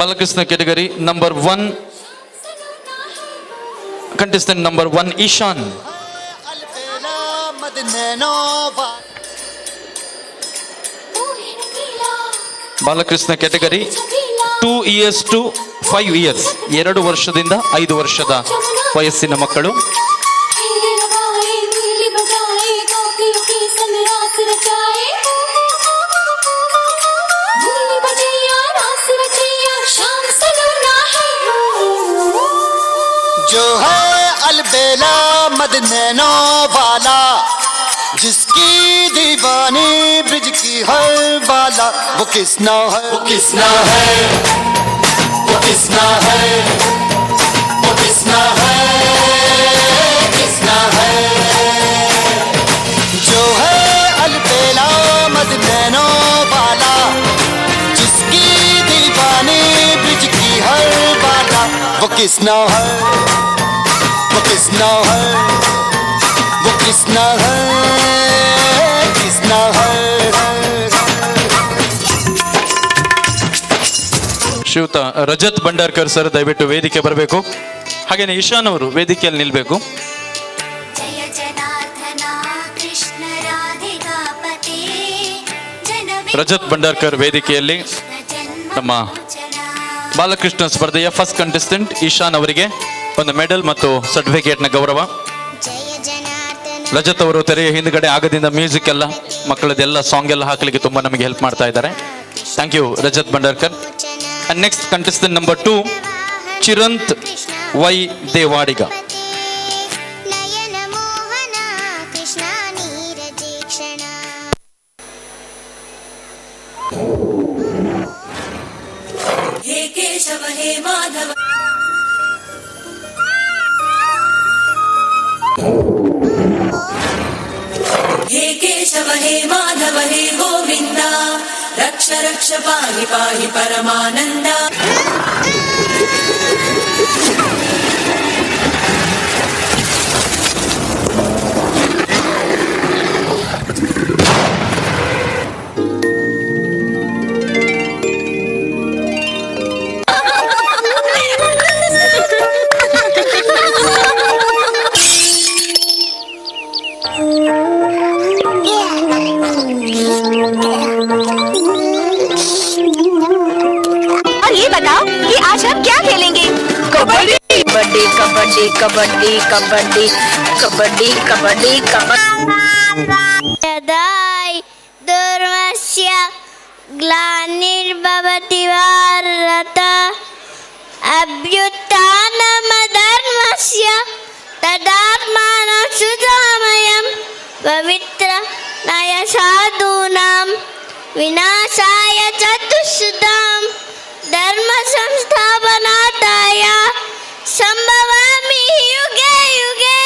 Balakrishna category, number 1, contestant number 1, Ishan. Balakrishna category, 2 years to 5 years, 2 ವರ್ಷದಿಂದ 5 ವರ್ಷದ ವಯಸ್ಸಿನ ಮಕ್ಕಳು. जो है अलबेला मद नैनो वाला, जिसकी दीवानी ब्रिज की हर बाला, वो किसना है, वो किसना है, वो किसना है, वो किसना है, किसना है। जो है अलबेला मद नैनो वाला, जिसकी दीवानी ब्रिज की हर बाला, वो किसना है, वो किसना है, वो किसना है, किसना है। ಶ್ರೀಯುತ ರಜತ್ ಭಂಡಾರ್ಕರ್ ಸರ್ ದಯವಿಟ್ಟು ವೇದಿಕೆ ಬರಬೇಕು. ಹಾಗೇನೆ ಇಶಾನ್ ಅವರು ವೇದಿಕೆಯಲ್ಲಿ ನಿಲ್ಬೇಕು. ರಜತ್ ಭಂಡಾರ್ಕರ್ ವೇದಿಕೆಯಲ್ಲಿ ನಮ್ಮ ಬಾಲಕೃಷ್ಣ ಸ್ಪರ್ಧೆಯ ಫಸ್ಟ್ ಕಂಟೆಸ್ಟೆಂಟ್ ಇಶಾನ್ ಅವರಿಗೆ ಒಂದು ಮೆಡಲ್ ಮತ್ತು ಸರ್ಟಿಫಿಕೇಟ್ನ ಗೌರವ. ರಜತ್ ಅವರು ತೆರೆಯ ಹಿಂದ್ಗಡೆ ಆಗದಿಂದ ಮ್ಯೂಸಿಕ್ ಎಲ್ಲ ಮಕ್ಕಳದೆಲ್ಲ ಸಾಂಗ್ ಎಲ್ಲ ಹಾಕಲಿಕ್ಕೆ ತುಂಬಾ ನಮಗೆ ಹೆಲ್ಪ್ ಮಾಡ್ತಾ ಇದ್ದಾರೆ. Thank you Rajat Bhandarkar. And next contestant number 2, Chiranth Y Devadiga. हे केशव हे माधव हे केशव हे माधव हे गोविन्द, रक्ष रक्ष पाहि पाहि परमानन्द। और ये बताओ कि आज हम क्या खेलेंगे? कबड्डी कबड्डी कबड्डी कबड्डी कबड्डी कबड्डी कबड्डी कबड्डी। यदाय दुर्मस्य ग्लानिर्भवति भारत, अभ्युत्थानमधर्मस्य तदात्मानं सुधामयं, पवित्र नय साधूनां विनाशाय चतुष्षुतां, धर्म संस्थापनार्थाय संभवामि युगे युगे।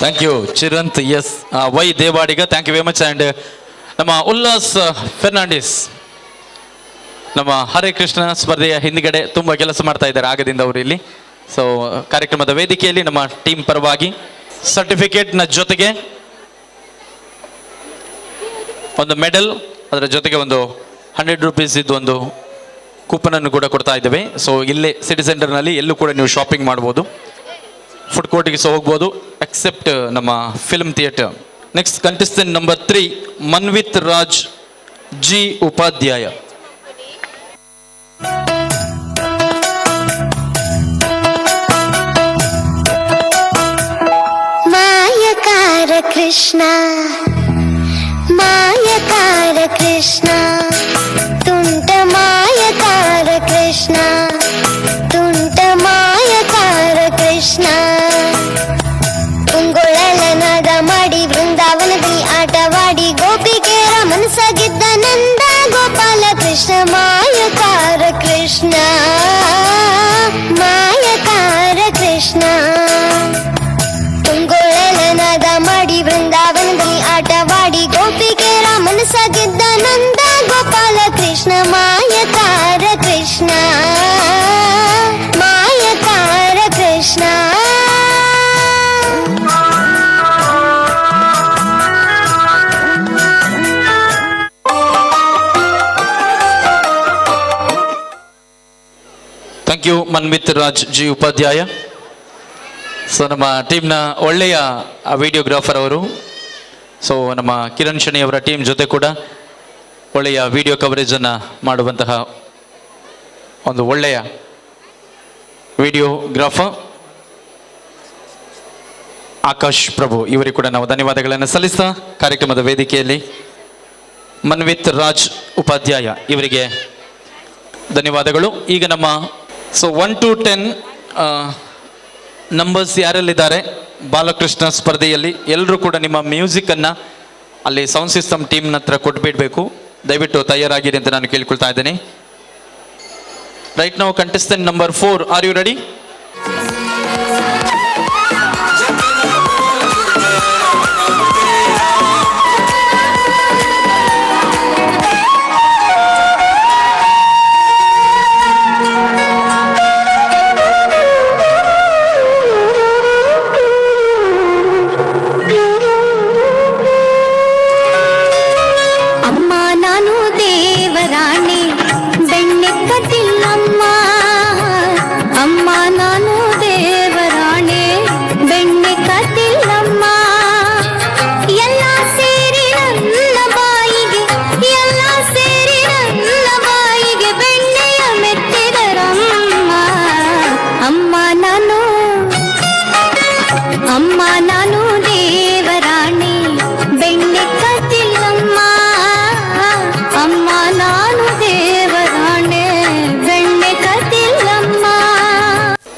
Thank you Chirant S Y Devadiga. Thank you very much. And ನಮ್ಮ ಉಲ್ಲಾಸ್ ಫೆರ್ನಾಂಡಿಸ್ ನಮ್ಮ ಹರೇ ಕೃಷ್ಣ ಸ್ಪರ್ಧೆಯ ಹಿಂದ್ಗಡೆ ತುಂಬ ಕೆಲಸ ಮಾಡ್ತಾ ಇದ್ದಾರೆ ಆಗದಿಂದ ಅವರು ಇಲ್ಲಿ. ಸೊ ಕಾರ್ಯಕ್ರಮದ ವೇದಿಕೆಯಲ್ಲಿ ನಮ್ಮ ಟೀಮ್ ಪರವಾಗಿ ಸರ್ಟಿಫಿಕೇಟ್ನ ಜೊತೆಗೆ ಒಂದು ಮೆಡಲ್, ಅದರ ಜೊತೆಗೆ ಒಂದು 100 ರೂಪೀಸ್ ಇದ್ದು ಒಂದು ಕೂಪನನ್ನು ಕೂಡ ಕೊಡ್ತಾ ಇದ್ದೇವೆ. ಸೊ ಇಲ್ಲೇ ಸಿಟಿ ಸೆಂಟರ್ನಲ್ಲಿ ಎಲ್ಲೂ ಕೂಡ ನೀವು ಶಾಪಿಂಗ್ ಮಾಡ್ಬೋದು, ಫುಡ್ ಕೋರ್ಟಿಗೆ ಸಹ ಹೋಗ್ಬೋದು ಎಕ್ಸೆಪ್ಟ್ ನಮ್ಮ film theatre. Next contestant number 3, Manvith Raj G Upadhyaya. ಮಾಯಕಾರ ಕೃಷ್ಣ ಮಾಯಕಾರ ಕೃಷ್ಣ, ತುಂಟ ಮಾಯಕಾರ ಕೃಷ್ಣ, ತುಂಟ ಮಾಯಕಾರ ಕೃಷ್ಣ. ಉಂಗೊಳಲನಾದ ಮಾಡಿ ಬೃಂದಾವನದಲ್ಲಿ ಆಟವಾಡಿ ಗೋಪಿಕೆಯರ ಮನಸ್ಸಾಗಿದ್ದ Nanda Gopala thank you Manvith Raj G Upadhyaya. So ನಮ್ಮ ಟೀಮ್ನ ಒಳ್ಳೆಯ ವಿಡಿಯೋಗ್ರಾಫರ್ ಅವರು. ಸೊ ನಮ್ಮ ಕಿರಣ್ ಶಣಿ ಅವರ ಟೀಮ್ ಜೊತೆ ಕೂಡ ಒಳ್ಳೆಯ ವಿಡಿಯೋ ಕವರೇಜನ್ನು ಮಾಡುವಂತಹ ಒಂದು ಒಳ್ಳೆಯ ವಿಡಿಯೋಗ್ರಾಫರ್ ಆಕಾಶ್ ಪ್ರಭು ಇವರಿಗೆ ಕೂಡ ನಾವು ಧನ್ಯವಾದಗಳನ್ನು ಸಲ್ಲಿಸ್ತಾ ಕಾರ್ಯಕ್ರಮದ ವೇದಿಕೆಯಲ್ಲಿ ಮನ್ವಿತ್ ರಾಜ್ ಉಪಾಧ್ಯಾಯ ಇವರಿಗೆ ಧನ್ಯವಾದಗಳು. ಈಗ ನಮ್ಮ 1 to 10 ನಂಬರ್ಸ್ ಯಾರೆಲ್ಲಿದ್ದಾರೆ ಬಾಲಕೃಷ್ಣ ಸ್ಪರ್ಧೆಯಲ್ಲಿ ಎಲ್ಲರೂ ಕೂಡ ನಿಮ್ಮ ಮ್ಯೂಸಿಕನ್ನು ಅಲ್ಲಿ ಸೌಂಡ್ ಸಿಸ್ಟಮ್ ಟೀಮ್ನ ಹತ್ರ ಕೊಟ್ಬಿಡಬೇಕು. ದಯವಿಟ್ಟು ತಯಾರಾಗಿರಿ ಅಂತ ನಾನು ಕೇಳ್ಕೊಳ್ತಾ ಇದ್ದೇನೆ. ರೈಟ್ ನಾವು contestant number 4, are you ready?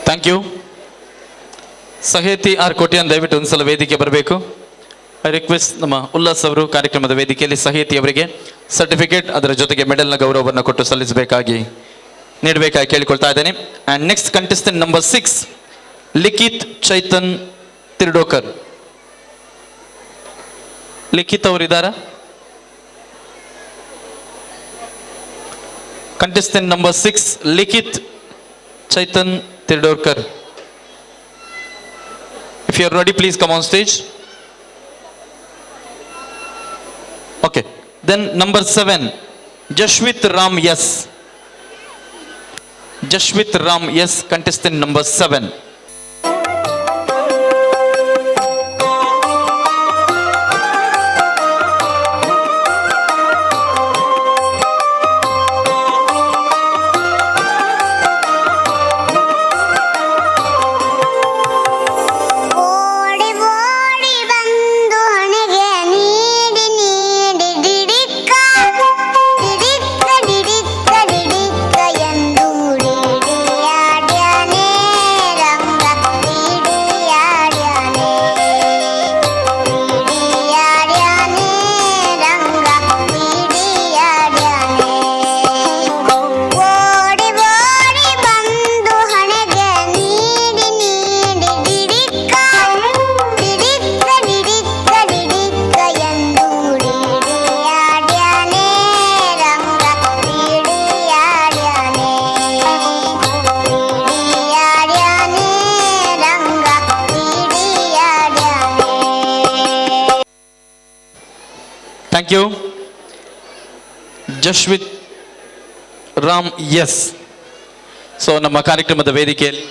Thank you. Saheti R Kotian ದಯವಿಟ್ಟು ಒಂದ್ಸಲ ವೇದಿಕೆ ಬರಬೇಕು. ಐ ರಿಕ್ವೆಸ್ಟ್ ನಮ್ಮ ಉಲ್ಲಾಸ್ ಅವರು ಕಾರ್ಯಕ್ರಮದ ವೇದಿಕೆಯಲ್ಲಿ ಸಹೇತಿ ಅವರಿಗೆ ಸರ್ಟಿಫಿಕೇಟ್ ಅದರ ಜೊತೆಗೆ ಮೆಡಲ್ನ ಗೌರವವನ್ನು ಕೊಟ್ಟು ಸಲ್ಲಿಸಬೇಕಾಗಿ ನೀಡಬೇಕಾಗಿ ಕೇಳಿಕೊಳ್ತಾ ಇದ್ದೇನೆ. And next contestant number 6 Likhith Chaitan Tirdokar. Likhith ಅವರಿದ್ದಾರಾ? Contestant number 6 Likhith Chaitan Tirdokar. If you are ready, please come on stage. Okay. Then number 7, Jashwit Ram Yes. Jashwit Ram Yes, contestant number 7. Thank you. Jashwit Ram Yes. So ನಮ್ಮ ಕಾರ್ಯಕ್ರಮದ ವೇದಿಕೆಯಲ್ಲಿ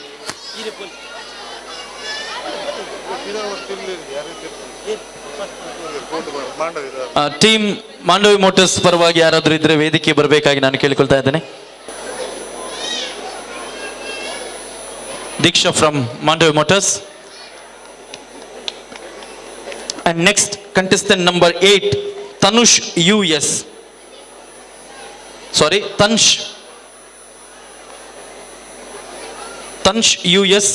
team Mandavi motors ಪರವಾಗಿ ಯಾರಾದರೂ ಇದ್ರೆ ವೇದಿಕೆ ಬರಬೇಕಾಗಿ ನಾನು ಕೇಳಿಕೊಳ್ತಾ ಇದ್ದೇನೆ. Deeksha from Mandavi Motors. And next contestant number 8 Tanush US. Sorry, Tansh US.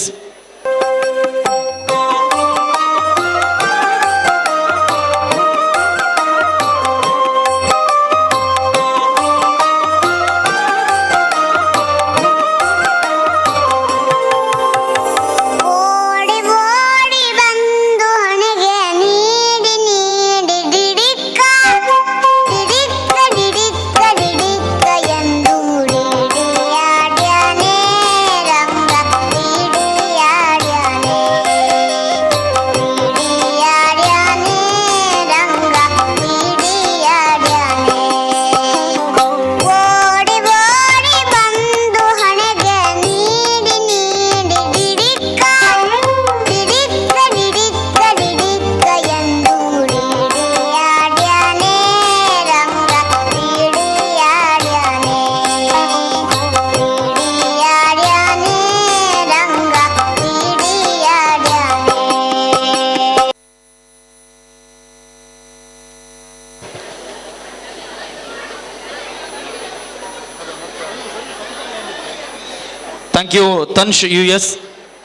Thank you Tansh U S.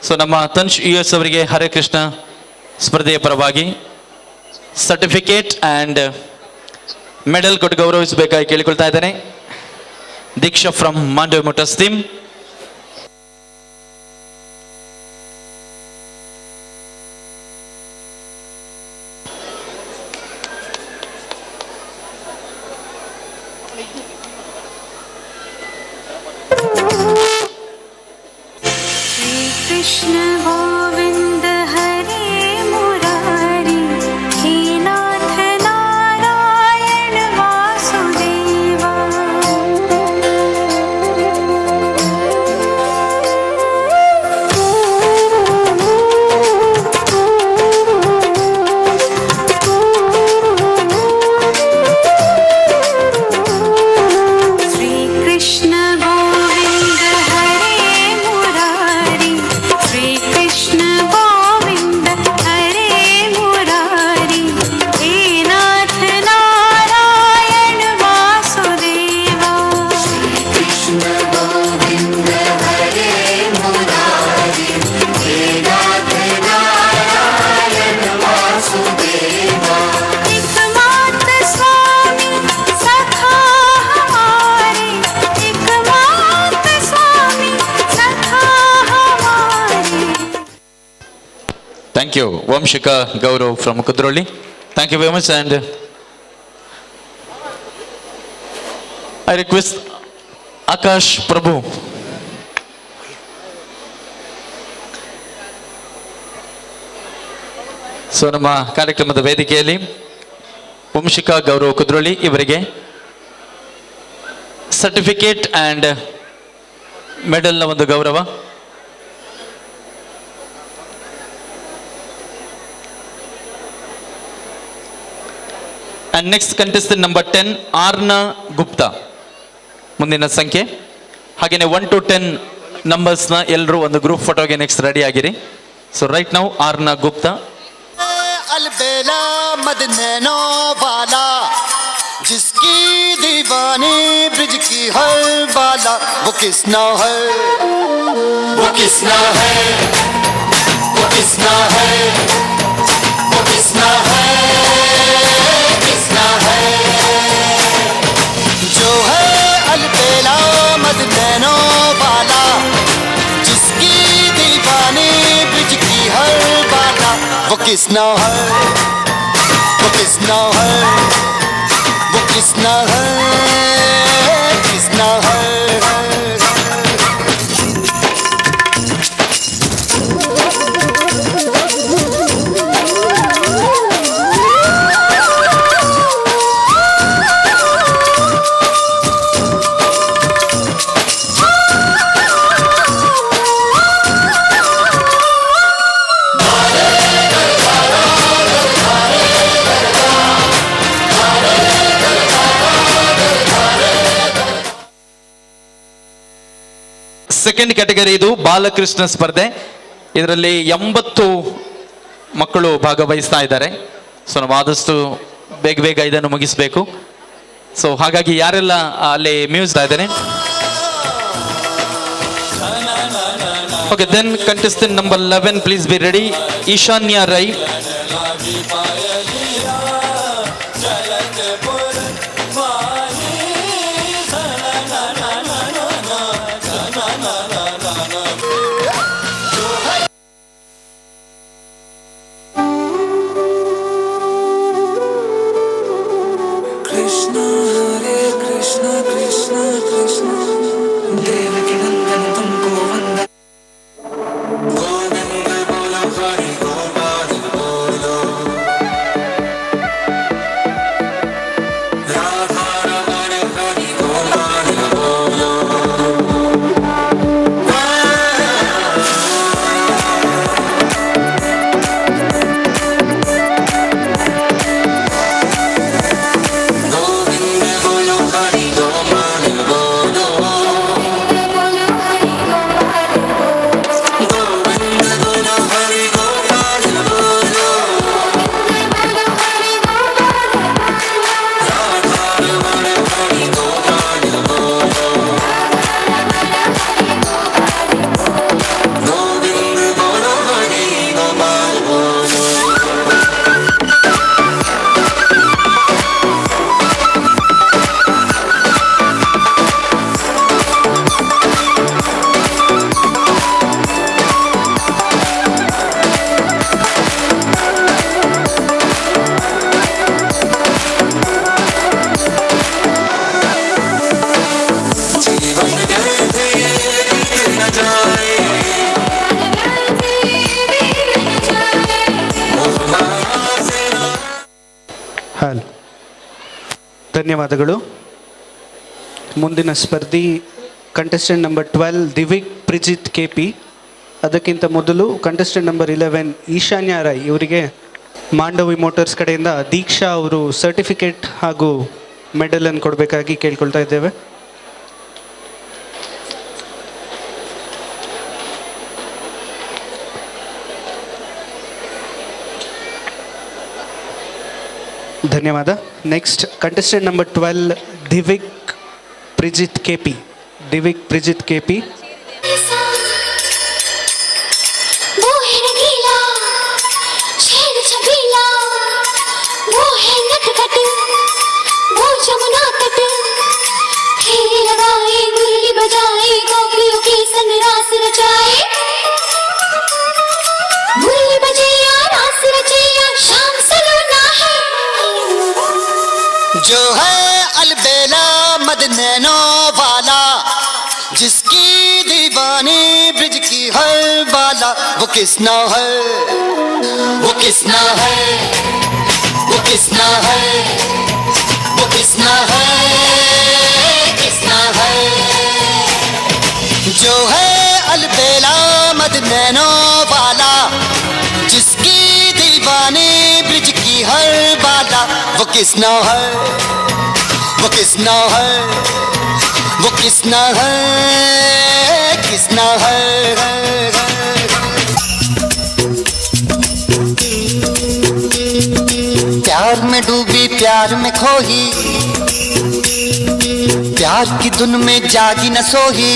So ನಮ್ಮ ತನ್ಶ್ ಯು ಎಸ್ ಅವರಿಗೆ ಹರೇ ಕೃಷ್ಣ ಸ್ಪರ್ಧೆಯ ಪರವಾಗಿ ಸರ್ಟಿಫಿಕೇಟ್ ಆ್ಯಂಡ್ ಮೆಡಲ್ ಕೊಟ್ಟು ಗೌರವಿಸಬೇಕಾಗಿ ಕೇಳಿಕೊಳ್ತಾ ಇದ್ದೇನೆ. Deeksha from Mandav Motors team. Krishna Govind Hare Murari हे नाथ नारायण वासुदेवा. श्री कृष्ण गोविंद हरे मुरारी श्री कृष्ण गोविंद हरे मुरारी हे नाथ नारायण वासुदेवा. कृष्ण गोविंद हरे मुरारी हे नाथ नारायण वासुदेवा. एकमात्र स्वामी सखा हमारे एकमात्र स्वामी सखा हमारे. Thank you Vanshika Gaurav from Kudroli. Thank you very much and I request Akash Prabhu. So ನಮ್ಮ ಕಾರ್ಯಕ್ರಮದ ವೇದಿಕೆಯಲ್ಲಿ ವಂಶಿಕಾ ಗೌರವ್ ಕುದ್ರೋಳಿ ಇವರಿಗೆ ಸರ್ಟಿಫಿಕೇಟ್ ಆ್ಯಂಡ್ ಮೆಡಲ್ನ ಒಂದು ಗೌರವ. ಅಂಡ್ ನೆಕ್ಸ್ಟ್ ಕಂಟೆಸ್ಟೆಂಟ್ ನಂಬರ್ 10 ಆರ್ನ ಗುಪ್ತಾ ಮುಂದಿನ ಸಂಖ್ಯೆ. ಹಾಗೆಯೇ 1 to 10 ನಂಬರ್ಸ್ನ ಎಲ್ಲರೂ ಒಂದು ಗ್ರೂಪ್ ಫೋಟೋಗೆ ನೆಕ್ಸ್ಟ್ ರೆಡಿ ಆಗಿರಿ. ಸೊ ರೈಟ್ ನೌ ಆರ್ನ ಗುಪ್ತಾ. अलबेला मद नैनो वाला जिसकी दीवानी ब्रिज की हर बाला वो किसना है वो किसना है वो किसना है वो किसना है किसना है जो है अलबेला मद नैनो वाला जिसकी दीवानी ब्रिज की हर बाला वो किसना है वो किसना है वो किसना है किसना है. ಸೆಕೆಂಡ್ ಕ್ಯಾಟಗರಿ ಇದು ಬಾಲಕೃಷ್ಣ ಸ್ಪರ್ಧೆ. ಇದರಲ್ಲಿ 80 ಮಕ್ಕಳು ಭಾಗವಹಿಸ್ತಾ ಇದ್ದಾರೆ. ಸೊ ನಾವು ಆದಷ್ಟು ಬೇಗ ಬೇಗ ಇದನ್ನು ಮುಗಿಸಬೇಕು. ಸೊ ಹಾಗಾಗಿ ಯಾರೆಲ್ಲ ಅಲ್ಲಿ ಮ್ಯೂಸಿಕ್ ಇದ್ದಾರೆ. Okay, then contestant number 11 please be ready. Ishanya Rai. Krishna Hare Krishna Krishna Krishna Devaki Nandan तुमको वंदन. गोविंद बोलो हरि गोपाल बोलो. ಧನ್ಯವಾದಗಳು. ಮುಂದಿನ ಸ್ಪರ್ಧಿ ಕಂಟೆಸ್ಟೆಂಟ್ ನಂಬರ್ 12 ದಿವಿಕ್ ಪ್ರಿಜಿತ್ KP. ಅದಕ್ಕಿಂತ ಮೊದಲು ಕಂಟೆಸ್ಟೆಂಟ್ ನಂಬರ್ 11 ಈಶಾನ್ಯ ರೈ ಇವರಿಗೆ ಮಾಂಡವಿ ಮೋಟರ್ಸ್ ಕಡೆಯಿಂದ ದೀಕ್ಷಾ ಅವರು ಸರ್ಟಿಫಿಕೇಟ್ ಹಾಗೂ ಮೆಡಲನ್ನು ಕೊಡಬೇಕಾಗಿ ಕೇಳ್ಕೊಳ್ತಾ ಇದ್ದೇವೆ. ಧನ್ಯವಾದ. Next contestant number 12 ದಿವಿಕ್ ಪ್ರಿಜಿತ್ KP. ದಿವಿಕ್ ಪ್ರಿಜಿತ್ KP. वो है रंगीला, छेद छबीला, वो है नटखट, वो जमुना तट, फेरे लगाए, मुरली बजाए, गोपियों के संग रास रचाए, मुरली बजे या रास रचे या शाम सलोना है, जो है अलबेला मद नैनो वाला, जिसकी दीवानी ब्रिज की हर बाला, वो किसना है, वो किसना है, वो किसना है, वो किसना है, किसना है, जो है अलबेला मद नैनो वाला, जिसकी दीवानी ब्रिज की हर बाला, वो किसना है, वो किसना है, वो किसना है, किसना है, प्यार में डूबी प्यार में खोही, प्यार की धुन में जागी न सोही,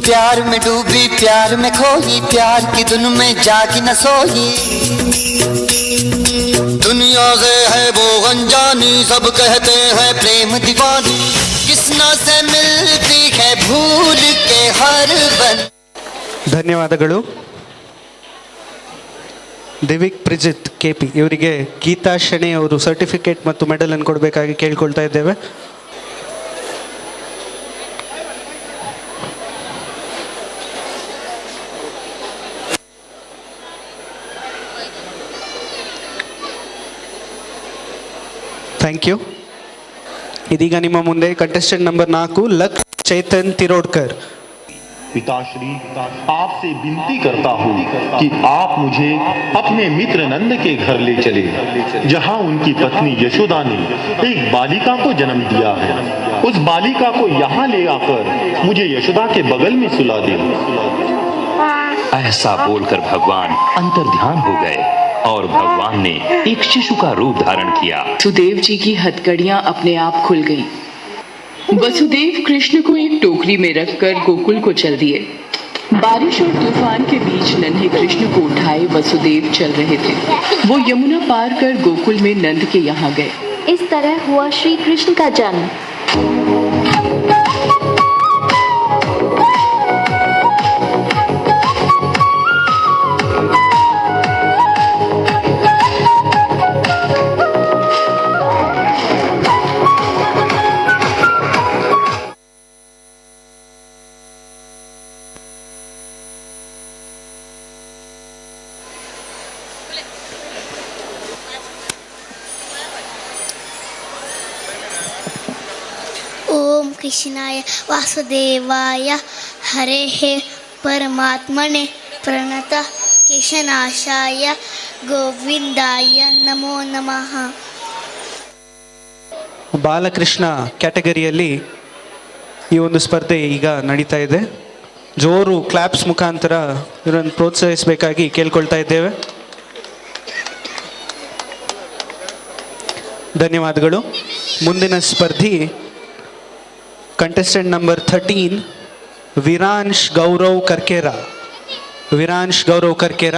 प्यार में डूबी प्यार में खोही, प्यार की धुन में जागी न सोही, दुनिया से है वो अनजानी, सब कहते हैं प्रेम दीवानी, किसना से मिलती है भूल के हर बन. ಧನ್ಯವಾದಗಳು. ದಿವಿಕ್ ಪ್ರಿಜಿತ್ KP ಇವರಿಗೆ ಗೀತಾ ಶಣೆ ಅವರು ಸರ್ಟಿಫಿಕೇಟ್ ಮತ್ತು ಮೆಡಲನ್ನು ಕೊಡಬೇಕಾಗಿ ಕೇಳ್ಕೊಳ್ತಾ ಇದ್ದೇವೆ. Thank you. ಇದೀಗ ನಿಮ್ಮ ಮುಂದೆ ಕಂಟೆಸ್ಟೆಂಟ್ ನಂಬರ್ 4 ಲಕ್ ಚೇತನ್ ತಿರೋಡ್ಕರ್. पिताश्री, आपसे विनती करता हूँ कि आप मुझे अपने मित्र नंद के घर ले चले, जहाँ उनकी पत्नी यशोदा ने एक बालिका को जन्म दिया है. उस बालिका को यहाँ ले आकर मुझे यशोदा के बगल में सुला दे. ऐसा बोलकर भगवान अंतर्ध्यान हो गए और भगवान ने एक शिशु का रूप धारण किया. वसुदेव जी की हथकड़ियां अपने आप खुल गईं. वसुदेव कृष्ण को एक टोकरी में रखकर गोकुल को चल दिए. बारिश और तूफान के बीच नन्हे कृष्ण को उठाए वसुदेव चल रहे थे. वो यमुना पार कर गोकुल में नंद के यहाँ गए. इस तरह हुआ श्री कृष्ण का जन्म. ओम कृष्णाय वासुदेवाय हरे हे परमात्मने प्रणत केशनाशाय ಗೋವಿಂದಾಯ ನಮೋ ನಮಃ. ಬಾಲಕೃಷ್ಣ ಕ್ಯಾಟಗರಿಯಲ್ಲಿ ಈ ಒಂದು ಸ್ಪರ್ಧೆ ಈಗ ನಡೀತಾ ಇದೆ. ಜೋರು ಕ್ಲಾಪ್ಸ್ ಮುಖಾಂತರ ಇವರನ್ನು ಪ್ರೋತ್ಸಾಹಿಸಬೇಕಾಗಿ ಕೇಳ್ಕೊಳ್ತಾ ಇದ್ದೇವೆ. ಧನ್ಯವಾದಗಳು. ಮುಂದಿನ ಸ್ಪರ್ಧಿ ಕಂಟೆಸ್ಟೆಂಟ್ ನಂಬರ್ 13 ವಿರಾಂಶ್ ಗೌರವ್ ಕರ್ಕೇರ. ವಿರಾಂಶ್ ಗೌರವ್ ಕರ್ಕೇರ.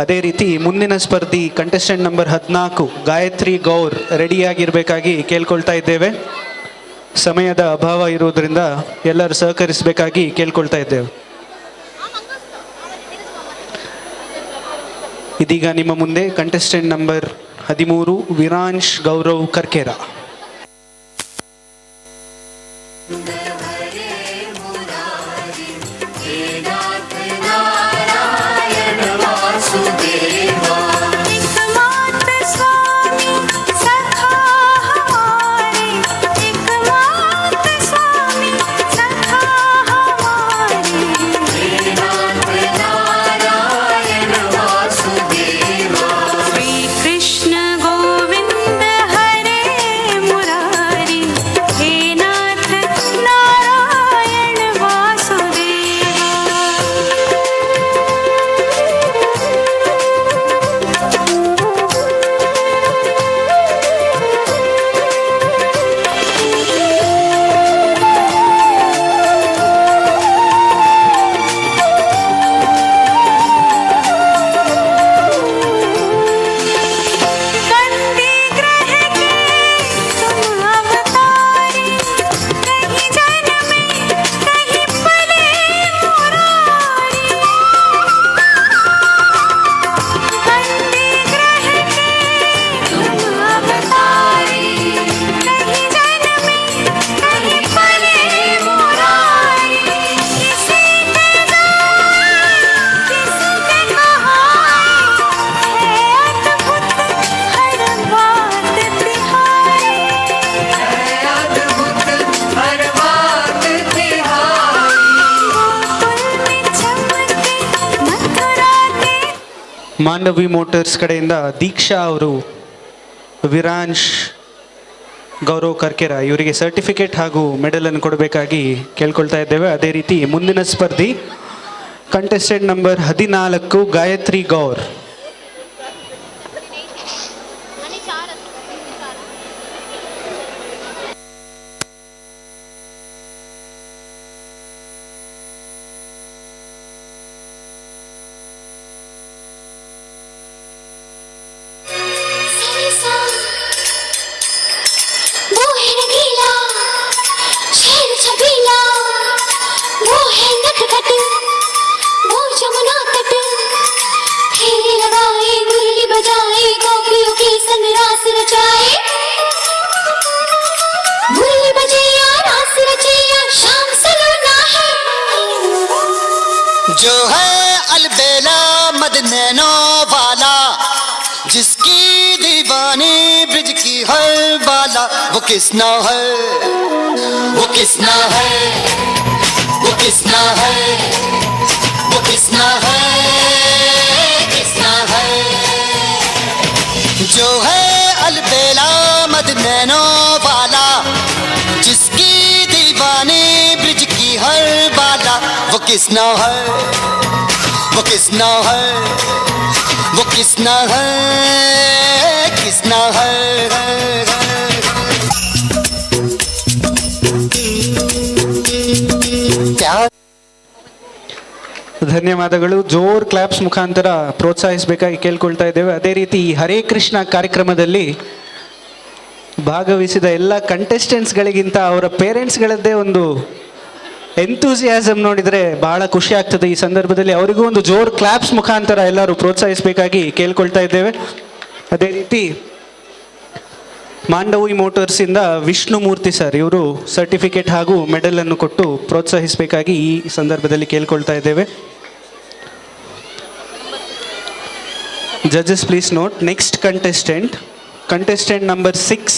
ಅದೇ ರೀತಿ ಮುಂದಿನ ಸ್ಪರ್ಧಿ ಕಂಟೆಸ್ಟೆಂಟ್ ನಂಬರ್ 14 ಗಾಯತ್ರಿ ಗೌರ್ ರೆಡಿಯಾಗಿರಬೇಕಾಗಿ ಕೇಳ್ಕೊಳ್ತಾ ಇದ್ದೇವೆ. ಸಮಯದ ಅಭಾವ ಇರುವುದರಿಂದ ಎಲ್ಲರೂ ಸಹಕರಿಸಬೇಕಾಗಿ ಕೇಳ್ಕೊಳ್ತಾ ಇದ್ದೇವೆ. ಇದೀಗ ನಿಮ್ಮ ಮುಂದೆ contestant number 13 Viransh Gaurav Karkera. Narayan Vasudeva Mandavi Motors ಕಡೆಯಿಂದ ದೀಕ್ಷಾ ಅವರು ವಿರಾಂಶ್ ಗೌರವ್ ಕರ್ಕೆರ ಇವರಿಗೆ ಸರ್ಟಿಫಿಕೇಟ್ ಹಾಗೂ ಮೆಡಲನ್ನು ಕೊಡಬೇಕಾಗಿ ಕೇಳ್ಕೊಳ್ತಾ ಇದ್ದೇವೆ. ಅದೇ ರೀತಿ ಮುಂದಿನ ಸ್ಪರ್ಧಿ ಕಂಟೆಸ್ಟೆಂಟ್ ನಂಬರ್ 14 ಗಾಯತ್ರಿ ಗೌರ್. वो है नगीला शेर छबीला, वो है नटखट, वो जमुना तट, फेरे लगाए मुरली बजाए गोपियों के संग रास रचाए, मुरली बजे या रास रचे या शाम सलोना है। जो है अलबेला मद नैनो वाला, जिसकी दीवानी ब्रिज की हर बाला, वो किसना है, वो किसना है, वो किसना है, वो किसना है, किसना है। जो है अलबेला मद नैनो वाला, जिसकी दीवानी ब्रिज की हर बाला, वो किसना है, वो किसना है, वो किसना है, किसना है। ಧನ್ಯವಾದಗಳು. ಜೋರ್ ಕ್ಲಾಪ್ಸ್ ಮುಖಾಂತರ ಪ್ರೋತ್ಸಾಹಿಸಬೇಕಾಗಿ ಕೇಳ್ಕೊಳ್ತಾ ಇದ್ದೇವೆ. ಅದೇ ರೀತಿ ಈ ಹರೇ ಕೃಷ್ಣ ಕಾರ್ಯಕ್ರಮದಲ್ಲಿ ಭಾಗವಹಿಸಿದ ಎಲ್ಲ ಕಂಟೆಸ್ಟೆಂಟ್ಸ್ಗಳಿಗಿಂತ ಅವರ ಪೇರೆಂಟ್ಸ್ಗಳದ್ದೇ ಒಂದು ಎಂತೂಸಿಯಾಸಮ್ ನೋಡಿದರೆ ಬಹಳ ಖುಷಿ ಆಗ್ತದೆ. ಈ ಸಂದರ್ಭದಲ್ಲಿ ಅವರಿಗೂ ಒಂದು ಜೋರ್ ಕ್ಲಾಪ್ಸ್ ಮುಖಾಂತರ ಎಲ್ಲರೂ ಪ್ರೋತ್ಸಾಹಿಸಬೇಕಾಗಿ ಕೇಳ್ಕೊಳ್ತಾ ಇದ್ದೇವೆ. ಅದೇ ರೀತಿ ಮಾಂಡವಿ ಮೋಟರ್ಸಿಂದ ವಿಷ್ಣುಮೂರ್ತಿ ಸರ್ ಇವರು ಸರ್ಟಿಫಿಕೇಟ್ ಹಾಗೂ ಮೆಡಲನ್ನು ಕೊಟ್ಟು ಪ್ರೋತ್ಸಾಹಿಸಬೇಕಾಗಿ ಈ ಸಂದರ್ಭದಲ್ಲಿ ಕೇಳ್ಕೊಳ್ತಾ ಇದ್ದೇವೆ. Judges please note next contestant number 6.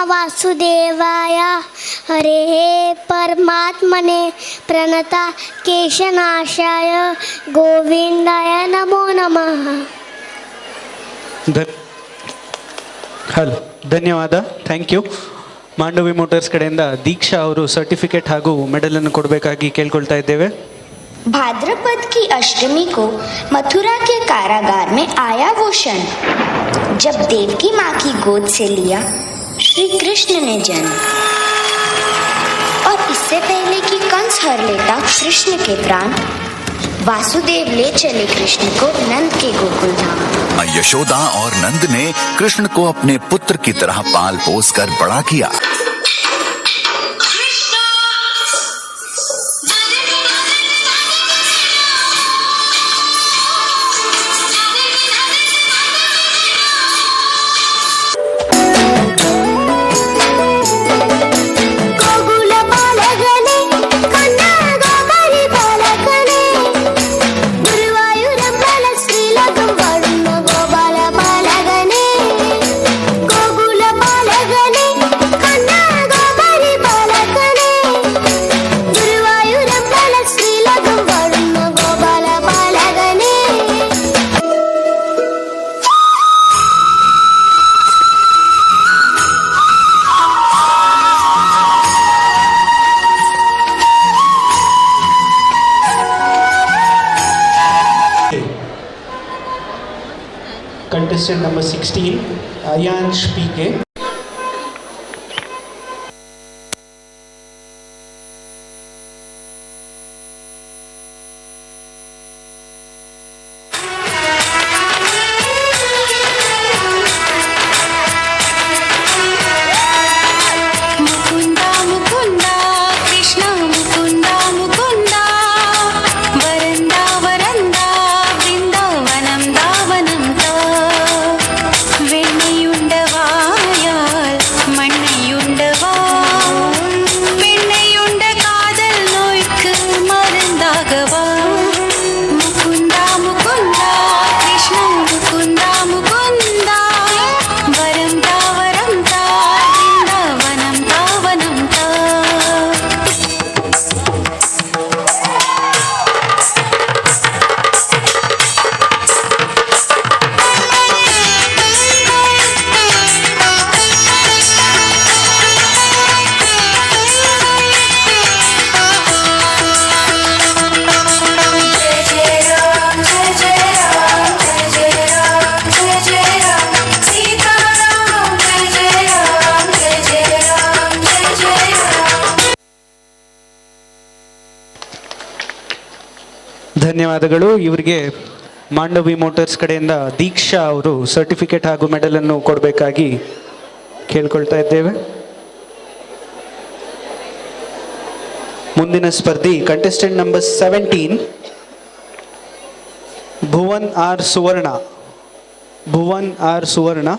वासुदेवाय हरे परमात्मने प्रणता केशनाशाय गोविंदाय नमो नमः. ಹಲೋ, ಧನ್ಯವಾದ, ಥ್ಯಾಂಕ್ ಯು. ಮಾಂಡವಿ ಮೋಟರ್ಸ್ ಕಡೆಯಿಂದ ದೀಕ್ಷಾ ಅವರು ಸರ್ಟಿಫಿಕೇಟ್ ಹಾಗೂ ಮೆಡಲನ್ನು ಕೊಡಬೇಕಾಗಿ ಕೇಳ್ಕೊಳ್ತಾ ಇದ್ದೇವೆ. भाद्रपद की अष्टमी को मथुरा के कारागार में आया वो क्षण जब देवकी माँ की गोद से लिया श्री कृष्ण ने जन्म, और इससे पहले कि कंस हर लेता कृष्ण के प्राण, वासुदेव ले चले कृष्ण को नंद के गोकुल धाम. यशोदा और नंद ने कृष्ण को अपने पुत्र की तरह पाल पोस कर बड़ा किया. Gokul contestant number 16, Ayansh PK. Mukunda Mukunda Krishna Mukunda Mukunda veranda veranda वृंदावनम दावनम ता வெண்ணையுண்டவாயால் மண்ணையுண்டவா பெண்ணையுண்ட காதல் நோய்க்கு மருந்தாகவா முகுந்தா முகுந்தா கிருஷ்ண முகுந்தா முகுந்தா வரம் தா பிருந்தாவனம் தாவனம் தா ಧನ್ಯವಾದಗಳು. ಇವರಿಗೆ ಮಾಂಡವಿ ಮೋಟರ್ಸ್ ಕಡೆಯಿಂದ ದೀಕ್ಷಾ ಅವರು ಸರ್ಟಿಫಿಕೇಟ್ ಹಾಗೂ ಮೆಡಲನ್ನು ಕೊಡಬೇಕಾಗಿ ಕೇಳ್ಕೊಳ್ತಾ ಇದ್ದೇವೆ. ಮುಂದಿನ ಸ್ಪರ್ಧಿ ಕಂಟೆಸ್ಟೆಂಟ್ ನಂಬರ್ 17, ಭುವನ್ ಆರ್ ಸುವರ್ಣ. ಭುವನ್ ಆರ್ ಸುವರ್ಣ.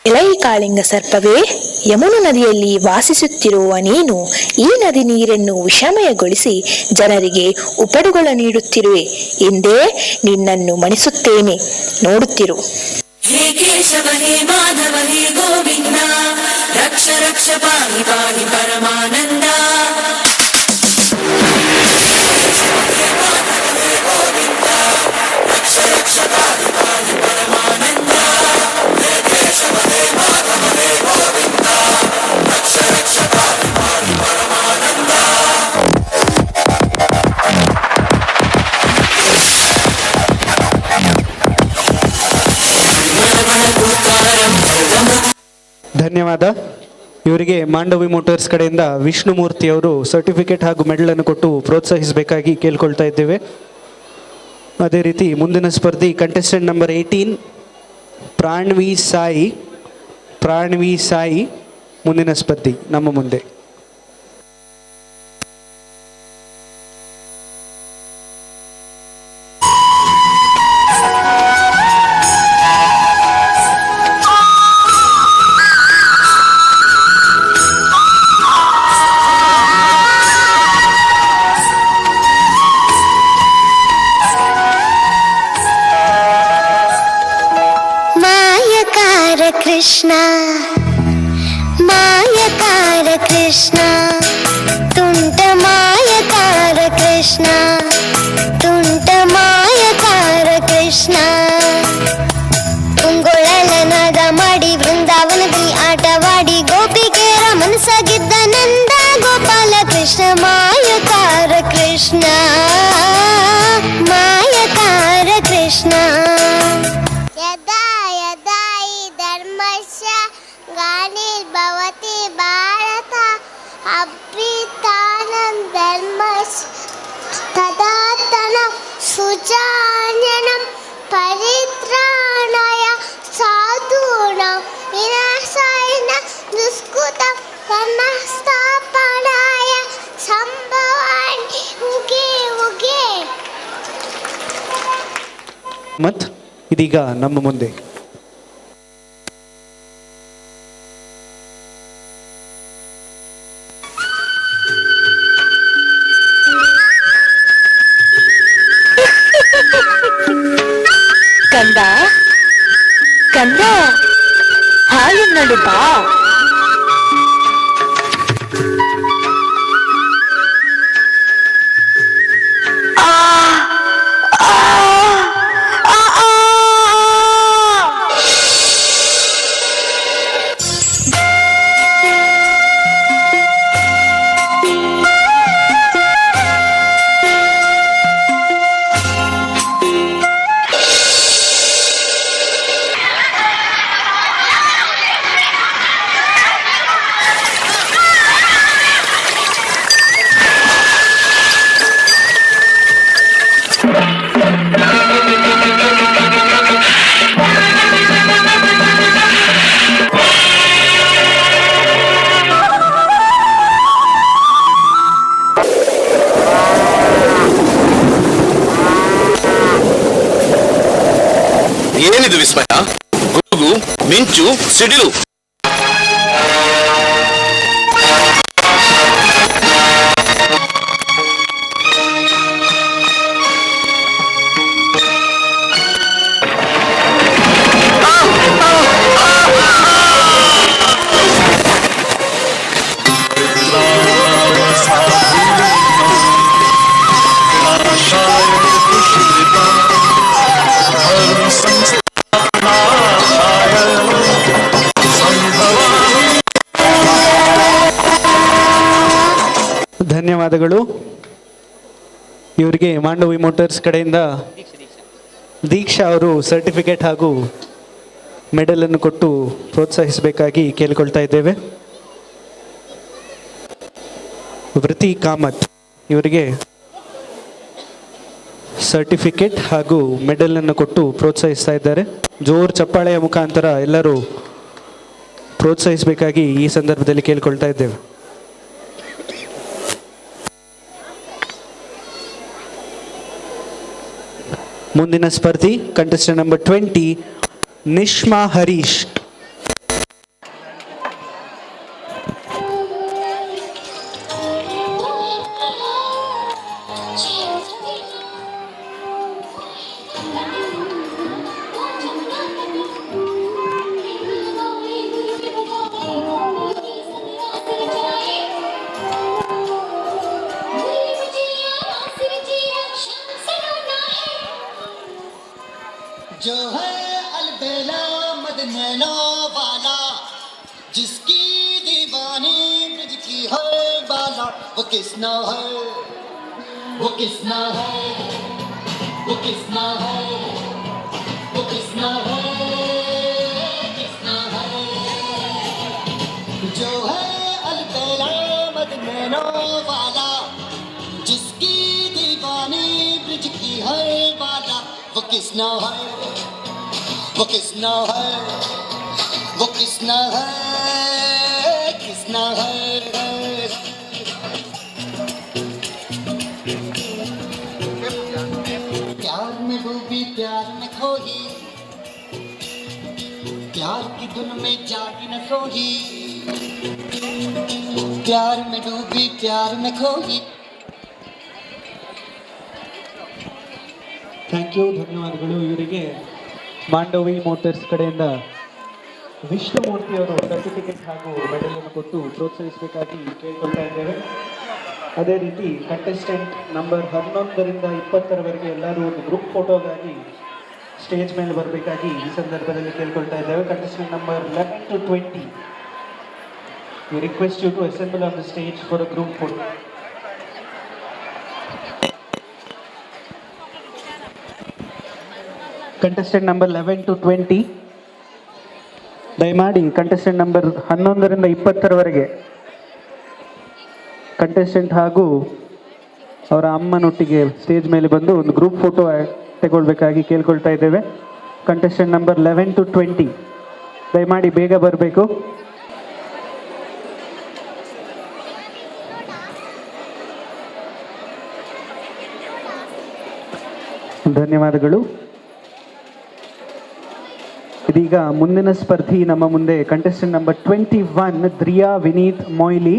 ಎಲೈ ಕಾಳಿಂಗ ಸರ್ಪವೇ, ಯಮುನಾ ನದಿಯಲ್ಲಿ ವಾಸಿಸುತ್ತಿರುವ ನೀನು ಈ ನದಿ ನೀರನ್ನು ವಿಷಮಯಗೊಳಿಸಿ ಜನರಿಗೆ ಉಪಡುಗಳ ನೀಡುತ್ತಿರುವೆ ಎಂದೇ ನಿನ್ನನ್ನು ಮಣಿಸುತ್ತೇನೆ, ನೋಡುತ್ತಿರು. हे केशव हे माधव हे गोविन्द रक्ष रक्ष पाहि पाहि परमानन्द ಧನ್ಯವಾದ. ಇವರಿಗೆ ಮಾಂಡವಿ ಮೋಟರ್ಸ್ ಕಡೆಯಿಂದ ವಿಷ್ಣುಮೂರ್ತಿ ಅವರು ಸರ್ಟಿಫಿಕೇಟ್ ಹಾಗೂ ಮೆಡಲನ್ನು ಕೊಟ್ಟು ಪ್ರೋತ್ಸಾಹಿಸಬೇಕಾಗಿ ಕೇಳ್ಕೊಳ್ತಾ ಇದ್ದೇವೆ. ಅದೇ ರೀತಿ ಮುಂದಿನ ಸ್ಪರ್ಧಿ ಕಂಟೆಸ್ಟೆಂಟ್ ನಂಬರ್ 18, ಪ್ರಾಣ್ವಿ ಸಾಯಿ. ಪ್ರಾಣ್ವಿ ಸಾಯಿ ಮುಂದಿನ ಸ್ಪರ್ಧಿ ನಮ್ಮ ಮುಂದೆ. कृष्ण मायकार कृष्ण ತುಂಟ ಮಾಯಕಾರ ಕೃಷ್ಣ ತುಂಟ ಮಾಯಕಾರ ಕೃಷ್ಣ ಉಂಗುಳಲನಾದ ಮಾಡಿ ವೃಂದಾವನದಲ್ಲಿ ಆಟವಾಡಿ ಗೋಪಿಕೆಯರ ಮನಸ್ಸಾಗಿದ್ದ ನಂದ ಗೋಪಾಲ ಕೃಷ್ಣ ಮಾಯಕಾರ ಕೃಷ್ಣ ಮಾಯಕಾರ ಕೃಷ್ಣ ಯದಾ ಯದಾ ಹಿ ಧರ್ಮಸ್ಯ ಗ್ಲಾನಿರ್ಭವತಿ ಭಾರತ ಅಭ್ಯುತ್ಥಾನಂ ಧರ್ಮಸ್ಯ ತದಾತನಂ ಸುಜಾನ್ಯನಂ ಪರಿತ್ರಾಣಾಯ ಸಾಧೂನಾಂ ವಿನಾಶಾಯ ದುಷ್ಕೃತಂ ಧರ್ಮಸ್ಥಾಪನಾಯ ಸಂಭವಾಮಿ ಯುಗೆ ಯುಗೆ. ಮತ್ ಇದೀಗ ನಮ್ಮ ಮುಂದೆ ಕಂದ ಕಂದ ಹಾಲು ನಡು ಬಾ. ಆ ಏನಿದು ವಿಸ್ಮಯ? ಗುಡುಗು, ಮಿಂಚು, ಸಿಡಿಲು. ಧನ್ಯವಾದಗಳು. ಇವರಿಗೆ ಮಾಂಡವಿ ಮೋಟರ್ಸ್ ಕಡೆಯಿಂದ ದೀಕ್ಷಾ ಅವರು ಸರ್ಟಿಫಿಕೇಟ್ ಹಾಗೂ ಮೆಡಲನ್ನು ಕೊಟ್ಟು ಪ್ರೋತ್ಸಾಹಿಸಬೇಕಾಗಿ ಕೇಳಿಕೊಳ್ತಾ ಇದ್ದೇವೆ. ವೃತಿ ಕಾಮತ್ ಇವರಿಗೆ ಸರ್ಟಿಫಿಕೇಟ್ ಹಾಗೂ ಮೆಡಲನ್ನು ಕೊಟ್ಟು ಪ್ರೋತ್ಸಾಹಿಸ್ತಾ ಇದ್ದಾರೆ. ಜೋರು ಚಪ್ಪಾಳೆಯ ಮುಖಾಂತರ ಎಲ್ಲರೂ ಪ್ರೋತ್ಸಾಹಿಸಬೇಕಾಗಿ ಈ ಸಂದರ್ಭದಲ್ಲಿ ಕೇಳಿಕೊಳ್ತಾ ಇದ್ದೇವೆ. ಮುಂದಿನ ಸ್ಪರ್ಧಿ ಕಂಟೆಸ್ಟೆಂಟ್ ನಂಬರ್ 20 ನಿಶ್ಮಾ ಹರೀಶ್. जो है अलबेला मदनैनो वाला, जिसकी दीवानी ब्रिज की है बाला, वो किसना है, वो किसना है, वो किसना है, वो किसना है, किसना है? जो है अलबेला मदनैनो वाला, जिसकी दीवानी ब्रिज की है बाला, वो किसना है, वो किसना है, वो किसना है, किसना है? प्यार में डूबी प्यार में खोई, प्यार की धुन में जागी न सोई, प्यार में डूबी प्यार में खोई. ಥ್ಯಾಂಕ್ ಯು, ಧನ್ಯವಾದಗಳು. ಇವರಿಗೆ ಮಾಂಡವಿ ಮೋಟರ್ಸ್ ಕಡೆಯಿಂದ ವಿಷ್ಣುಮೂರ್ತಿ ಅವರು ಸರ್ಟಿಫಿಕೇಟ್ ಹಾಗೂ ಮೆಡಲನ್ನು ಕೊಟ್ಟು ಪ್ರೋತ್ಸಾಹಿಸಬೇಕಾಗಿ ಕೇಳಿಕೊಳ್ತಾ ಇದ್ದೇವೆ. ಅದೇ ರೀತಿ ಕಂಟೆಸ್ಟೆಂಟ್ ನಂಬರ್ 11ರಿಂದ 20ರವರೆಗೆ ಎಲ್ಲರೂ ಒಂದು ಗ್ರೂಪ್ ಫೋಟೋಗಾಗಿ ಸ್ಟೇಜ್ ಮೇಲೆ ಬರಬೇಕಾಗಿ ಈ ಸಂದರ್ಭದಲ್ಲಿ ಕೇಳ್ಕೊಳ್ತಾ ಇದ್ದೇವೆ. Contestant number 11 to 20, we request you to assemble on the stage for a group photo. Contestant number 11 to 20, ದಯಮಾಡಿ ಕಂಟೆಸ್ಟೆಂಟ್ ನಂಬರ್ 11ರಿಂದ 20ರವರೆಗೆ ಕಂಟೆಸ್ಟೆಂಟ್ ಹಾಗೂ ಅವರ ಅಮ್ಮನೊಟ್ಟಿಗೆ ಸ್ಟೇಜ್ ಮೇಲೆ ಬಂದು ಒಂದು ಗ್ರೂಪ್ ಫೋಟೋ ತಗೊಳ್ಬೇಕಾಗಿ ಕೇಳ್ಕೊಳ್ತಾ ಇದ್ದೇವೆ. ಕಂಟೆಸ್ಟೆಂಟ್ ನಂಬರ್ 11 to 20 ದಯಮಾಡಿ ಬೇಗ ಬರಬೇಕು. ಧನ್ಯವಾದಗಳು. ಇದೀಗ ಮುಂದಿನ ಸ್ಪರ್ಧಿ ನಮ್ಮ ಮುಂದೆ contestant number 21 Driya Vineeth Moily.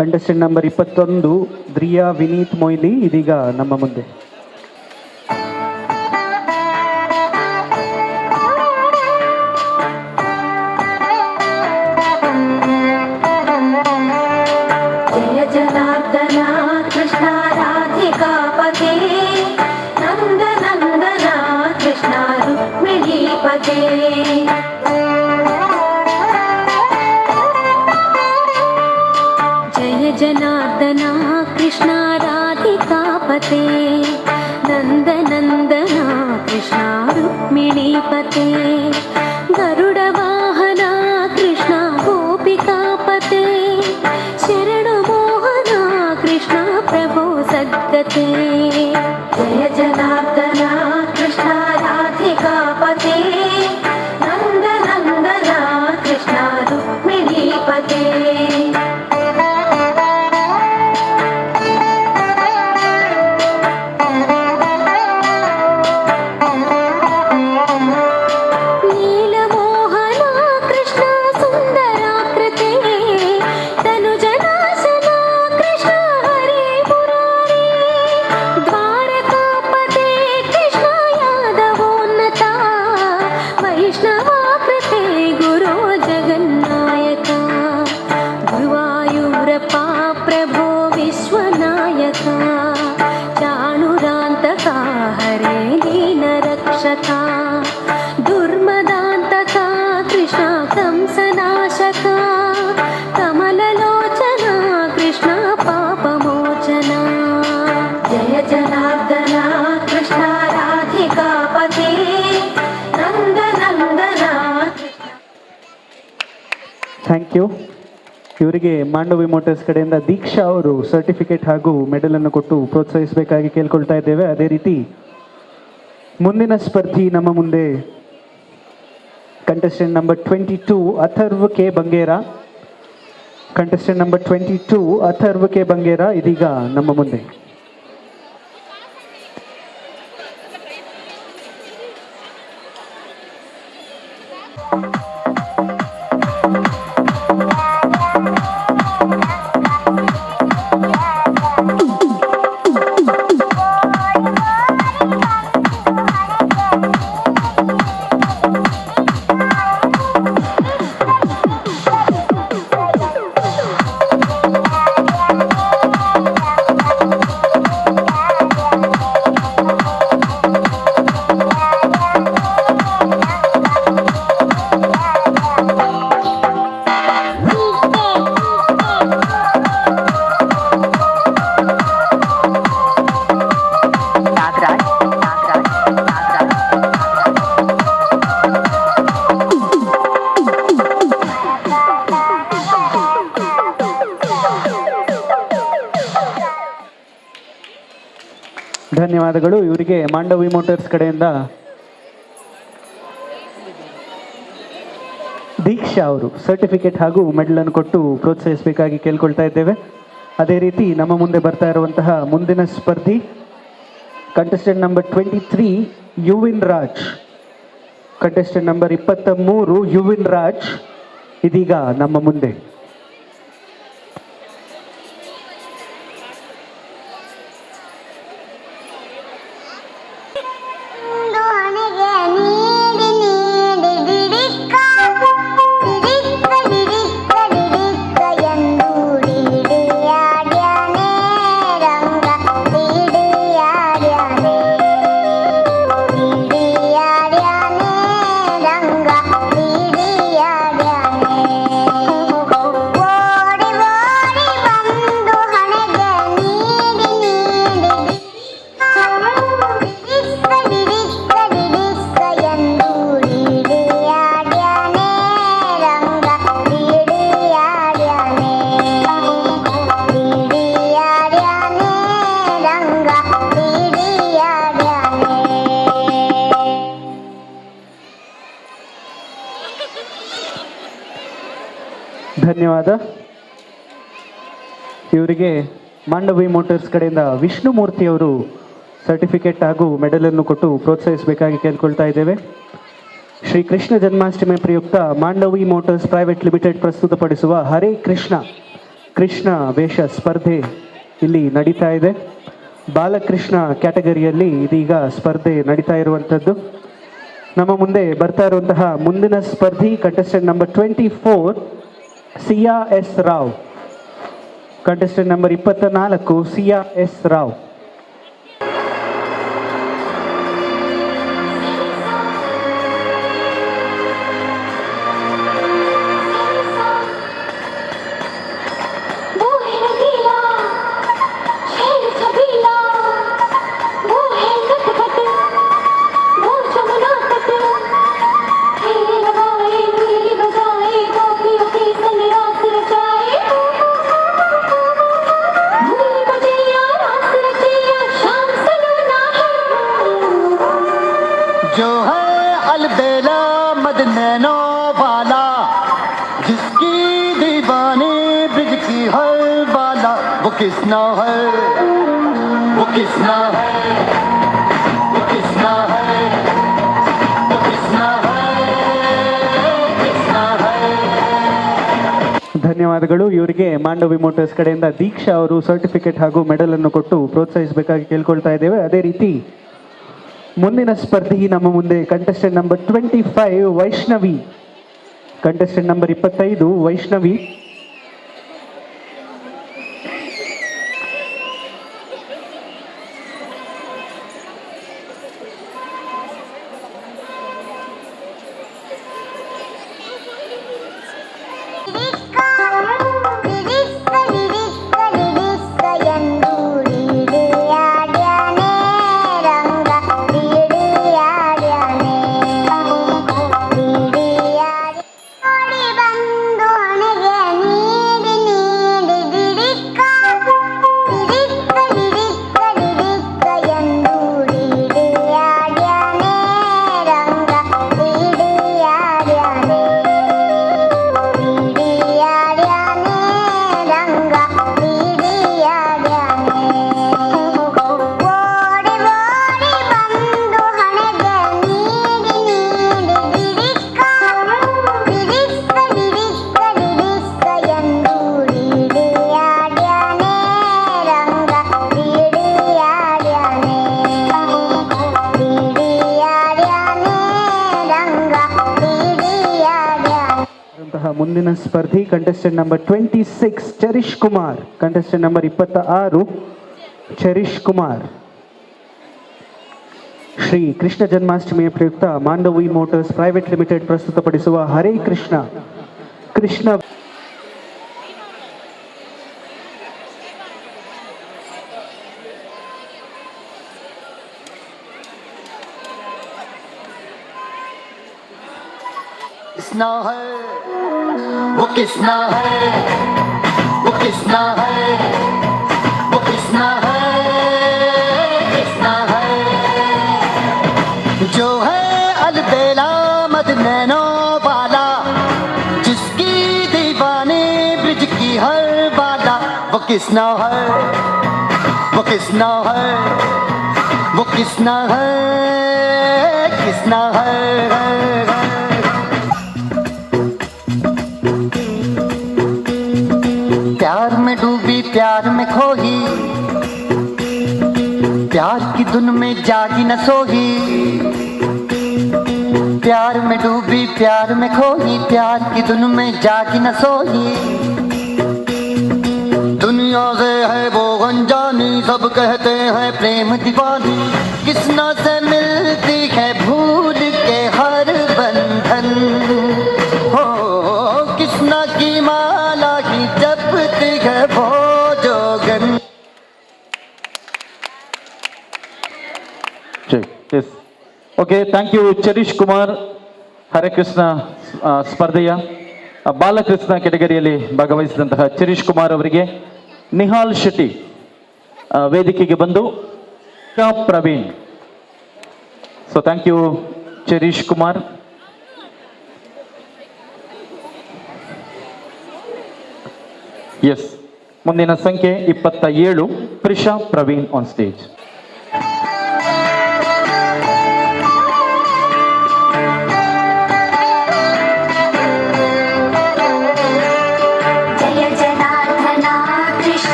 Contestant number 21 Driya Vineeth Moily ಇದೀಗ ನಮ್ಮ ಮುಂದೆ. जय जनार्दन कृष्ण राधिकापते नंद नंदन कृष्ण रुक्मिणीपते जय जनार्दन कृष्ण राधिकापते नंद नंदन कृष्ण रुक्मिणीपते गरुड वाहन कृष्ण गोपिकापते शरण मोहन कृष्ण प्रभो सद्गते जय जनार्दन कृष्ण राधिकापते नंद नंदन कृष्ण रुक्मिणीपते ಇವರಿಗೆ ಮಾಂಡವಿ ಮೋಟರ್ಸ್ ಕಡೆಯಿಂದ ದೀಕ್ಷಾ ಅವರು ಸರ್ಟಿಫಿಕೇಟ್ ಹಾಗೂ ಮೆಡಲನ್ನು ಕೊಟ್ಟು ಪ್ರೋತ್ಸಾಹಿಸಬೇಕಾಗಿ ಕೇಳ್ಕೊಳ್ತಾ ಇದ್ದೇವೆ. ಅದೇ ರೀತಿ ಮುಂದಿನ ಸ್ಪರ್ಧಿ ನಮ್ಮ ಮುಂದೆ contestant number 22 Atharv K Bangera. Contestant number 22 Atharv K Bangera ಇದೀಗ ನಮ್ಮ ಮುಂದೆ. ಧನ್ಯವಾದಗಳು. ಇವರಿಗೆ ಮಾಂಡವಿ ಮೋಟರ್ಸ್ ಕಡೆಯಿಂದ ದೀಕ್ಷಾ ಅವರು ಸರ್ಟಿಫಿಕೇಟ್ ಹಾಗೂ ಮೆಡಲನ್ನು ಕೊಟ್ಟು ಪ್ರೋತ್ಸಾಹಿಸಬೇಕಾಗಿ ಕೇಳ್ಕೊಳ್ತಾ ಇದ್ದೇವೆ. ಅದೇ ರೀತಿ ನಮ್ಮ ಮುಂದೆ ಬರ್ತಾ ಇರುವಂತಹ ಮುಂದಿನ ಸ್ಪರ್ಧಿ contestant number 23 Yuvin Raj. Contestant number 23 Yuvin Raj ಇದೀಗ ನಮ್ಮ ಮುಂದೆ. ಧನ್ಯವಾದ. ಇವರಿಗೆ ಮಾಂಡವಿ ಮೋಟರ್ಸ್ ಕಡೆಯಿಂದ ವಿಷ್ಣುಮೂರ್ತಿ ಅವರು ಸರ್ಟಿಫಿಕೇಟ್ ಹಾಗೂ ಮೆಡಲನ್ನು ಕೊಟ್ಟು ಪ್ರೋತ್ಸಾಹಿಸಬೇಕಾಗಿ ಕೇಳ್ಕೊಳ್ತಾ ಇದ್ದೇವೆ. ಶ್ರೀ ಕೃಷ್ಣ ಜನ್ಮಾಷ್ಟಮಿ ಪ್ರಯುಕ್ತ ಮಾಂಡವಿ ಮೋಟರ್ಸ್ ಪ್ರೈವೇಟ್ ಲಿಮಿಟೆಡ್ ಪ್ರಸ್ತುತಪಡಿಸುವ ಹರೇ ಕೃಷ್ಣ ವೇಷ ಸ್ಪರ್ಧೆ ಇಲ್ಲಿ ನಡೀತಾ ಇದೆ. ಬಾಲಕೃಷ್ಣ ಕ್ಯಾಟಗರಿಯಲ್ಲಿ ಇದೀಗ ಸ್ಪರ್ಧೆ ನಡೀತಾ ಇರುವಂಥದ್ದು. ನಮ್ಮ ಮುಂದೆ ಬರ್ತಾ ಇರುವಂತಹ ಮುಂದಿನ ಸ್ಪರ್ಧಿ ಕಂಟೆಸ್ಟೆಂಟ್ ನಂಬರ್ 24 ಸಿಯಾ ಎಸ್ ರಾವ್. ಕಂಟೆಸ್ಟೆಂಟ್ ನಂಬರ್ 24 ಸಿಯಾ ಎಸ್ ರಾವ್. जो है अलबेला मद नैनो वाला, जिसकी दीवानी ब्रिज की हर बाला, वो किसना है, वो किसना है, वो किसना है, वो किसना है, किसना है. ಧನ್ಯವಾದಗಳು. ಇವರಿಗೆ ಮಾಂಡವಿ ಮೋಟರ್ಸ್ ಕಡೆಯಿಂದ ದೀಕ್ಷಾ ಅವರು ಸರ್ಟಿಫಿಕೇಟ್ ಹಾಗೂ ಮೆಡಲನ್ನು ಕೊಟ್ಟು ಪ್ರೋತ್ಸಾಹಿಸಬೇಕಾಗಿ ಕೇಳ್ಕೊಳ್ತಾ ಇದ್ದೇವೆ. ಅದೇ ರೀತಿ ಮುಂದಿನ ಸ್ಪರ್ಧಿ ನಮ್ಮ ಮುಂದೆ contestant number 25 Vaishnavi. Contestant number 25 Vaishnavi. ಮುಂದಿನ ಸ್ಪರ್ಧಿ contestant number 26 Charish Kumar. Contestant number 26 Charish Kumar. Shri Krishna ಜನ್ಮಾಷ್ಟಮಿಯ ಪ್ರಯುಕ್ತ ಮಾಂಡವಿ ಮೋಟರ್ಸ್ ಪ್ರೈವೇಟ್ ಲಿಮಿಟೆಡ್ ಪ್ರಸ್ತುತಪಡಿಸುವ ಹರೇ ಕೃಷ್ಣ ಕೃಷ್ಣ किसना है वो किसना है वो किसना है वो किसना है किसना है जो है अलबेला मद नैनो वाला जिसकी दीवानी ब्रिज की हर बाला वो किसना है वो किसना है वो किसना है किसना है प्यार में डूबी प्यार में खोही प्यार की धुन में जागी न सोही प्यार में डूबी प्यार में खोही प्यार की धुन में जागी न सोही दुनिया से है वो अनजानी सब कहते हैं प्रेम दीवानी किसना से मिलती है भूल के हर बंधन हो किसना की माला की जपती है वो जोगन. Yes okay, thank you Charish Kumar. Hare Krishna ಸ್ಪರ್ಧೆಯ ಬಾಲಕೃಷ್ಣ ಕೆಟಗರಿಯಲ್ಲಿ ಭಾಗವಹಿಸಿದಂತಹ ಚರೀಶ್ ಕುಮಾರ್ ಅವರಿಗೆ ನಿಹಾಲ್ ಶೆಟ್ಟಿ ವೇದಿಕೆಗೆ ಬಂದು Praveen. So thank you Charish Kumar. Yes, ಮುಂದಿನ ಸಂಖ್ಯೆ 27 Prisha Praveen on stage.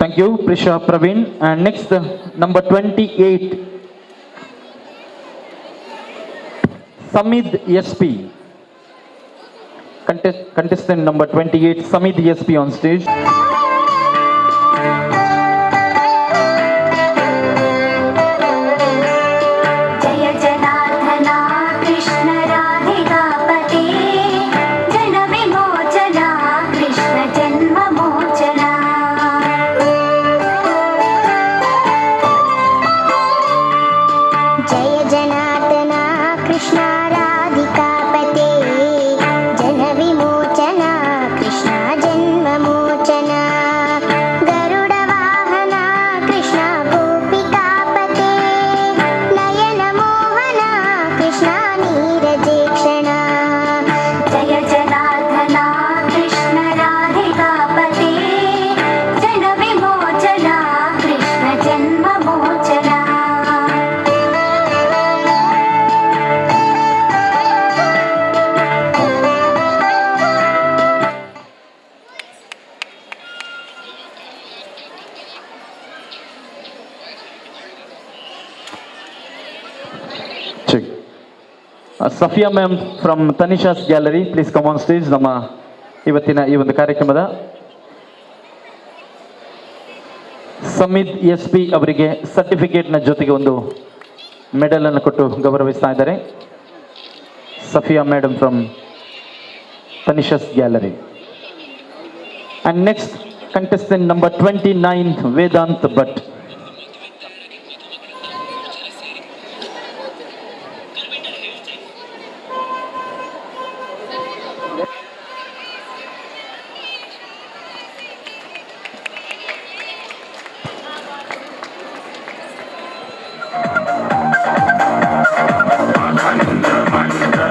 Thank you, Prisha Praveen. And next, number 28, Samid SP. Contestant number 28, Samid SP on stage. Safia ma'am from Tanisha's Gallery, please come on stage. ನಮ್ಮ ಇವತ್ತಿನ ಈ ಒಂದು ಕಾರ್ಯಕ್ರಮದ ಸಮಿದ್ SP ಅವರಿಗೆ ಸರ್ಟಿಫಿಕೇಟ್ನ ಜೊತೆಗೆ ಒಂದು ಮೆಡಲ್ ಅನ್ನು ಕೊಟ್ಟು ಗೌರವಿಸ್ತಾ ಇದ್ದಾರೆ. Safia madam from Tanisha's Gallery. And next, contestant number 29, Vedant Bhatt. Ananda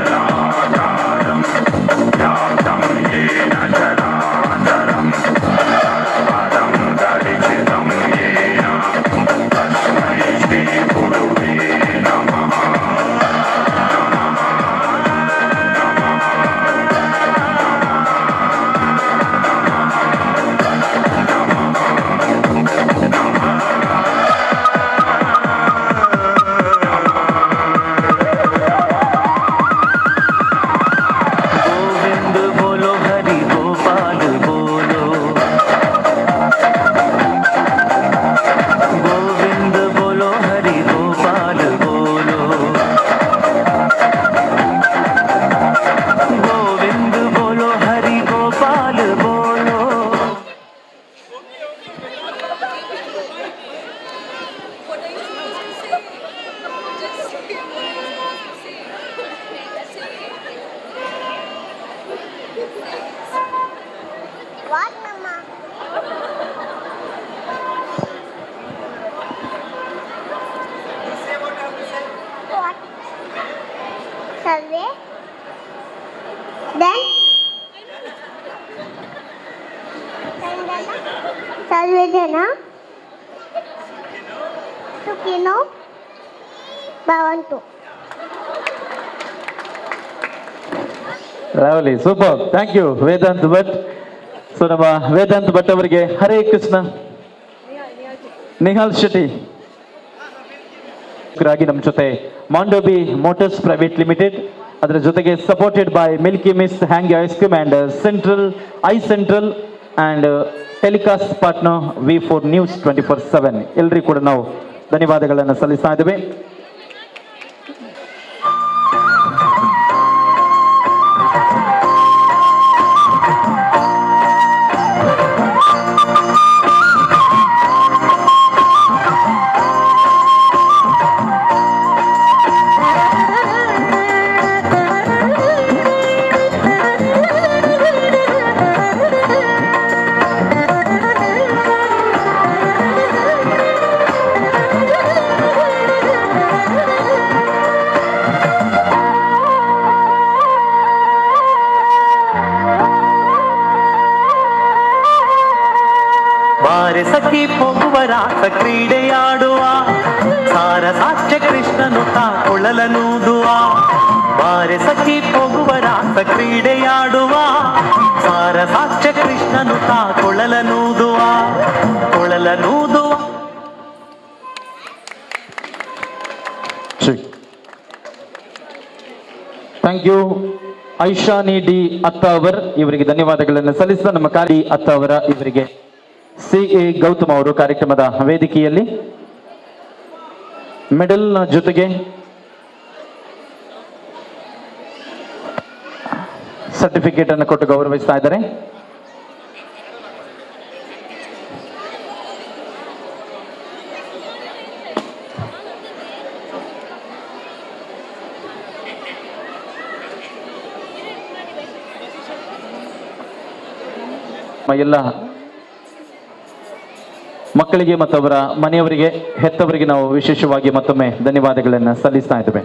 सर्वजन सुखिनो भवन्तु. Lovely, super, thank you Vedant Bhat. So ನಮ್ಮ ವೇದಾಂತ್ ಭಟ್ ಅವರಿಗೆ ಹರೇ ಕೃಷ್ಣ. ನಿಹಾಲ್ ಶೆಟ್ಟಿ ನಮ್ಮ ಜೊತೆ ಮಾಂಡೋಬಿ ಮೋಟರ್ಸ್ ಪ್ರೈವೇಟ್ ಲಿಮಿಟೆಡ್, ಅದರ ಜೊತೆಗೆ supported by Milky Mist Hangyo ice cream and central and telecast partner V4 News 24/7. ಎಲ್ರಿಗೂ ಕೂಡ ನಾವು ಧನ್ಯವಾದಗಳನ್ನು ಸಲ್ಲಿಸ್ತಾ ಇದ್ದೇವೆ. ಸಖಿ ಪೊಗುವರಾಸ ಕ್ರೀಡೆಯಾಡುವ ಸಾರ ಸಾಕ್ಷ್ಯ ಕೃಷ್ಣನು ಕೊಳಲನೂದುವ. ಬಾರೆ ಸಖಿ ಪೊಗುವರಾಸ ಕ್ರೀಡೆಯಾಡುವ ಸಾರ ಸಾಕ್ಷ್ಯ ಕೃಷ್ಣನು ಕೊಳಲನೂದುವ. Thank you Aishani D Attavar ಇವರಿಗೆ ಧನ್ಯವಾದಗಳನ್ನು ಸಲ್ಲಿಸಿದ ನಮ್ಮ ಕಾರ್ಯ ಅತ್ತಾವರ ಇವರಿಗೆ CA ಗೌತಮ್ ಅವರು ಕಾರ್ಯಕ್ರಮದ ವೇದಿಕೆಯಲ್ಲಿ ಮೆಡಲ್ನ ಜೊತೆಗೆ ಸರ್ಟಿಫಿಕೇಟ್ ಅನ್ನು ಕೊಟ್ಟು ಗೌರವಿಸ್ತಾ ಇದ್ದಾರೆ. ಎಲ್ಲ ಮಕ್ಕಳಿಗೆ ಮತ್ತು ಅವರ ಮನೆಯವರಿಗೆ, ಹೆತ್ತವರಿಗೆ ನಾವು ವಿಶೇಷವಾಗಿ ಮತ್ತೊಮ್ಮೆ ಧನ್ಯವಾದಗಳನ್ನು ಸಲ್ಲಿಸ್ತಾ ಇದ್ದೇವೆ.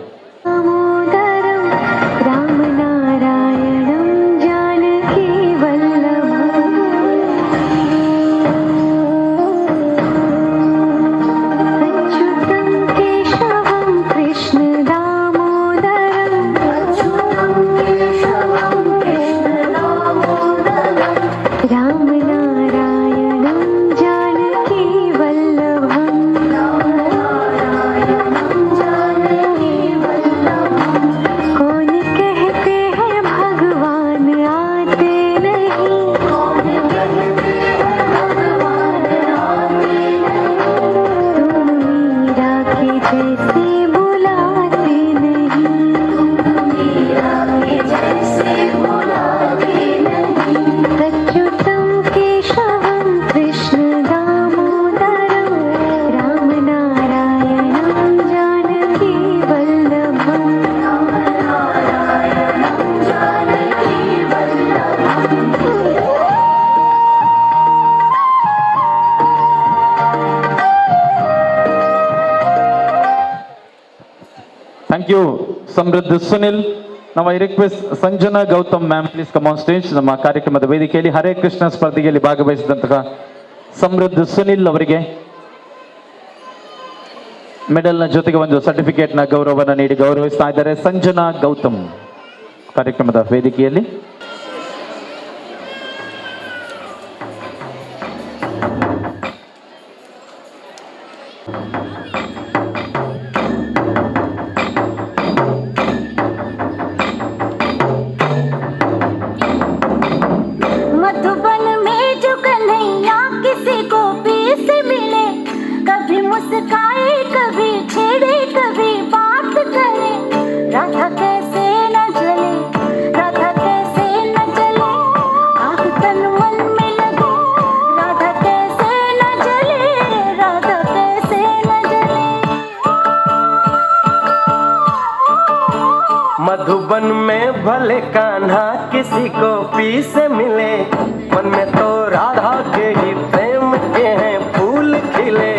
Thank you, Samruddh Sunil. Now I request Sanjana Gautam ma'am, please come on stage. ನಮ್ಮ ಕಾರ್ಯಕ್ರಮದ ವೇದಿಕೆಯಲ್ಲಿ ಹರೇ ಕೃಷ್ಣ ಸ್ಪರ್ಧೆಯಲ್ಲಿ ಭಾಗವಹಿಸಿದಂತಹ ಸಮೃದ್ಧ ಸುನಿಲ್ ಅವರಿಗೆ ಮೆಡಲ್ನ ಜೊತೆಗೆ ಒಂದು ಸರ್ಟಿಫಿಕೇಟ್ನ ಗೌರವವನ್ನು ನೀಡಿ ಗೌರವಿಸ್ತಾ ಇದ್ದಾರೆ ಸಂಜನಾ ಗೌತಮ್ ಕಾರ್ಯಕ್ರಮದ ವೇದಿಕೆಯಲ್ಲಿ. मधुबन में भले कान्हा किसी को पी से मिले, मन में तो राधा के ही प्रेम के हैं फूल खिले।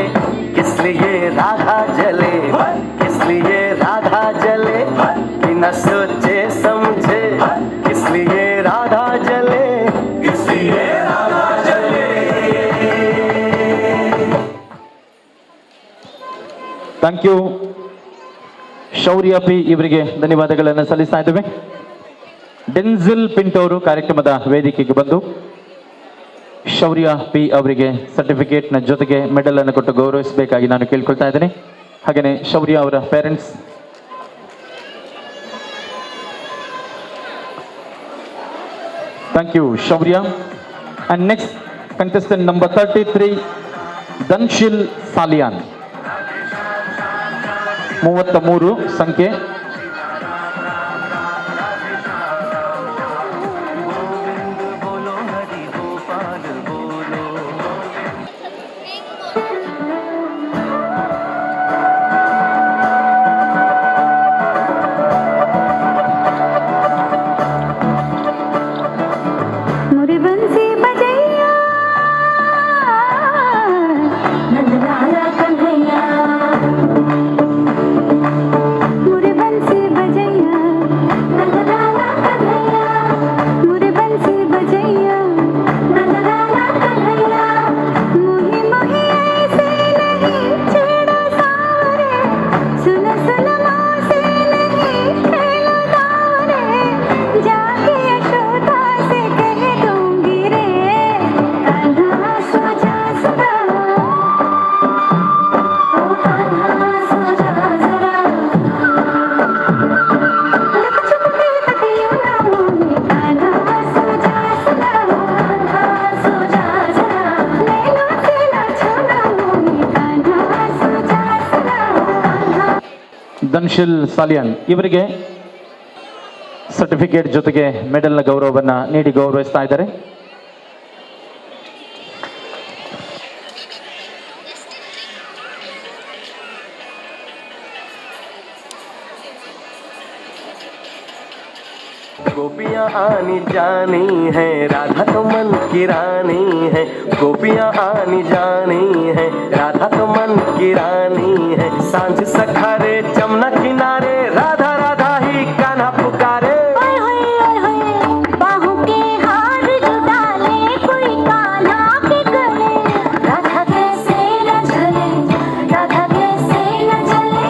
किस लिए राधा जले, किस लिए राधा जले, बिना सोचे समझे किस लिए राधा जले, किस लिए राधा जले। Thank you. ಶೌರ್ಯ ಪಿ ಇವರಿಗೆ ಧನ್ಯವಾದಗಳನ್ನು ಸಲ್ಲಿಸ್ತಾ ಇದ್ದೇವೆ. ಡೆನ್ಸಿಲ್ ಪಿಂಟೋ ಅವರು ಕಾರ್ಯಕ್ರಮದ ವೇದಿಕೆಗೆ ಬಂದು ಶೌರ್ಯ ಪಿ ಅವರಿಗೆ ಸರ್ಟಿಫಿಕೇಟ್ನ ಜೊತೆಗೆ ಮೆಡಲ್ ಅನ್ನು ಕೊಟ್ಟು ಗೌರವಿಸಬೇಕಾಗಿ ನಾನು ಕೇಳ್ಕೊಳ್ತಾ ಇದ್ದೇನೆ. ಹಾಗೆಯೇ ಶೌರ್ಯ ಅವರ parents. Thank you Shaurya. And next contestant number 33 Dhanshil Saliyan, 33 ಸಂಖ್ಯೆ. मुरे बंसी बजैया नंदलाला कन्हैया, मुरे बंसी बजैया नंदलाला कन्हैया, मुरे बंसी बजैया नंदलाला कन्हैया, मोही मोही ऐसे नहीं छेड़ो सावरे, सुन सुन मोसे नहीं खेलो दावरे, जाके यशोदा से कह दूंगी रे, कान्हा सो जा सदा, ओ कान्हा सो जा जरा, लप छुप के तकियो ना मोहे, कान्हा सो जा सदा, कान्हा सो जा जरा, नैना से ना छूना मोहे, कान्हा सो जा सदा, कान्हा. ಧನ್ಶಿಲ್ ಸಾಲಿಯಾನ್ ಇವರಿಗೆ ಸರ್ಟಿಫಿಕೇಟ್ ಜೊತೆಗೆ ಮೆಡಲ್ನ ಗೌರವವನ್ನು ನೀಡಿ ಗೌರವಿಸ್ತಾ ಇದ್ದಾರೆ. गोपियाँ आनी जानी है, राधा तो मन की रानी है, गोपियाँ आनी जानी है, राधा तो मन की रानी है, सांझ सखारे जमुना किनारे, राधा राधा ही कान्हा पुकारे, ओए होए ओए होए, बाहों के हार जो डाले कोई कान्हा के गले, राधा कैसे न जले, राधा कैसे न जले,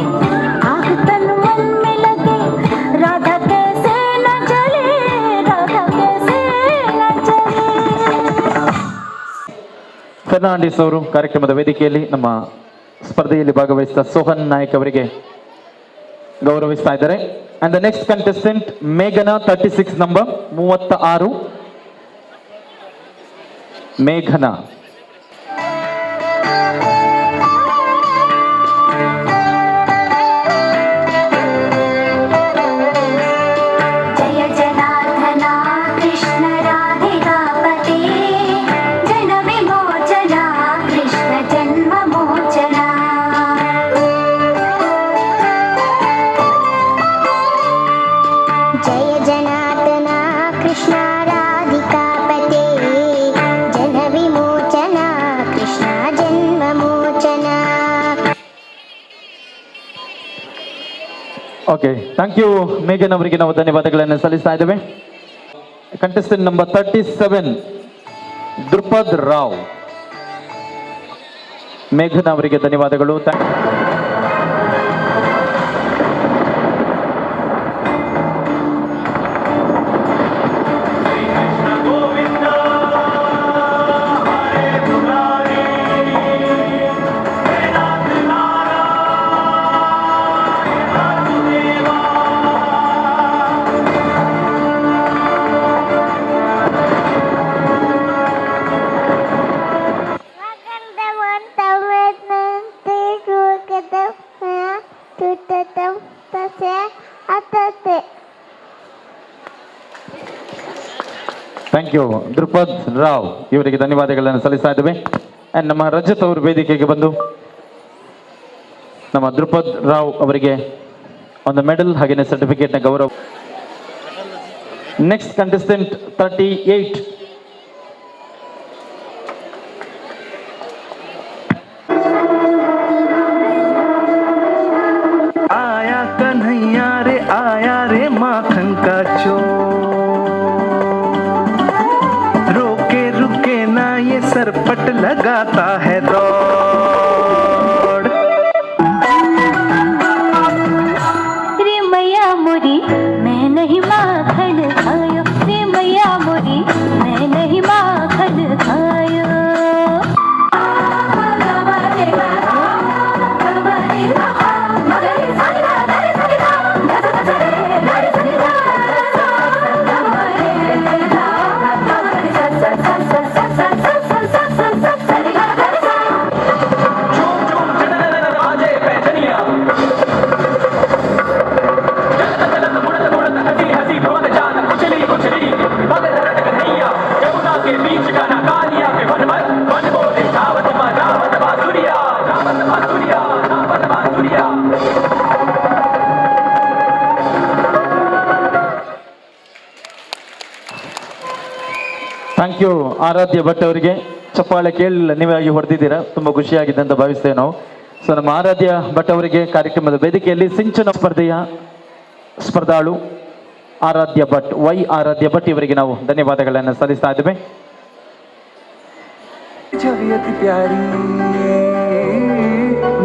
आग तन मन में लगे, राधा कैसे न जले, राधा कैसे न जले. ಫರ್ನಾಂಡಿಸ್ ಅವರು ಕಾರ್ಯಕ್ರಮದ ವೇದಿಕೆಯಲ್ಲಿ ನಮ್ಮ ಸ್ಪರ್ಧೆಯಲ್ಲಿ ಭಾಗವಹಿಸಿದ ಸೋಹನ್ ನಾಯಕ್ ಅವರಿಗೆ ಗೌರವಿಸ್ತಾ ಇದ್ದಾರೆ. ಅಂಡ್ ದ ನೆಕ್ಸ್ಟ್ ಕಂಟೆಸ್ಟೆಂಟ್ ಮೇಘನಾ 36 ನಂಬರ್ 36 ಮೇಘನಾ. जय जनार्दना कृष्ण राधिकापते, जन विमोचना कृष्ण जन्म मोचना. जय जनार्दना कृष्ण राधिकापते, जन विमोचना कृष्ण जन्म मोचना. ಓಕೆ, ಥ್ಯಾಂಕ್ ಯು ಮೇಘನ್ ಅವರಿಗೆ ನಾವು ಧನ್ಯವಾದಗಳನ್ನು ಸಲ್ಲಿಸ್ತಾ ಇದ್ದೇವೆ. Contestant number 37 Drupad Rao. ಮೇಘನ್ ಅವರಿಗೆ ಧನ್ಯವಾದಗಳು. ಥ್ಯಾಂಕ್ ಯು ದ್ರುಪದ್ ರಾವ್ ಇವರಿಗೆ ಧನ್ಯವಾದಗಳನ್ನು ಸಲ್ಲಿಸ್ತಾ ಇದ್ದೇವೆ. ಅಂಡ್ ನಮ್ಮ ರಜತ್ ಅವರು ವೇದಿಕೆಗೆ ಬಂದು ನಮ್ಮ ದ್ರುಪದ್ ರಾವ್ ಅವರಿಗೆ ಒಂದು ಮೆಡಲ್ ಹಾಗೆಯೇ ಸರ್ಟಿಫಿಕೇಟ್ನ ಗೌರವ. ನೆಕ್ಸ್ಟ್ ಕಂಟೆಸ್ಟೆಂಟ್ 38 आया कन्हैया रे, आया रे माखन का चोर, रोके रुके ना ये सरपट लगाता है दौड़. बीच गाना गा लिया कि वन वन वन बोले धावत बांसुरिया धावत बांसुरिया धावत बांसुरिया। ಥ್ಯಾಂಕ್ ಯು ಆರಾಧ್ಯ ಭಟ್ ಅವರಿಗೆ. ಚಪ್ಪಾಳೆ ಕೇಳಲಿಲ್ಲ, ನೀವಾಗಿ ಹೊಡೆದಿದ್ದೀರಾ, ತುಂಬ ಖುಷಿಯಾಗಿದೆ ಅಂತ ಭಾವಿಸ್ತೇವೆ ನಾವು. ಸೊ ನಮ್ಮ ಆರಾಧ್ಯ ಭಟ್ ಅವರಿಗೆ ಕಾರ್ಯಕ್ರಮದ ವೇದಿಕೆಯಲ್ಲಿ ಸಿಂಚನ ಸ್ಪರ್ಧೆಯ ಸ್ಪರ್ಧಾಳು ಆರಾಧ್ಯ ಭಟ್, ಆರಾಧ್ಯ ಭಟ್ ಇವರಿಗೆ ನಾವು ಧನ್ಯವಾದಗಳನ್ನು ಸಲ್ಲಿಸ್ತಾ ಇದ್ದೇವೆ. छवि अति प्यारी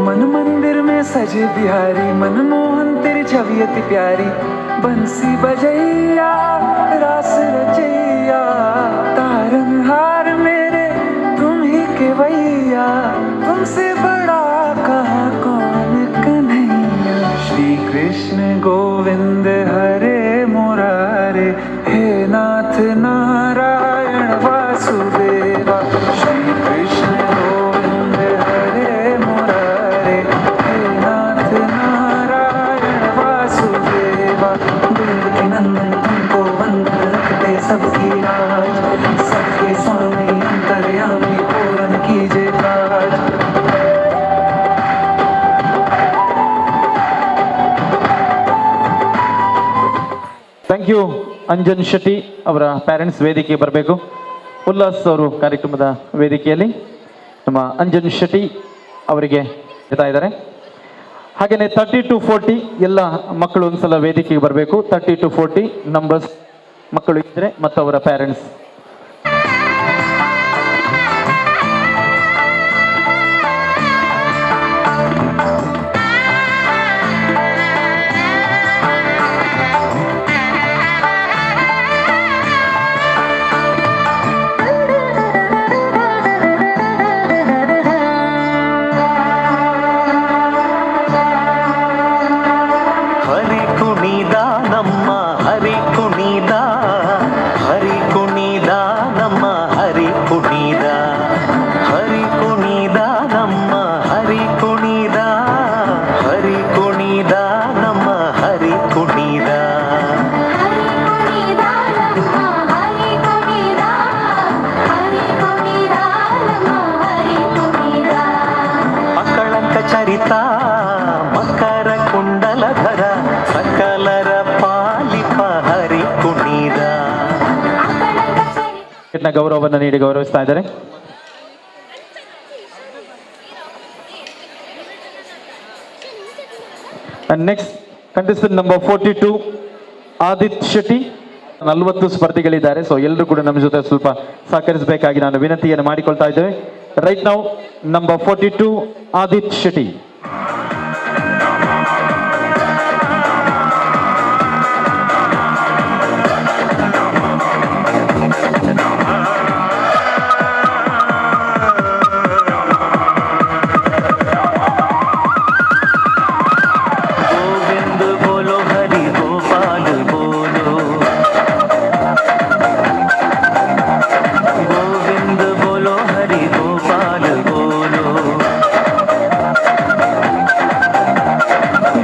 मन मंदिर में सजे बिहारी मनमोहन तेरी छवि अति प्यारी बंसी बजैया रास रचैया तारनहार मेरे तुम ही के भैया तुमसे बड़ा कहाँ कौन कन्हैया। श्री कृष्ण गोविंद हरे मुरारे हे नाथ नारायण वासुदेवा। श्री कृष्ण गोविंद हरे मुरारे हे नाथ नारायण वासुदेवा। देवकी नंदन तुमको वंदन रखते सबकी राज सबके स्वामी अंतर्यामी पूर्ण कीजिए काज। Thank you. ಅಂಜನ್ ಶೆಟ್ಟಿ ಅವರ ಪ್ಯಾರೆಂಟ್ಸ್ ವೇದಿಕೆಗೆ ಬರಬೇಕು. ಉಲ್ಲಾಸ್ ಅವರು ಕಾರ್ಯಕ್ರಮದ ವೇದಿಕೆಯಲ್ಲಿ ನಮ್ಮ ಅಂಜನ್ ಶೆಟ್ಟಿ ಅವರಿಗೆ ಇರ್ತಾ ಇದ್ದಾರೆ. ಹಾಗೆಯೇ 30 to 40 ಎಲ್ಲ ಮಕ್ಕಳು ಒಂದ್ಸಲ ವೇದಿಕೆಗೆ ಬರಬೇಕು. 30 to 40 ನಂಬರ್ಸ್ ಮಕ್ಕಳು ಇದ್ದರೆ ಮತ್ತು ಅವರ ಪ್ಯಾರೆಂಟ್ಸ್. ಹರಿ ಕುಣಿದ ನಮ್ಮ ಹರಿ ಕುಣಿದ ಹರಿ ಕುಣಿದ ನಮ್ಮ ಹರಿ ಕುಣಿದ ಹರಿ ಕುಣಿದ ನಮ್ಮ ಹರಿ ಕುಣಿದ ಹರಿ ಕುಣಿದ ನಮ್ಮ ಹರಿ ಕುಣಿದ ಅಕಳಂಕ ಚರಿತ ಮಕರ ಕುಂಡಲಧರ ಸಕಲರ ಪಾಲಿಪ ಹರಿ ಕುಣಿದ. ಗೌರವವನ್ನು ನೀಡಿ ಗೌರವಿಸ್ತಾ ಇದ್ದಾರೆ. Next contestant number 42 Adith Shetty. 40 ಸ್ಪರ್ಧಿಗಳಿದ್ದಾರೆ. ಸೊ ಎಲ್ಲರೂ ಕೂಡ ನಮ್ಮ ಜೊತೆ ಸ್ವಲ್ಪ ಸಹಕರಿಸಬೇಕಾಗಿ ನಾನು ವಿನಂತಿಯನ್ನು ಮಾಡಿಕೊಳ್ತಾ ಇದ್ದೇವೆ. Right now number 42 Adith Shetty. Govind बोलो हरि गोपाल बोलो गोविंद बोलो हरि गोपाल बोलो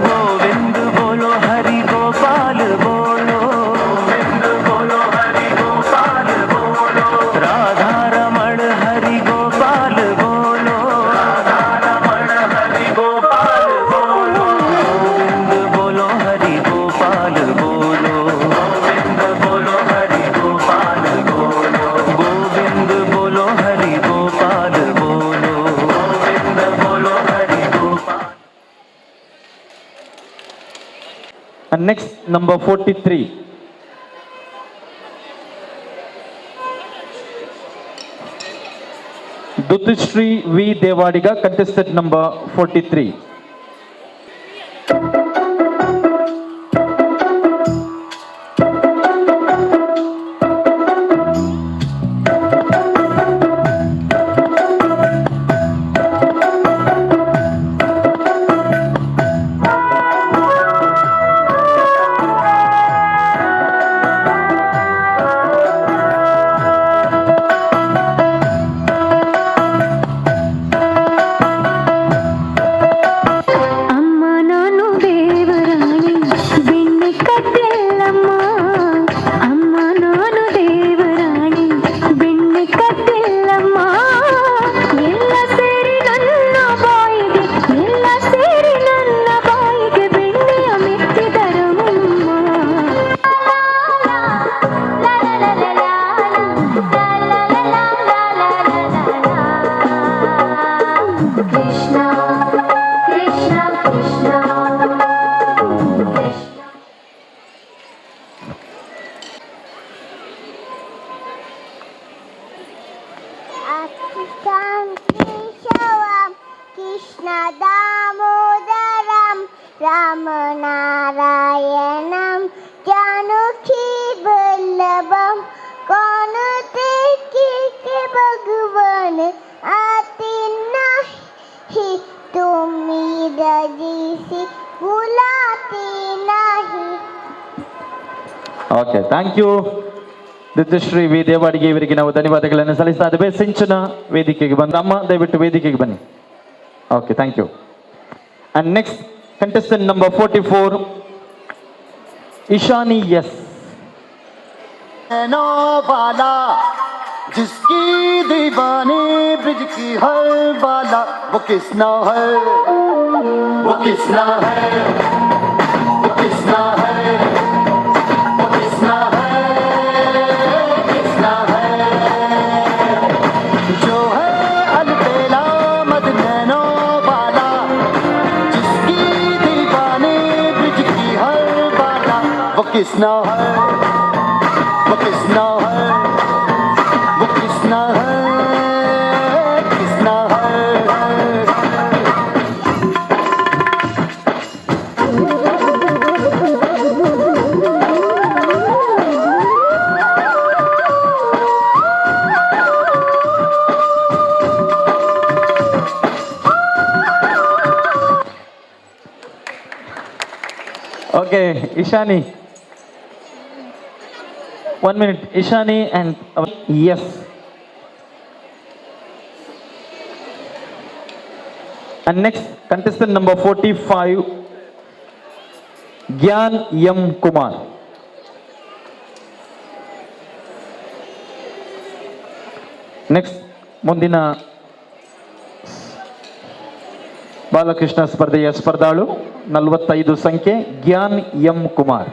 गोविंद बोलो हरि गोपाल बोलो गोविंद बोलो हरि गोपाल बोलो राधा रमण हरि गोपाल बोलो राधा रमण हरि गोपाल बोलो गोविंद बोलो हरि गोपाल बोलो गोविंद बोलो हरि गोपाल बोलो गोविंद बोलो हरि गोपाल बोलो गोविंद बोलो Hari Gopal. And next number 43 Dutishri V Devadiga, contestant number 43. Keshavam Krishna Damodaram Ram नारायणम Janaki Vallabham कौन देखे के भगवान आते नहीं तुम मेरा जैसे बुलाते नहीं. Okay, thank you Didyashree V Devadige. ಇವರಿಗೆ ನಾವು ಧನ್ಯವಾದಗಳನ್ನು ಸಲ್ಲಿಸ್ತಾ ಇದ್ದೇವೆ. ಸಿಂಚನ ವೇದಿಕೆಗೆ ಬಂದ ಅಮ್ಮ, ದಯವಿಟ್ಟು ವೇದಿಕೆಗೆ ಬನ್ನಿ. Okay, thank you. And next contestant number 44 Ishani. Yes, nano वाला जिसकी दीवानी ब्रिज की हर बाला, वो किसना है, वो किसना है, वो किसना है, वो किसना है, किसना है. जो है अलबेला मद नैनो वाला जिसकी दीवानी ब्रिज की हर बाला, वो किसना है, वो किसना है, वो किसना है, किसना है. Okay Ishani, 1 minute. Ishani and yes. And next contestant number 45 Gyan M Kumar. Next ಮುಂದಿನ ಬಾಲಕೃಷ್ಣ ಸ್ಪರ್ಧೆಯ ಸ್ಪರ್ಧಾಳು 45 ಸಂಖ್ಯೆ ಗ್ಯಾನ್ ಎಂ ಕುಮಾರ್.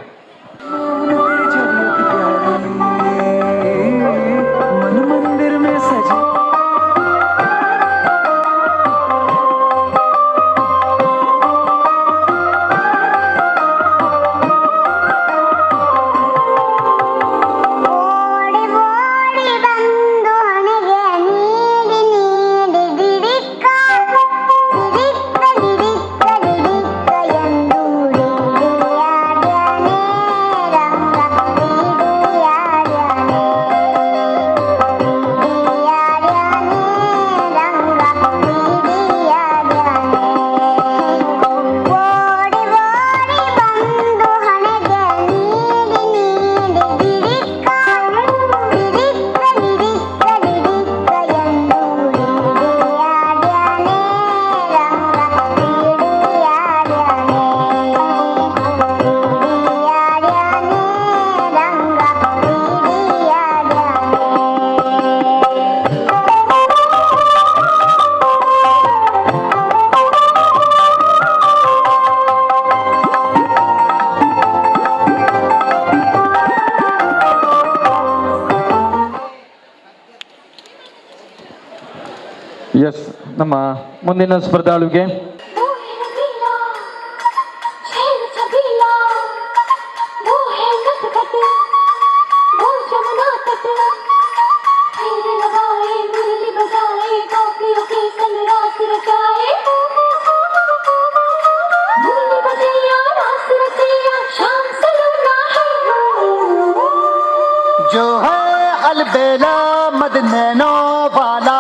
ಎಸ್, ನಮ್ಮ ಮುಂದಿನ ಸ್ಪರ್ಧಾಳುಗೆ जो है अलबेला मद नैनो वाला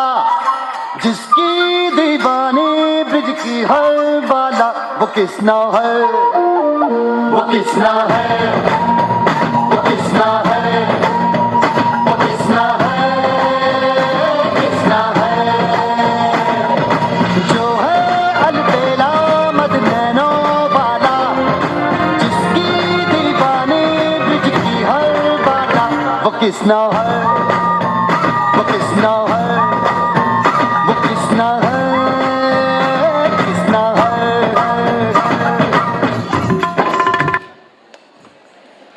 जिसकी दीवानी ब्रिज की हर बाला, वो किसना है, वो किसना है, वो किसना है, वो किसना है, किसना है. जो है अलबेला मद नैनो वाला जिसकी दीवानी ब्रिज की हर बाला, वो किसना है, वो किसना है, वो किसना है, किसना है.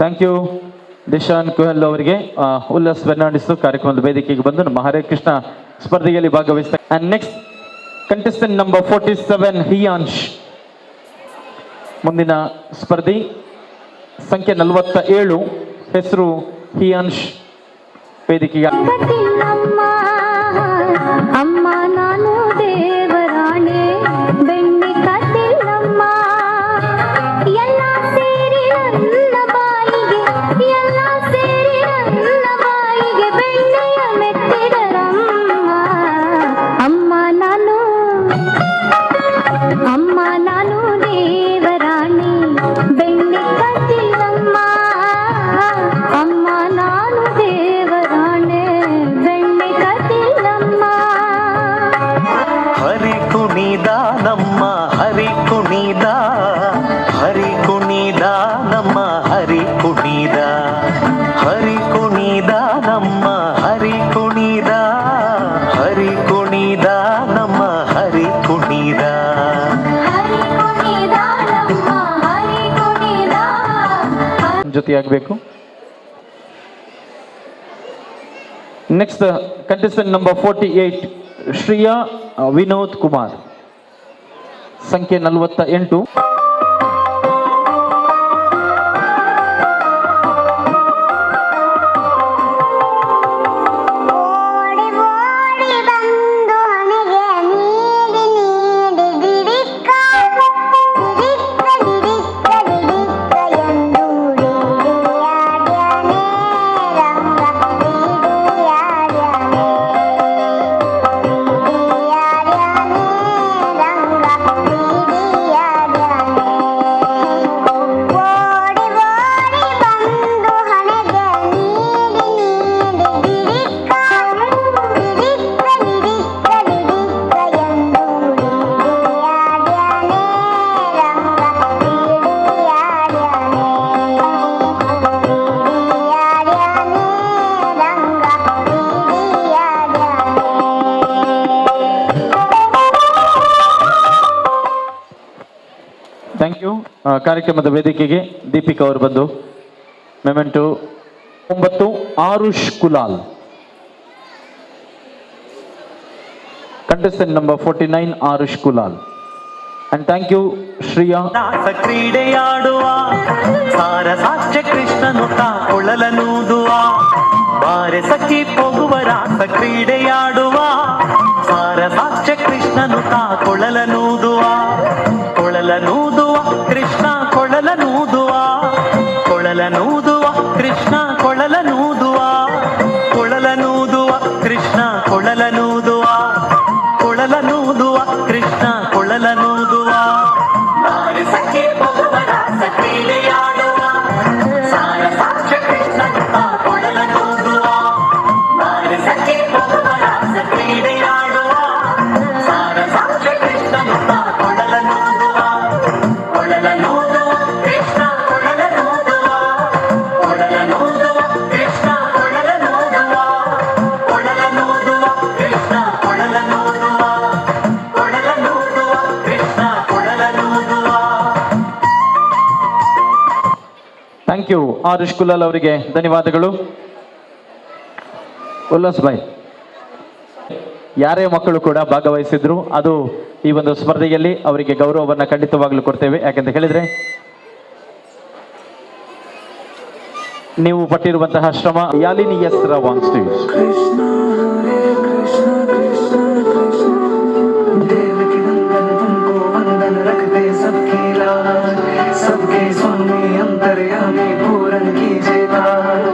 ಥ್ಯಾಂಕ್ ಯು ದಿಶಾನ್ ಕುಹಲ್ ಅವರಿಗೆ. ಉಲ್ಲಾಸ್ ಫೆರ್ನಾಂಡಿಸ್ ಕಾರ್ಯಕ್ರಮದ ವೇದಿಕೆಗೆ ಬಂದು ನಮ್ಮ ಹರೇ ಕೃಷ್ಣ ಸ್ಪರ್ಧೆಯಲ್ಲಿ ಭಾಗವಹಿಸ್ತಾರೆ. And next contestant number 47 Hiyansh. ಮುಂದಿನ ಸ್ಪರ್ಧಿ ಸಂಖ್ಯೆ 47, ಹೆಸರು ಹಿಯಾನ್ಶ್. ವೇದಿಕೆಗೆ ಪ್ರತಿಯಾಗಬೇಕು. Next contestant number 48 Shreya Vinod Kumar, ಸಂಖ್ಯೆ 48. Thank you. ಕಾರ್ಯಕ್ರಮದ ವೇದಿಕೆಗೆ ದೀಪಿಕಾ ಅವರು ಬಂದು memento. 9 Aarush Kulal, contestant number 49 Aarush Kulal. And thank you Shreya. ಕ್ರೀಡೆಯಾಡುವ ಸಾರ ಸಾಕ್ಷ್ಯ ಕೃಷ್ಣನು ಕೊಳಲನೂದುವ ಬಾರೆ ಸಖಿ ಹೋಗುವ ರಾಸ ಕ್ರೀಡೆಯಾಡುವ ಸಾರ ಸಾಕ್ಷ್ಯ ಕೃಷ್ಣನು ಕೊಳಲನೂದುವ ಕೊಳಲನೂದುವ ಕೃಷ್ಣ ಕೊಳಲನೂದುವ ಕೊಳಲನೂದುವ ಕೃಷ್ಣ ಕೊಳಲನೂದುವ ಕೊಳಲನೂದುವ ಕೃಷ್ಣ ಕೊಳಲನೂದುವ ಕೊಳಲನೂದುವ ಕೃಷ್ಣ ಕೊಳಲನೂದುವ ಬಾರೆ ಸಖಿ ಹೋಗುವ ರಾಸ ಕ್ರೀಡೆಯಾಡುವ ಸಾರ ಸಾಕ್ಷ್ಯ ಕೃಷ್ಣನು ಕೊಳಲನೂದುವ ಬಾರೆ ಸಖಿ ಹೋಗುವ ರಾಸ ಕ್ರೀಡೆಯಾಡುವ ಸಾರ ಸಾಕ್ಷ್ಯ ಕೃಷ್ಣನು ಕೊಳಲನೂದುವ ಕೊಳಲನೂದುವ ಕೃಷ್ಣ ಕೊಳಲನೂದುವ ಕೊಳಲನೂದುವ ಕೃಷ್ಣ ಕೊಳಲನೂದುವ ಕೊಳಲನೂದುವ ಕೃಷ್ಣ ಕೊಳಲನೂದುವ ಕೊಳಲನೂದುವ ಕೃಷ್ಣ ಕೊಳಲನೂದುವ. ಥ್ಯಾಂಕ್ ಯು ಆರುಷ್ ಕುಲಾಲ್ ಅವರಿಗೆ ಧನ್ಯವಾದಗಳು. ಉಲ್ಲಾಸ್ ಭಾಯ್, ಯಾರೇ ಮಕ್ಕಳು ಕೂಡ ಭಾಗವಹಿಸಿದ್ರು ಅದು ಈ ಒಂದು ಸ್ಪರ್ಧೆಯಲ್ಲಿ ಅವರಿಗೆ ಗೌರವವನ್ನು ಖಂಡಿತವಾಗ್ಲೂ ಕೊಡ್ತೇವೆ. ಯಾಕೆಂತ ಹೇಳಿದ್ರೆ ನೀವು ಪಟ್ಟಿರುವಂತಹ ಶ್ರಮ. Yalini S Rao on stage. Krishna Hare Krishna Krishna Krishna Devaki Nandan तुमको वंदन रखते सबकी लाज सबके स्वामी अंतर्यामी पूरन कीजिए काज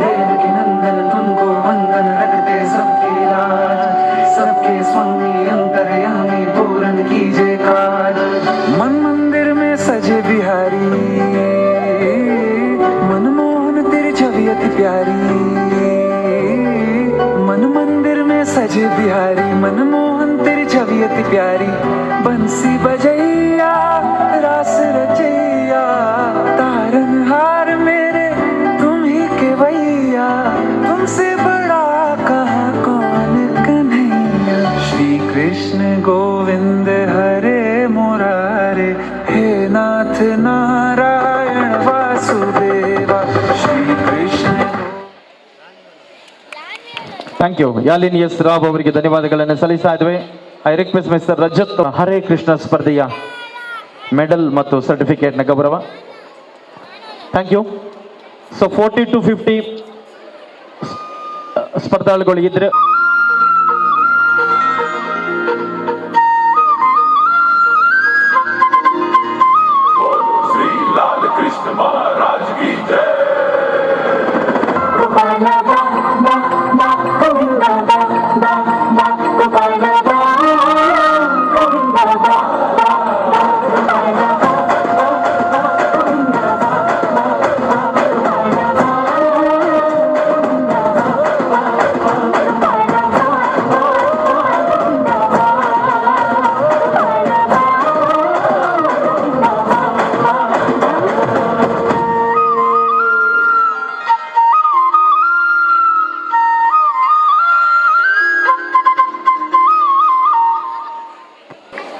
देवकी नंदन तुमको वंदन रखते सबकी लाज सबके स्वामी अंतर्यामी पूरन कीजिए काज मन मंदिर में सजे बिहारी मनमोहन तेरी छवि अति प्यारी मन मंदिर में सजे बिहारी मनमोहन तेरी छवि अति प्यारी बंसी बजैया रास रचैया तारन हार मेरे तुम ही केवैया तुमसे बड़ा कहाँ कौन कन्हैया श्री कृष्ण गोविंद हरे मुरारे हे नाथ Narayan Vasudeva Shri Krishna. Thank you. Yalini S Rao ಅವರಿಗೆ ಧನ್ಯವಾದಗಳನ್ನು ಸಲ್ಲಿಸ್ತಾ ಇದ್ದೇವೆ. I request mister Rajat Hare Krishna ಸ್ಪರ್ಧೆಯ ಮೆಡಲ್ ಮತ್ತು ಸರ್ಟಿಫಿಕೇಟ್ನ ಗೌರವ. Thank you. ಸೊ 40 to 50 ಸ್ಪರ್ಧಾಳುಗಳು ಇದ್ರೆ श्री लाल कृष्ण महाराज की जय.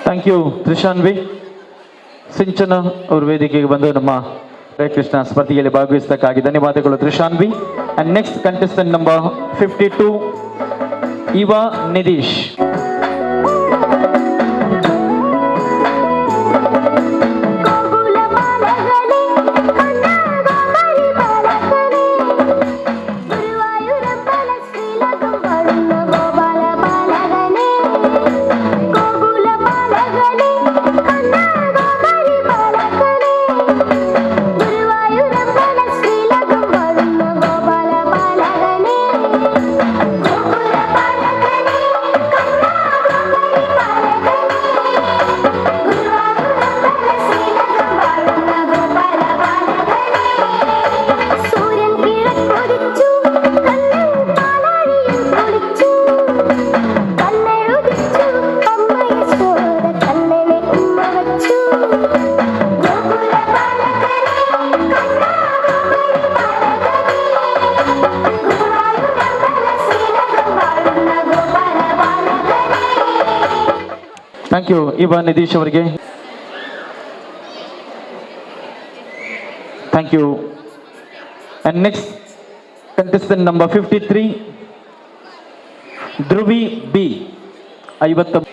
Thank you ತ್ರಿಶಾನ್ವಿ. ಸಿಂಚನ ಅವ್ರ ವೇದಿಕೆಗೆ ಬಂದು ನಮ್ಮ ಹರೇ ಕೃಷ್ಣ ಸ್ಪರ್ಧೆಯಲ್ಲಿ ಭಾಗವಹಿಸಕ್ಕಾಗಿ ಧನ್ಯವಾದಗಳು Trishanvi. And next contestant number 52 Iva Nidhish. Thank you Iva Nidhish ಅವರಿಗೆ. Thank you. And next contestant number 53 Dhruvi B 50.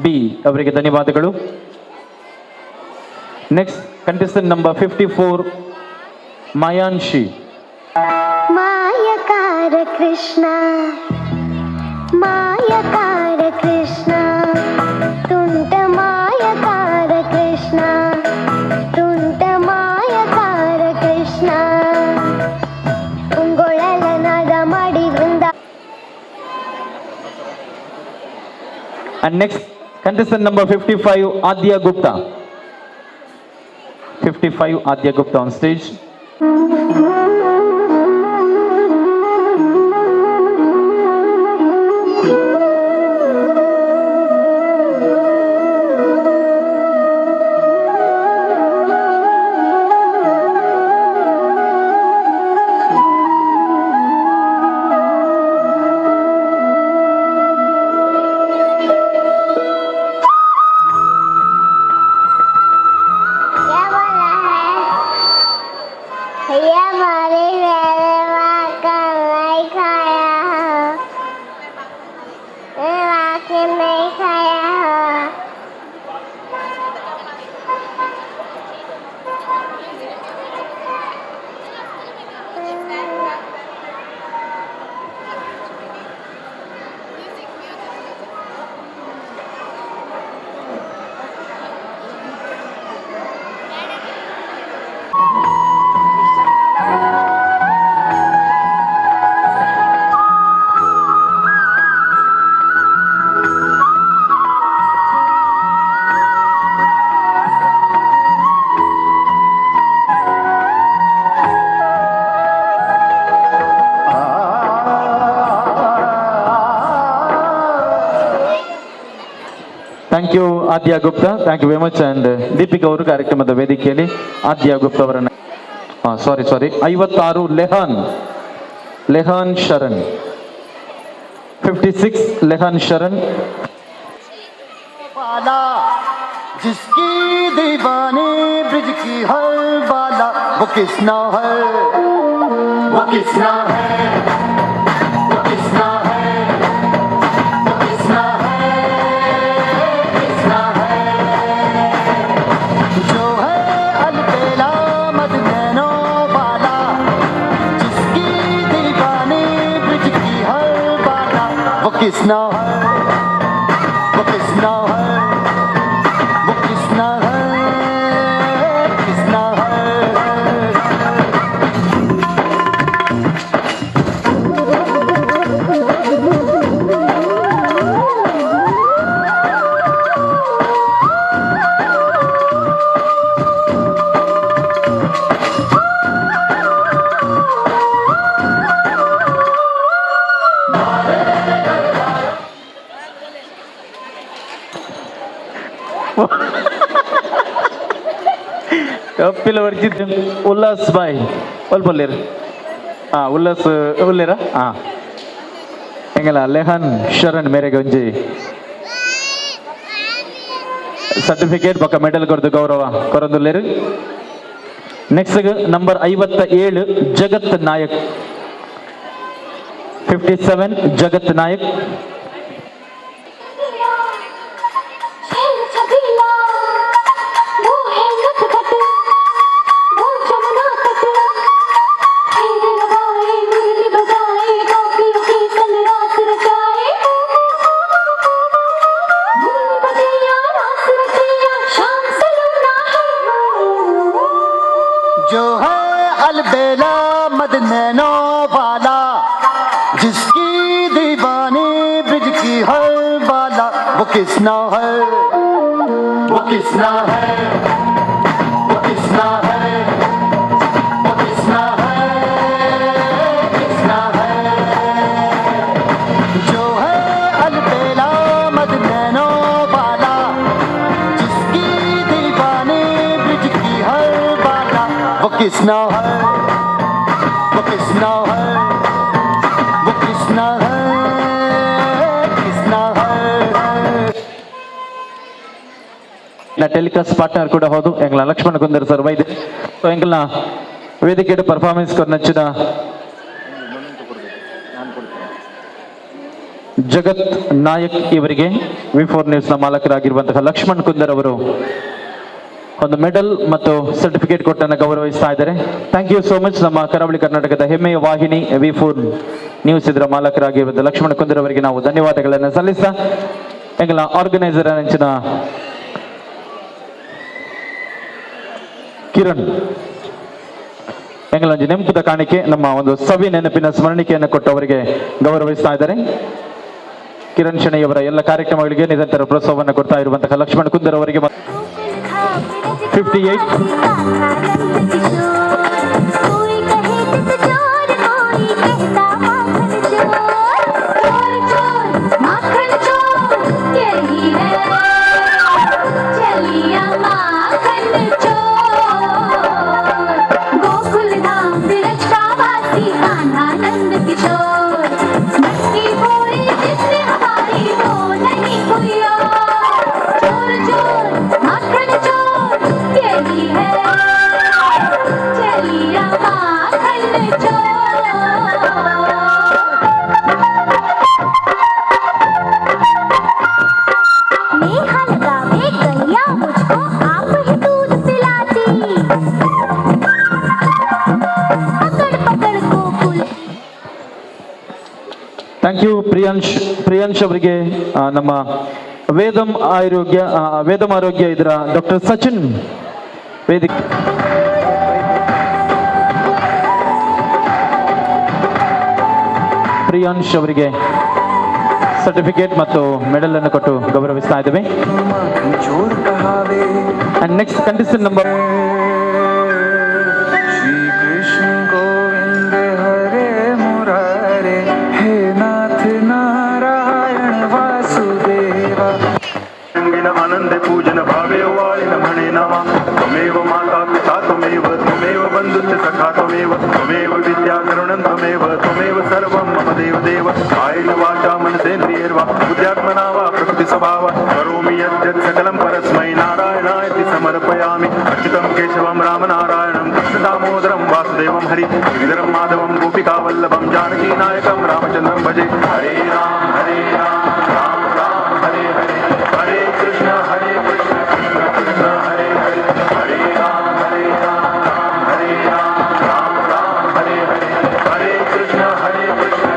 B ಅವರಿಗೆ ಧನ್ಯವಾದಗಳು. Next contestant number 54 Mayanshi. ಮಾಯಕಾರ ಕೃಷ್ಣ ಮಾಯಕಾರ ಕೃಷ್ಣ ತುಂಟ ಮಾಯಕಾರ ಕೃಷ್ಣ ತುಂಟ ಮಾಯಕಾರ ಕೃಷ್ಣ ಉಂಗೊಳಲನಾದ ಮಾಡಿ ವೃಂದ. And next contestant number 55 Adya Gupta. 55 Adya Gupta on stage. Thank you Adya Gupta, thank you very much. And Deepika ಅವರು ಕಾರ್ಯಕ್ರಮದ ವೇದಿಕೆಯಲ್ಲಿ ಆದ್ಯಾ ಗುಪ್ತಾ ಅವರನ್ನ ಸಾರಿ 56 ಲೆಹಾನ್ ಶರಣ್. 56 ಲೆಹಾನ್ ಶರಣ್. जिसकी दीवाने ब्रिज की हर बाला वो किसना है वो किसना है वो किसना है वो किसना है किसना है किसना है, वो किसना है, वो किसना है, किसना है। कपिलवरची उल्हास बाई पलपल्लेर उल्हास उल्लेरा ಎಂಗಲ ಲೆಹನ್ ಶರಣ್ ಮೇರೆಗೆ ಒಂಜಿ ಸರ್ಟಿಫಿಕೇಟ್ ಬೊಕ್ಕ ಮೆಡಲ್ ಕೊರ್ದು ಗೌರವ ಕೊರೊಂದುಲ್ಲೆರ್. ನೆಕ್ಸ್ಟ್ ನಂಬರ್ 57 ಜಗತ್ ನಾಯಕ್, 57 ಜಗತ್ ನಾಯಕ್. जो है अलबेला मदनैनो वाला, जिसकी दीवानी ब्रिज की हर बाला, वो किसना है, वो किसना है, वो किसना है, वो किसना है, किसना है। जो है अलबेला मदनैनो वाला, जिसकी दीवानी ब्रिज की हर बाला, वो किसना है, वो किसना है, वो किसना है, किसना है। ಟೆಲಿಕಾಸ್ಟ್ ಪಾರ್ಟ್ನರ್ ಕೂಡ ಹೌದು ಎಂಗ್ಲ ಲಕ್ಷ್ಮಣ ಕುಂದರ್ ಸರ್ ವೈದ್ಯ. ಸೊ ಎಂಗ್ಲ ವೇದಿಕೆಡು ಪರ್ಫಾರ್ಮೆನ್ಸ್ ಕೊರ್ನಚ್ಚಿನ ಜಗತ್ ನಾಯಕ್ ಇವರಿಗೆ ವಿ4 ನ್ಯೂಸ್ನ ಮಾಲಕರಾಗಿರುವಂತಹ ಲಕ್ಷ್ಮಣ್ ಕುಂದರ್ ಅವರು ಒಂದು ಮೆಡಲ್ ಮತ್ತು ಸರ್ಟಿಫಿಕೇಟ್ ಕೊಟ್ಟನ್ನು ಗೌರವಿಸ್ತಾ ಇದ್ದಾರೆ. Thank you so much. ನಮ್ಮ ಕರಾವಳಿ ಕರ್ನಾಟಕದ ಹೆಮ್ಮೆಯ ವಾಹಿನಿ ವಿ4 ನ್ಯೂಸ್ ಇದರ ಮಾಲಕರಾಗಿರುವಂತಹ ಲಕ್ಷ್ಮಣ್ ಕುಂದರ್ ಅವರಿಗೆ ನಾವು ಧನ್ಯವಾದಗಳನ್ನು ಸಲ್ಲಿಸ್ತಾ ಎಂಗಲ ಆರ್ಗನೈಸರ್ ಅಂಚಿನ ಕಿರಣ್ ಎಂಗಲೊಂದು ನೆನಪುದ ಕಾಣಿಕೆ ನಮ್ಮ ಒಂದು ಸವಿ ನೆನಪಿನ ಸ್ಮರಣಿಕೆಯನ್ನು ಕೊಟ್ಟು ಅವರಿಗೆ ಗೌರವಿಸ್ತಾ ಇದ್ದಾರೆ. ಕಿರಣ್ ಶೆಣೆಯವರ ಎಲ್ಲ ಕಾರ್ಯಕ್ರಮಗಳಿಗೆ ನಿರಂತರ ಪ್ರೋತ್ಸಾಹವನ್ನು ಕೊಡ್ತಾ ಇರುವಂತಹ ಲಕ್ಷ್ಮಣ್ ಕುಂದರ್ ಅವರಿಗೆ 58 ಥ್ಯಾಂಕ್ ಯು ಪ್ರಿಯಾಂಶ್ ಅವರಿಗೆ ನಮ್ಮ ವೇದಂ ಆರೋಗ್ಯ ಇದರ ಡಾಕ್ಟರ್ ಸಚಿನ್ ವೇದಿಕೆ ಪ್ರಿಯಾಂಶ್ ಅವರಿಗೆ ಸರ್ಟಿಫಿಕೇಟ್ ಮತ್ತು ಮೆಡಲ್ ಅನ್ನು ಕೊಟ್ಟು ಗೌರವಿಸ್ತಾ ಇದ್ದೇವೆ. And next contestant number Shri Krishna Govind Hare Murare, हे नाथ नारायण वासुदेवा. आनंद पूजन भावे वाळिन म्हणे नवा, त्वमेव माता पिता त्वमेव बंधुश्च सखा त्वमेव विद्या करुणं त्वमेव सर्वं मम देव कायेन वाचा मनसेन्द्रियैर्वा बुद्ध्यात्मना वा प्रकृति स्वभाव करोमि यद्यत् सकलं परस्मै नारायणायति समर्पयामि. अच्युतं केशवं रामनारायणं कृष्ण दामोदरं वासुदेवं हरि गिरिधरं माधवं गोपिकावल्लभं जानकी नायकं रामचन्द्रं भजे. हरे राम राम राम हरे हरे, हरे कृष्ण कृष्ण कृष्ण हरे हरे, हरे राम राम हरे राम राम हरे हरे, हरे कृष्ण कृष्ण.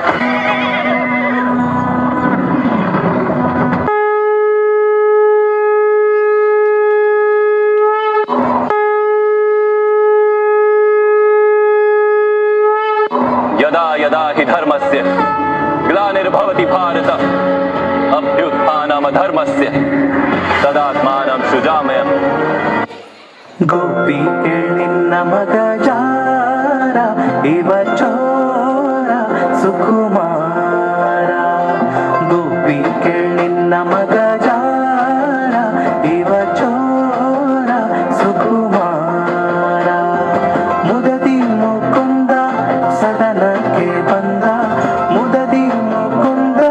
ಯದಾ ಯದಾ ಹಿ ಧರ್ಮಸ್ಯ ಗ್ಲಾನಿರ್ಭವತಿ ಭಾರತ ಅಭ್ಯುತ್ಥಾನಮಧರ್ಮಸ್ಯ ತದಾತ್ಮಾನಂ ಸೃಜಾಮಯ. ಗೋಪಿ ನಿನ್ನ ಮಗ ಜಾರ ಇವ ಚೋರ ಸುಕುಮಾರ. ಗೋಪಿ ನಿನ್ನ ಮಗ ಜಾರ ಇವ ಚೋರ ಸುಕುಮಾರ. ಮುದದಿ ಮುಕುಂದ ಸದನಕ್ಕೆ ಬಂದ ಮುದದಿ ಮುಕುಂದ.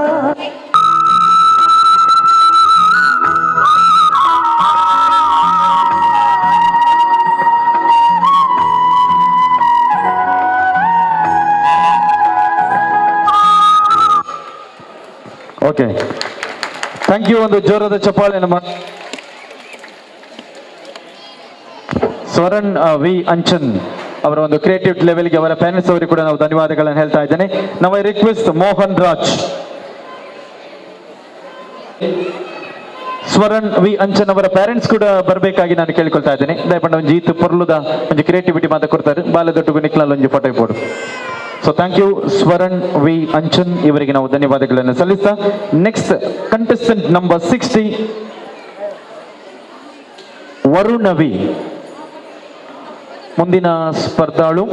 Okay, thank you. ಒಂದು ಜೋರಾದ ಚಪ್ಪಾಳೆ ನಮ್ಮ ಸ್ವರಣ್ ವಿ ಅಂಚನ್ ಅವರ ಒಂದು ಕ್ರಿಯೇಟಿವ್ ಲೆವೆಲ್ಗೆ ಅವರ ಪ್ಯಾನೆಲ್ಸ್ ಅವರಿಗೆ ಕೂಡ ನಾವು ಧನ್ಯವಾದಗಳನ್ನು ಹೇಳ್ತಾ ಇದ್ದೇನೆ. ನಾವು ರಿಕ್ವೆಸ್ಟ್ ಮೋಹನ್ ರಾಜ್, ಸ್ವರಣ್ ವಿ ಅಂಚನ್ ಅವರ ಪೇರೆಂಟ್ಸ್ ಕೂಡ ಬರಬೇಕಾಗಿ ನಾನು ಕೇಳ್ಕೊಳ್ತಾ ಇದ್ದೇನೆ. ದಯಪಂಡ ಒಂದು ಜೀತ್ ಪೊರ್ಲುದ ಒಂದು ಕ್ರಿಯೇಟಿವಿಟಿ ಮಾತ ಕೊಡ್ತಾರೆ. ಬಾಲದೊಟ್ಟಿಗೂ ನಿಕ್ಲಲ್ಲಿ ಒಂದು ಫೋಟೋ ಇಪ್ಪೋಡು. So thank you Swaran V Anchan ಇವರಿಗೆ ನಾವು ಧನ್ಯವಾದಗಳನ್ನು ಸಲ್ಲಿಸ್ತಾ, next contestant number 60 Varun V ಮುಂದಿನ ಸ್ಪರ್ಧಾಳು.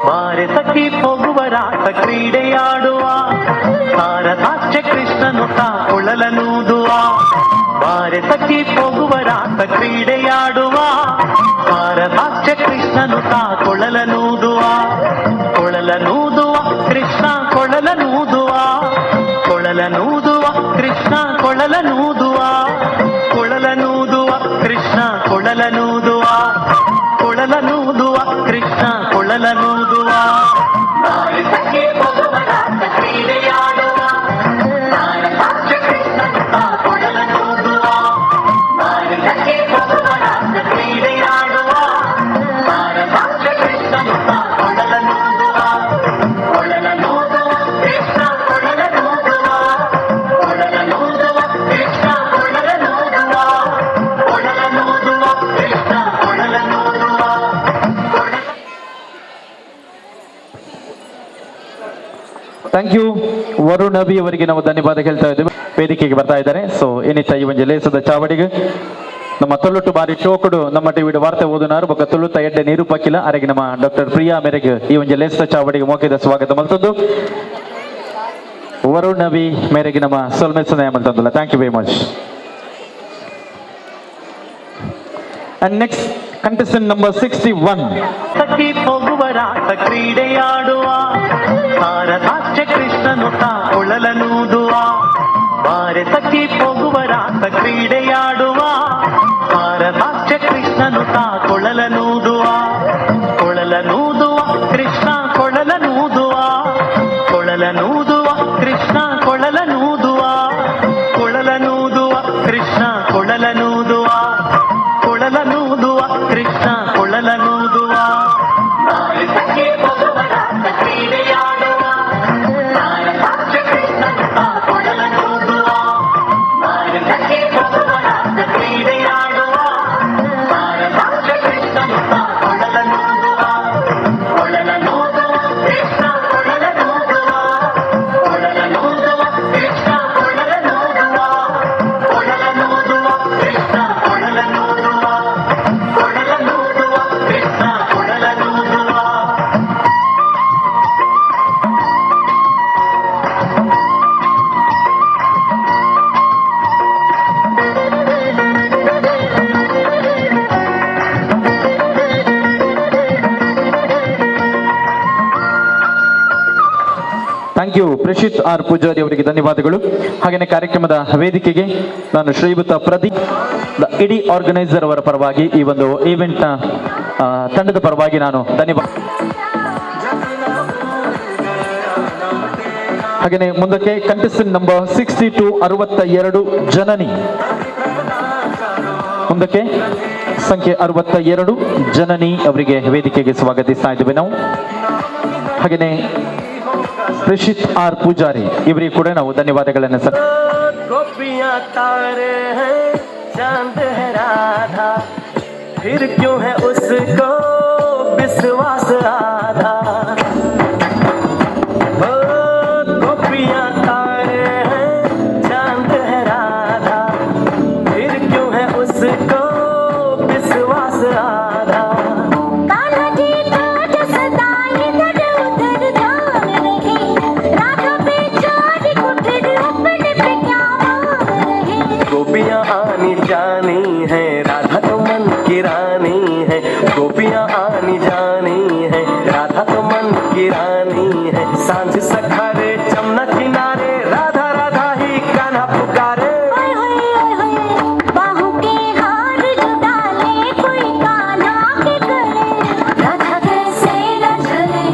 ಬಾರೆ ಸಖಿ ಹೋಗುವರಾಟ ಕ್ರೀಡೆಯಾಡುವ ಭಾರತಾಚ್ಯ ಕೃಷ್ಣನು ಕೊಳಲನೂದುವ. ಬಾರೆ ಸಖಿ ಹೋಗುವರಾಟ ಕ್ರೀಡೆಯಾಡುವ ಭಾರತಾಚ್ಯ ಕೃಷ್ಣನು ಕೊಳಲನೂದುವ. ಕೊಳಲನೂದುವ ಕೃಷ್ಣ ಕೊಳಲನೂದುವ. ಕೊಳಲನೂದುವ ಕೃಷ್ಣ ಕೊಳಲನೂದುವ. ಕೊಳಲನೂದುವ ಕೃಷ್ಣ ಕೊಳಲನೂದುವ. ಕೊಳಲನೂದುವ ಕೃಷ್ಣ ಕೊಳಲನೂದುವ. ಬಾರೆ ಸಖಿ ಹೋಗುವರಾಟ ಕ್ರೀಡೆಯಾಡುವ ಭಾರತಾಚ್ಯ ಕೃಷ್ಣನು ಕೊಳಲನೂದುವ. ಬಾರೆ ಸಖಿ ಹೋಗುವರಾಟ ಕ್ರೀಡೆಯಾಡುವ ಭಾರತಾಚ್ಯ ಕೃಷ್ಣನು ಕೊಳಲನೂದುವ. ಕೊಳಲನೂದುವ ಕೃಷ್ಣ ಕೊಳಲನೂದುವ. ಕೊಳಲನೂದುವ ಕೃಷ್ಣ ಕೊಳಲನೂದುವ. ಕೊಳಲನೂದುವ ಕೃಷ್ಣ ಕೊಳಲನೂದುವ. ಥ್ಯಾಂಕ್ ಯು ವರುಣ್ ಅಭಿ ಅವರಿಗೆ ನಾವು ಧನ್ಯವಾದ ಹೇಳ್ತಾ ಇದ್ದೇವೆ. ವೇದಿಕೆಗೆ ಬರ್ತಾ ಇದ್ದಾರೆ. ಸೊ ಏನಿತ್ತ ಈ ಒಂದು ಲೇಸದ ಚಾವಡಿಗೆ ನಮ್ಮ ತೊಳ್ಳುಟ್ಟು ಬಾರಿ ಶೋಕುಡು ನಮ್ಮ ಟಿವಿಡ್ ವಾರ್ತೆ ಓದುನಾರು ಬೊಕ್ಕ ತೊಳ್ಳುತ್ತ ಎಡ್ಡೆ ನೀರು ಪಕ್ಕಿಲ್ಲ ಅರೆಗೆ ನಮ್ಮ ಡಾಕ್ಟರ್ ಪ್ರಿಯಾ ಮೇರೆಗೆ ಈ ಒಂದು ಲೇಸದ ಚಾವಡಿಗೆ ಮೋಕೆದ ಸ್ವಾಗತ ಮಲ್ತದ್ದು. ವರುಣ್ ಅಭಿ ಮೇರೆಗೆ ನಮ್ಮ ಸೊಲ್ಮೆಸನ ಮಲ್ತಂದಲ್ಲ. Thank you very much. And next contestant number 61 ಸಖಿ ಹೋಗುವರಾಟ ಕ್ರೀಡೆಯಾಡುವ ಭಾರತಾಚ್ಯ ಕೃಷ್ಣನು ಕೊಳಲನೂದುವ. ಬಾರೆ ಸಖಿ ಹೋಗುವರಾಟ ಕ್ರೀಡೆಯಾಡುವ ಭಾರತಾಚ್ಯ ಕೃಷ್ಣನು ಕೊಳಲನೂದುವ. ಕೊಳಲನೂದುವ ಕೃಷ್ಣ ಕೊಳಲನೂದುವ. ಕೊಳಲನೂದುವ ಕೃಷ್ಣ ಕೊಳಲನೂದುವ. ಕೊಳಲನೂದುವ ಕೃಷ್ಣ ಕೊಳಲನೂದುವ. ಕೊಳಲನೂದುವ ಕೃಷ್ಣ ಕೊಳಲನೂದುವ. ಬಾರೆ ಸಖಿ ಹೋಗುವರಾಟ ಕ್ರೀಡೆಯಾಡುವ ಭಾರತಾಚ್ಯ ಕೃಷ್ಣನು ಕೊಳಲನೂದುವ. ಬಾರೆ ಸಖಿ ಹೋಗುವರಾಟ ಕ್ರೀಡೆಯಾಡುವ ಭಾರತಾಚ್ಯ ಕೃಷ್ಣನು ಕೊಳಲನೂದುವ. ಕೊಳಲನೂದುವ ಕೃಷ್ಣ ಕೊಳಲನೂದುವ. ಕೊಳಲನೂದುವ ಕೃಷ್ಣ ಕೊಳಲನೂದುವ. ಕೊಳಲನೂದುವ ಕೃಷ್ಣ ಕೊಳಲನೂದುವ. ಕೊಳಲನೂದುವ ಕೃಷ್ಣ ಕೊಳಲನೂದುವ. Thank you Prashith R Poojari ಅವರಿಗೆ ಧನ್ಯವಾದಗಳು. ಹಾಗೆಯೇ ಕಾರ್ಯಕ್ರಮದ ವೇದಿಕೆಗೆ ನಾನು ಶ್ರೀಯುತ ಪ್ರದೀಪ್ ಇಡೀ ಆರ್ಗನೈಸರ್ ಅವರ ಪರವಾಗಿ ಈ ಒಂದು ಈವೆಂಟ್ನ ತಂಡದ ಪರವಾಗಿ ನಾನು ಧನ್ಯವಾದ. ಹಾಗೆಯೇ ಮುಂದಕ್ಕೆ ಕಂಟೆಸ್ಟೆಂಟ್ ನಂಬರ್ 62 62 ಜನನಿ. ಮುಂದಕ್ಕೆ ಸಂಖ್ಯೆ 62 ಜನನಿ ಅವರಿಗೆ ವೇದಿಕೆಗೆ ಸ್ವಾಗತಿಸ್ತಾ ಇದ್ದೇವೆ ನಾವು. ಹಾಗೆಯೇ ಪ್ರೇಷಿತ್ ಆರ್ ಪೂಜಾರಿ ಇವರಿಗೆ ಕೂಡ ನಾವು ಧನ್ಯವಾದಗಳನ್ನು ಸರ್. गोपियां तारे हैं चांद है राधा, फिर क्यों है उसको विश्वास आधा. ओ गोपियां तारे हैं चांद है राधा, फिर क्यों है उसको विश्वास आधा. कान्हा जी का जो सदा इधर उधर ध्यान रहे, राधा बेचारी को फिर अपने पे क्या मान रहे. गोपियां आनी जानी है, राधा तो मन की रानी है. गोपियां आनी जानी है, राधा तो मन की रानी है. सांझ सखारे जमुना किनारे, राधा राधा ही कान्हा पुकारे. ओए होए ओए होए, बाहों के हार जो डाले कोई कान्हा के गले. राधा कैसे न चले,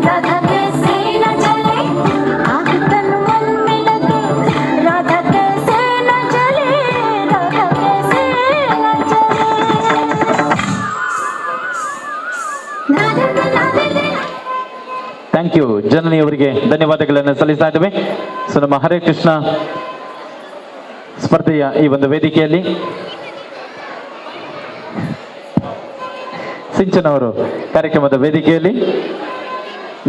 राधा कैसे न चले, आग तन मन में लगे. राधा कैसे न चले, राधा कैसे न चले. ಥ್ಯಾಂಕ್ ಯು ಜನನಿ ಅವರಿಗೆ ಧನ್ಯವಾದಗಳನ್ನು ಸಲ್ಲಿಸ್ತಾ ಇದ್ದೇವೆ. ಸೊ ನಮ್ಮ ಹರೇ ಕೃಷ್ಣ ಸ್ಪರ್ಧೆಯ ಈ ಒಂದು ವೇದಿಕೆಯಲ್ಲಿ ಸಿಂಚನ್ ಅವರು ಕಾರ್ಯಕ್ರಮದ ವೇದಿಕೆಯಲ್ಲಿ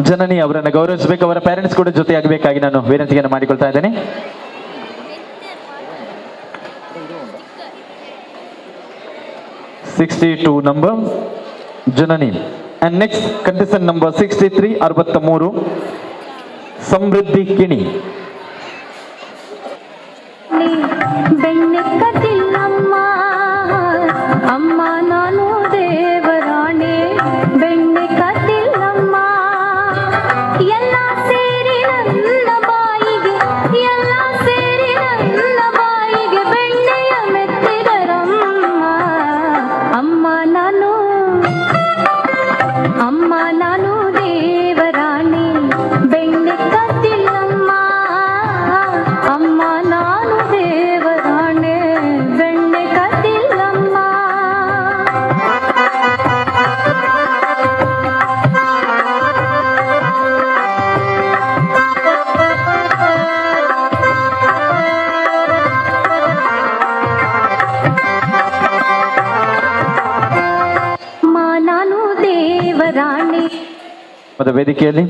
ಜನನಿ ಅವರನ್ನು ಗೌರವಿಸಬೇಕು. ಅವರ ಪೇರೆಂಟ್ಸ್ ಕೂಡ ಜೊತೆಯಾಗಬೇಕಾಗಿ ನಾನು ವಿನಂತಿಯನ್ನು ಮಾಡಿಕೊಳ್ತಾ ಇದ್ದೇನೆ. (62) number Janani. And next contestant number 63 63 ಸಮೃದ್ಧಿ ಕಿಣಿ. ಬೆಣ್ಣೆ ಕದಿಲ್ಲಮ್ಮ ಅಮ್ಮ ನಾನು ದೇವರಾಣೆ, ಬೆಣ್ಣೆ ಕದಿಲ್ಲಮ್ಮ ಎಲ್ಲ ಸೇರಿ ನನ್ನ ಬಾಯಿಗೆ, ಎಲ್ಲ ಸೇರಿ ನನ್ನ ಬಾಯಿಗೆ ಬೆಣ್ಣೆಯ ಮೆತ್ತಿದರಮ್ಮ. ಅಮ್ಮ ನಾನು ದೇವರಾಣಿ, ಬೆಣ್ಣೆ ಕದ್ದಿಲ್ಲಮ್ಮ. ಅಮ್ಮ ನಾನು ದೇವರಾಣೆ, ಬೆಣ್ಣೆ ಕದ್ದಿಲ್ಲಮ್ಮ. ಅಮ್ಮ ನಾನು ದೇವರಾಣಿ. ವೇದಿಕೆಯಲ್ಲಿ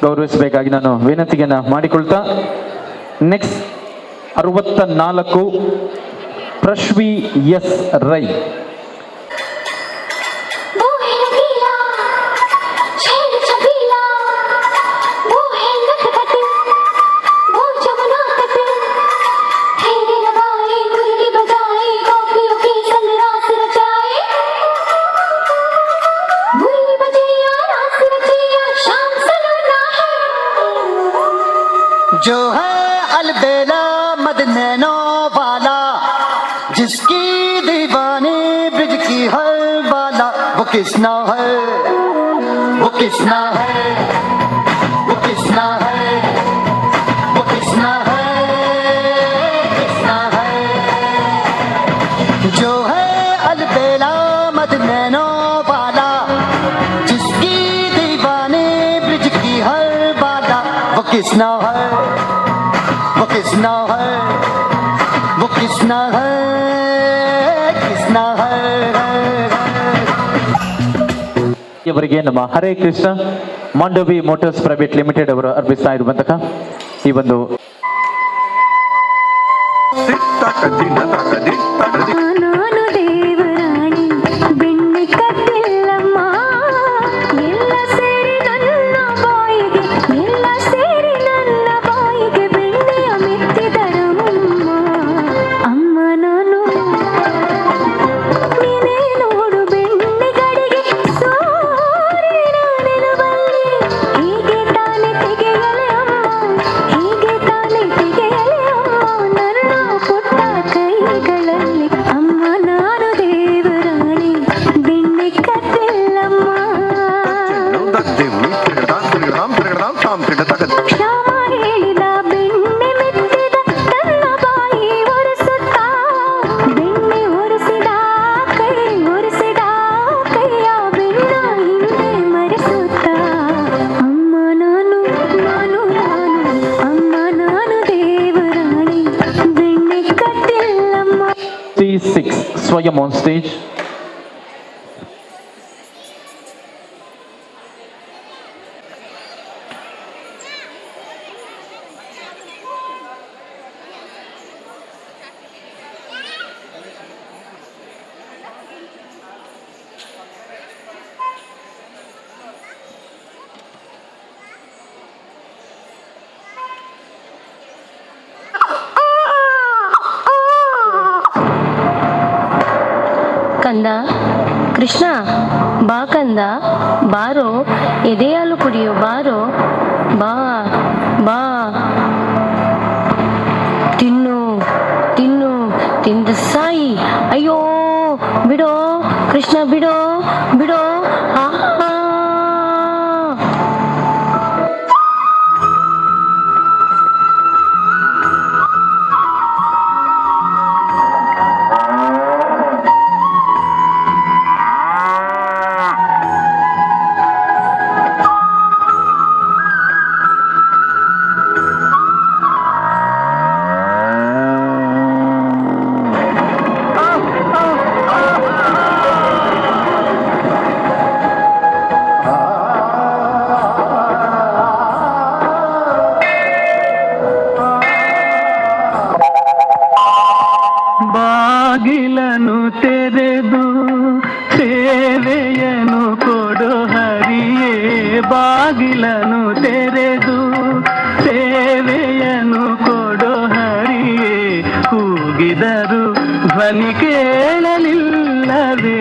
ಗೌರವಿಸಬೇಕಾಗಿ ನಾನು ವಿನಂತಿಯನ್ನು ಮಾಡಿಕೊಳ್ತಾ, ನೆಕ್ಸ್ಟ್ 64 ಪ್ರಶ್ವಿ ಎಸ್ ರೈ. वो है नगीला, छेड़ छबीला, वो है नटखट, वो जमुना तट. फेरे लगाए, मुरली बजाए, गोपियों के संग रास रचाए. मुरली बजैया, रास रचैया, शाम सलोना है. जो है अलबेला मद नैनो वाला, जिसकी दीवानी ब्रिज की हर वाला. वो किसना है, वो किसना है, वो किसना है, वो किसना है, किसना है. जो है अलबेला मद नैनो वाला, जिसकी दीवानी ब्रिज की हर वाला. वो किसना है, वो किसना है, वो किसना है, किसना है. ಇವರಿಗೆ ನಮ್ಮ Hare Krishna Mandavi motors private limited ಅವರು ಅರ್ಪಿಸ್ತಾ ಇರುವಂತಹ ಈ ಒಂದು ನಾನು ದೇವರಾಣಿ, ಬೆಣ್ಣೆ ಕದ್ದಿಲ್ಲಮ್ಮ. ಎಲ್ಲ ಸೇರಿ ನನ್ನ ಬಾಯಿಗೆ, ಎಲ್ಲ ಸೇರಿ ನನ್ನ ಬಾಯಿಗೆ ಬೆಣ್ಣೆಯ ಮೆತ್ತಿದರಮ್ಮ. ಅಮ್ಮ ನಾನು ನೀನೇ ನೋಡು ಬೆಣ್ಣೆಗಡಿಗೆ ಸೋರಿನ ನೆನಪಲ್ಲಿ. ಹೀಗೆ ತಾನೆ ತೆಗೆಯಲೆ ಅಮ್ಮ, ಹೀಗೆ ತಾನೆ ತೆಗೆಯಲೆ ಅಮ್ಮ ನನ್ನ ಪುಟ್ಟ ಕೈಗಳಲ್ಲಿ. ಅಮ್ಮ 6, Swayam on stage. ಕಂದ ಕೃಷ್ಣ ಬಾ ಕಂದ ಬಾರೋ ಎದೆಯಾಲು ಕುಡಿಯೋ ಬಾರೋ ಬಾ ಬಾ ತಿನ್ನು ತಿನ್ನು ತಿಂದು ಸಾಯಿ ಅಯ್ಯೋ ಬಿಡೋ ಕೃಷ್ಣ ಬಿಡೋ ಬಿಡೋ ಆ ಬಾಗಿಲನು ತೆರೆದು ಸೇವೆಯನು ಕೊಡು ಹರಿಯೇ ಬಾಗಿಲನು ತೆರೆದು ಸೇವೆಯನು ಕೊಡು ಹರಿಯೇ ಕೂಗಿದರು ಧ್ವನಿ ಕೇಳಲಿಲ್ಲವೇ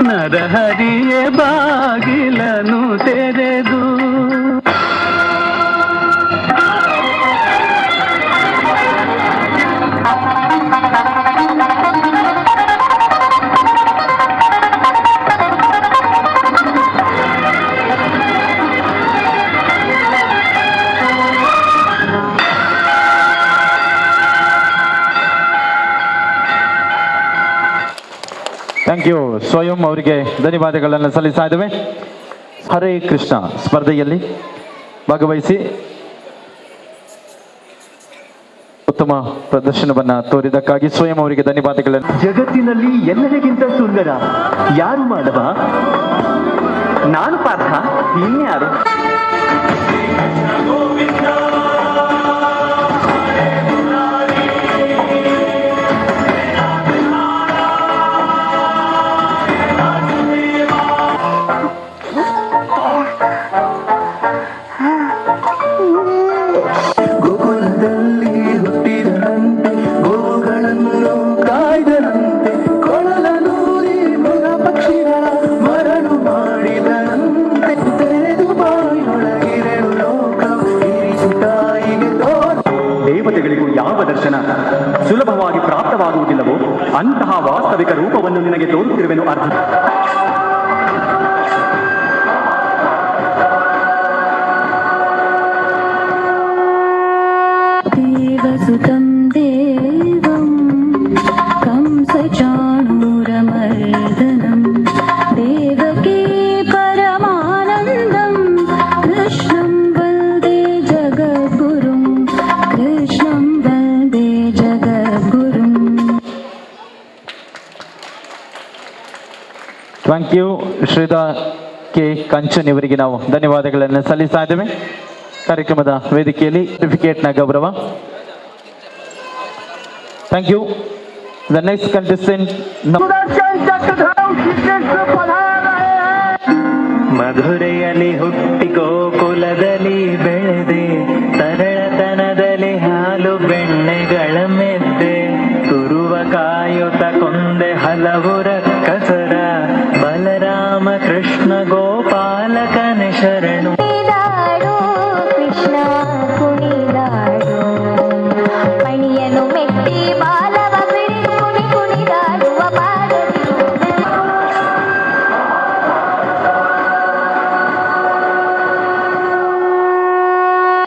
ನರಹರಿಯೇ ಬಾಗಿಲನು ತೆರೆದು ಥ್ಯಾಂಕ್ ಯು. ಸ್ವಯಂ ಅವರಿಗೆ ಧನ್ಯವಾದಗಳನ್ನು ಸಲ್ಲಿಸ್ತಾ ಇದ್ದೇವೆ. ಹರೇ ಕೃಷ್ಣ ಸ್ಪರ್ಧೆಯಲ್ಲಿ ಭಾಗವಹಿಸಿ ಉತ್ತಮ ಪ್ರದರ್ಶನವನ್ನ ತೋರಿದಕ್ಕಾಗಿ ಸ್ವಯಂ ಅವರಿಗೆ ಧನ್ಯವಾದಗಳನ್ನು. ಜಗತ್ತಿನಲ್ಲಿ ಎಲ್ಲರಿಗಿಂತ ಸುಂದರ ಯಾರು ಮಾಡವ? ನಾನು ಪಾರ್ಥ, ಇನ್ಯಾರು? ಗೋಕುಲದಲ್ಲಿ ಹುಟ್ಟಿದಂತೆ ಗೋಗಳನ್ನು ಕಾಯ್ದರಂತೆ ಕೊಳಲನೂರಿ ಮೃಗ ಪಕ್ಷಿಗಳ ಮರಳು ಮಾಡಿದರಂತೆ ತೆರೆದು ಬಾಯೊಳಗಿರೆಳು ಲೋಕ ಇರಿಸು ತಾಯಿಗೆ ದೇವತೆಗಳಿಗೂ ಯಾವ ದರ್ಶನ ಸುಲಭವಾಗಿ ಪ್ರಾಪ್ತವಾಗುವುದಿಲ್ಲವೋ ಅಂತಹ ವಾಸ್ತವಿಕ ರೂಪವನ್ನು ನಿನಗೆ ತೋರುತ್ತಿರುವೆನು ಅರ್ಥ. देवसुतं देवं कंसचाणूरमर्दनं देवकी परमानन्दं कृष्णं वन्दे जगद्गुरुं कृष्णं वन्दे जगद्गुरुं. Thank you. Shridha K Kanchan ಇವರಿಗೆ ನಾವು ಧನ್ಯವಾದಗಳನ್ನು ಸಲ್ಲಿಸ್ತಾ ಇದ್ದೇವೆ. ಕಾರ್ಯಕ್ರಮದ ವೇದಿಕೆಯಲ್ಲಿ ಸರ್ಟಿಫಿಕೇಟ್ನ ಗೌರವ. Thank you. The next contestant ಮಧುರೆಯಲ್ಲಿ ಹುಟ್ಟಿ ಗೋಕುಲದಲ್ಲಿ ಬೆಳೆದೆ ತರಳತನದಲ್ಲಿ ಹಾಲು ಬೆಣ್ಣೆಗಳ ಮೆದ್ದೆ ತುರುವ ಕಾಯುತ ಕೊಂದೆ ಹಲವು ರಕ್ಕಸರ ಬಲರಾಮ ಕೃಷ್ಣ ಗೋಪಾಲಕನೆ ಶರಣು. ಕೃಷ್ಣ ಕುಣಿದಾಡು ಮಣಿಯನು ಮೆಟ್ಟಿ ಬಾಲವ ಬಿಡಿ ಕುಣಿ ಕುಣಿದಾಡುವ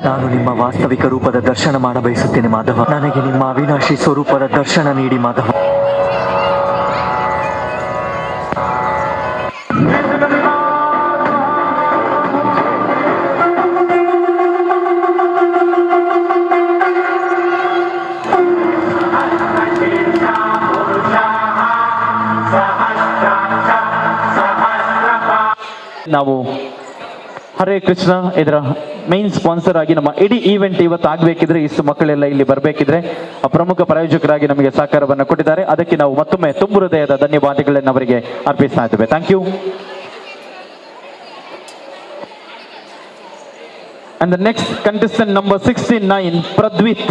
ನಾನು ನಿಮ್ಮ ವಾಸ್ತವಿಕ ರೂಪದ ದರ್ಶನ ಮಾಡಬಯಸುತ್ತೇನೆ ಮಾಧವ. ನನಗೆ ನಿಮ್ಮ ಅವಿನಾಶಿ ಸ್ವರೂಪದ ದರ್ಶನ ನೀಡಿ ಮಾಧವ. ನಾವು ಹರೇ ಕೃಷ್ಣ ಇದರ ಮೈನ್ ಸ್ಪಾನ್ಸರ್ ಆಗಿ ನಮ್ಮ ಇಡೀ ಈವೆಂಟ್ ಇವತ್ತು ಆಗಬೇಕಿದ್ರೆ ಇಷ್ಟು ಮಕ್ಕಳೆಲ್ಲ ಇಲ್ಲಿ ಬರಬೇಕಿದ್ರೆ ಪ್ರಮುಖ ಪ್ರಾಯೋಜಕರಾಗಿ ನಮಗೆ ಸಹಕಾರವನ್ನು ಕೊಟ್ಟಿದ್ದಾರೆ. ಅದಕ್ಕೆ ನಾವು ಮತ್ತೊಮ್ಮೆ ತುಂಬು ಹೃದಯದ ಧನ್ಯವಾದಗಳನ್ನು ಅವರಿಗೆ ಅರ್ಪಿಸ್ತಾ ಇದ್ದೇವೆ. Thank you. And the next contestant number 69, Pradvit.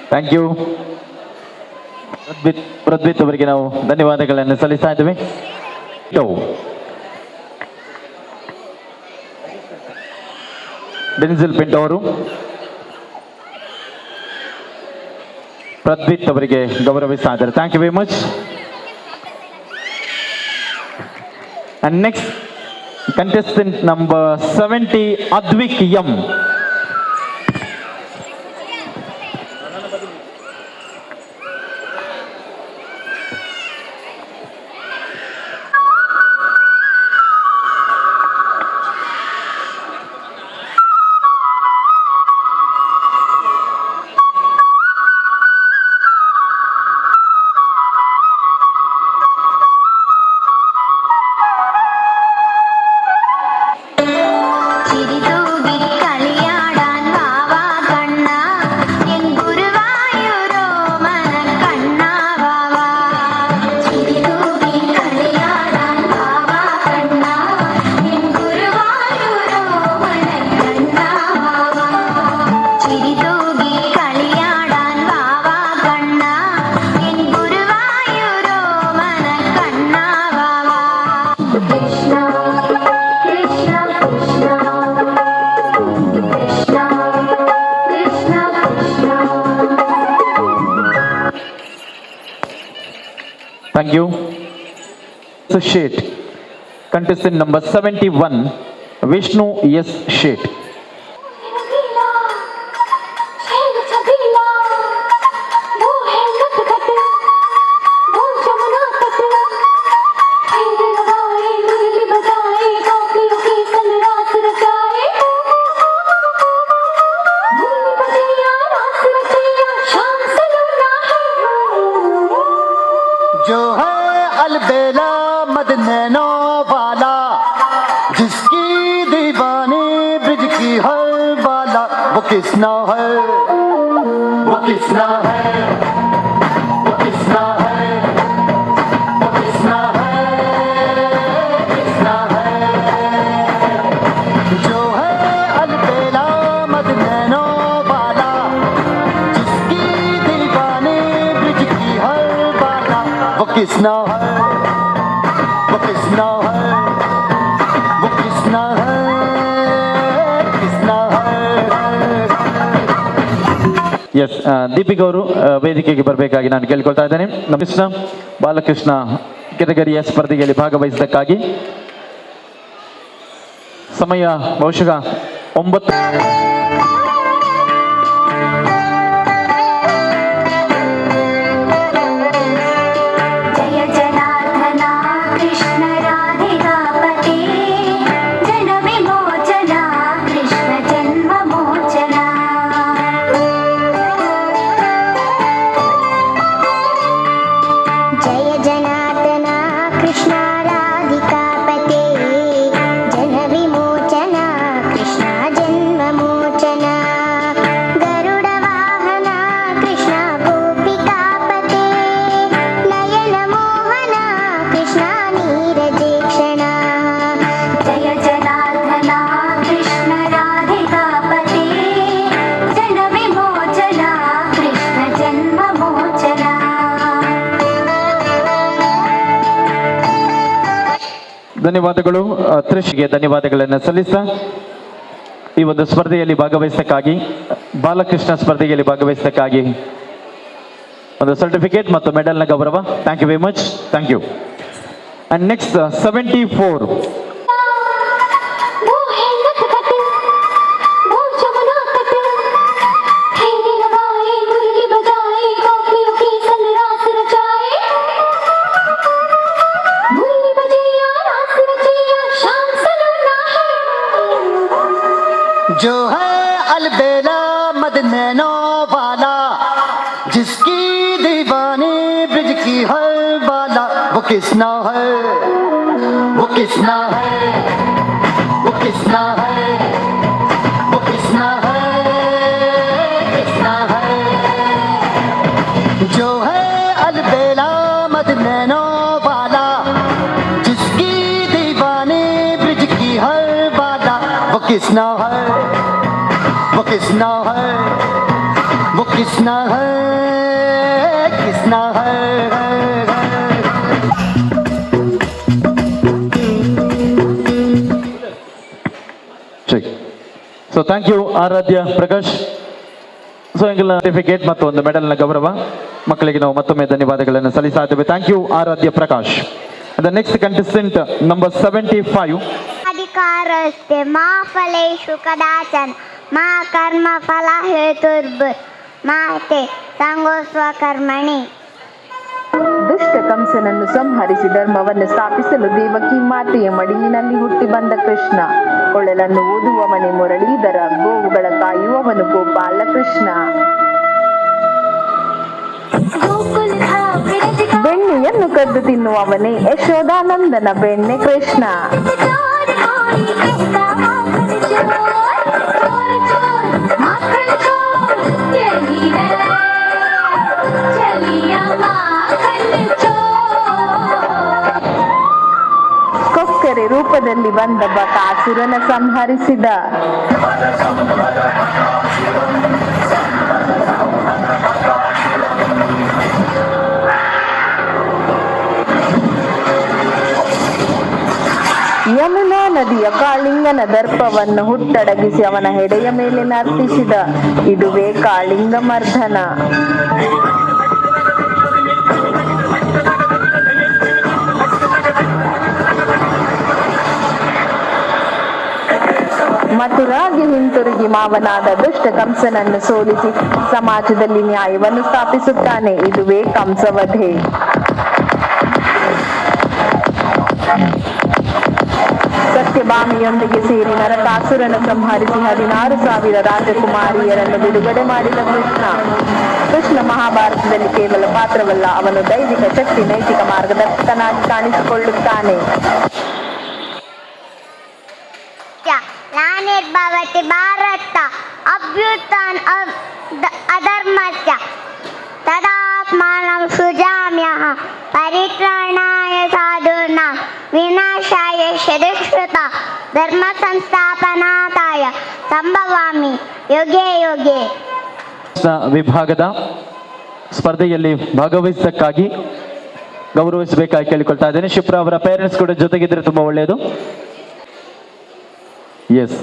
Thank you. Prithvith ಅವರಿಗೆ ನಾವು ಧನ್ಯವಾದಗಳನ್ನು ಸಲ್ಲಿಸ್ತಾ ಇದ್ದೇವೆ. ಡೆನಿಸಲ್ ಪಿಂಟೋ ಅವರು ಪೃಥ್ವಿತ್ ಅವರಿಗೆ ಗೌರವಿಸ್ತಾ ಇದ್ದಾರೆ. Thank you very much. And next contestant number 70, Advik M. Thank you. Sheth. Contestant number 71, Vishnu S. Sheth. जो है अलबेला मदनैनो वाला, जिसकी दीवानी ब्रिज की हर वाला, वो किसना है, वो किसना है, वो किसना है, वो किसना है, किसना है। जो है अलबेला मदनैनो वाला, जिसकी दीवानी ब्रिज की हर वाला, वो किसना है, वो किसना है, वो किसना है, किसना है। ಎಸ್ ದೀಪಿಕಾ ಅವರು ವೇದಿಕೆಗೆ ಬರಬೇಕಾಗಿ ನಾನು ಕೇಳ್ಕೊಳ್ತಾ ಇದ್ದೇನೆ. ಕೃಷ್ಣ ಬಾಲಕೃಷ್ಣ ಕೆಟಗರಿಯ ಸ್ಪರ್ಧೆಯಲ್ಲಿ ಭಾಗವಹಿಸಿದ್ದಕ್ಕಾಗಿ ಸಮಯ ಬಹುಶಃ 9. जन विमोचना कृष्ण जन्म मोचना। ಧನ್ಯವಾದಗಳು. ತ್ರಿಷ್ಗೆ ಧನ್ಯವಾದಗಳನ್ನು ಸಲ್ಲಿಸ್ತಾ ಈ ಒಂದು ಸ್ಪರ್ಧೆಯಲ್ಲಿ ಭಾಗವಹಿಸಕ್ಕಾಗಿ, ಬಾಲಕೃಷ್ಣ ಸ್ಪರ್ಧೆಯಲ್ಲಿ ಭಾಗವಹಿಸಕ್ಕಾಗಿ ಒಂದು ಸರ್ಟಿಫಿಕೇಟ್ ಮತ್ತು ಮೆಡಲ್ನ ಗೌರವ. Thank you very much. Thank you. And next 74. वो है नटखट, वो जमुना तट, ठेले लगाए, मुरली बजाए, गोपियों की संग रास रचाए। मुरली बजैया, रास रचैया, शाम सलोना है। जो है अलबेला मद नैनो वाला, जिसकी दीवानी ब्रिज की हर बाला, वो किसना है, वो किसना है, वो किसना है, वो किसना है, किसना है। जो है अलबेला मद नैनो वाला, जिसकी दीवानी ब्रिज की हर बाला, वो किसना है, वो किसना है, वो किसना है, किसना है। So thank you Aradhya Prakash. So ಎಂಗೆಲ್ಲ ಸರ್ಟಿಫಿಕೇಟ್ ಮತ್ತು ಒಂದು ಮೆಡಲ್ನ ಗೌರವ. ಮಕ್ಕಳಿಗೆ ನಾವು ಮತ್ತೊಮ್ಮೆ ಧನ್ಯವಾದಗಳನ್ನು ಸಲ್ಲಿಸ್ತಾ ಇದ್ದೇವೆ. Thank you Aradhya Prakash. The next contestant number 75. अधिकारस्ते मा फलेषु कदाचन मा कर्म फल हेतुर्भुः मा ते संगोस्व कर्मणि. ದುಷ್ಟ ಕಂಸನನ್ನು ಸಂಹರಿಸಿ ಧರ್ಮವನ್ನು ಸ್ಥಾಪಿಸಲು ದೇವಕಿ ಮಾತೆಯ ಮಡಿಲಿನಲ್ಲಿ ಹುಟ್ಟಿ ಬಂದ ಕೃಷ್ಣ. ಕೊಳಲನ್ನು ಓದುವವನೇ ಮುರಳೀಧರ, ಗೋವುಗಳ ಕಾಯುವವನು ಗೋಪಾಲ ಕೃಷ್ಣ. ಬೆಣ್ಣೆಯನ್ನು ಕದ್ದು ತಿನ್ನುವವನೇ ಯಶೋದಾನಂದನ ಬೆಣ್ಣೆ ಕೃಷ್ಣ. ಕೊಕ್ಕರೆ ರೂಪದಲ್ಲಿ ಬಂದ ಬಕಾಸುರನ ಸಂಹರಿಸಿದ. ಯಮುನಾ ನದಿಯ ಕಾಳಿಂಗನ ದರ್ಪವನ್ನು ಹುಟ್ಟಡಗಿಸಿ ಅವನ ಹೆಡೆಯ ಮೇಲೆ ನರ್ತಿಸಿದ. ಇದುವೇ ಕಾಳಿಂಗ ಮರ್ದನ. ಮಥುರಾಗೆ ಹಿಂತಿರುಗಿ ಮಾವನಾದ ದುಷ್ಟ ಕಂಸನನ್ನು ಸೋಲಿಸಿ ಸಮಾಜದಲ್ಲಿ ನ್ಯಾಯವನ್ನು ಸ್ಥಾಪಿಸುತ್ತಾನೆ. ಇದುವೇ ಕಂಸವಧೆ. ಸತ್ಯಭಾಮಿಯೊಂದಿಗೆ ಸೇರಿ ನರಕಾಸುರನ ಸಂಹರಿಸಿ 16,000 ರಾಜಕುಮಾರಿಯರನ್ನು ಬಿಡುಗಡೆ ಮಾಡಿದ ಕೃಷ್ಣ. ಕೃಷ್ಣ ಮಹಾಭಾರತದಲ್ಲಿ ಕೇವಲ ಪಾತ್ರವಲ್ಲ, ಅವನು ದೈವಿಕ ಶಕ್ತಿ, ನೈತಿಕ ಮಾರ್ಗದರ್ಶಕನಾಗಿ ಕಾಣಿಸಿಕೊಳ್ಳುತ್ತಾನೆ. ग्लानिर्भवति भारत अभ्युत्थान अधर्मस्य तदात्मानं सृजाम्यहं परित्राणाय साधूनां विनाशाय सदुष्कृता धर्म संस्थापनार्थाय संभवामि युगे युगे. ವಿಭಾಗದ ಸ್ಪರ್ಧೆಯಲ್ಲಿ ಭಾಗವಹಿಸಕ್ಕಾಗಿ ಗೌರವಿಸಬೇಕಾಗಿ ಕೇಳಿಕೊಳ್ತಾ ಇದ್ದೇನೆ. ಶಿಪ್ರಾ ಅವರ ಪೇರೆಂಟ್ಸ್ ಕೂಡ ಜೊತೆಗಿದ್ರೆ ತುಂಬಾ ಒಳ್ಳೆಯದು. Yes,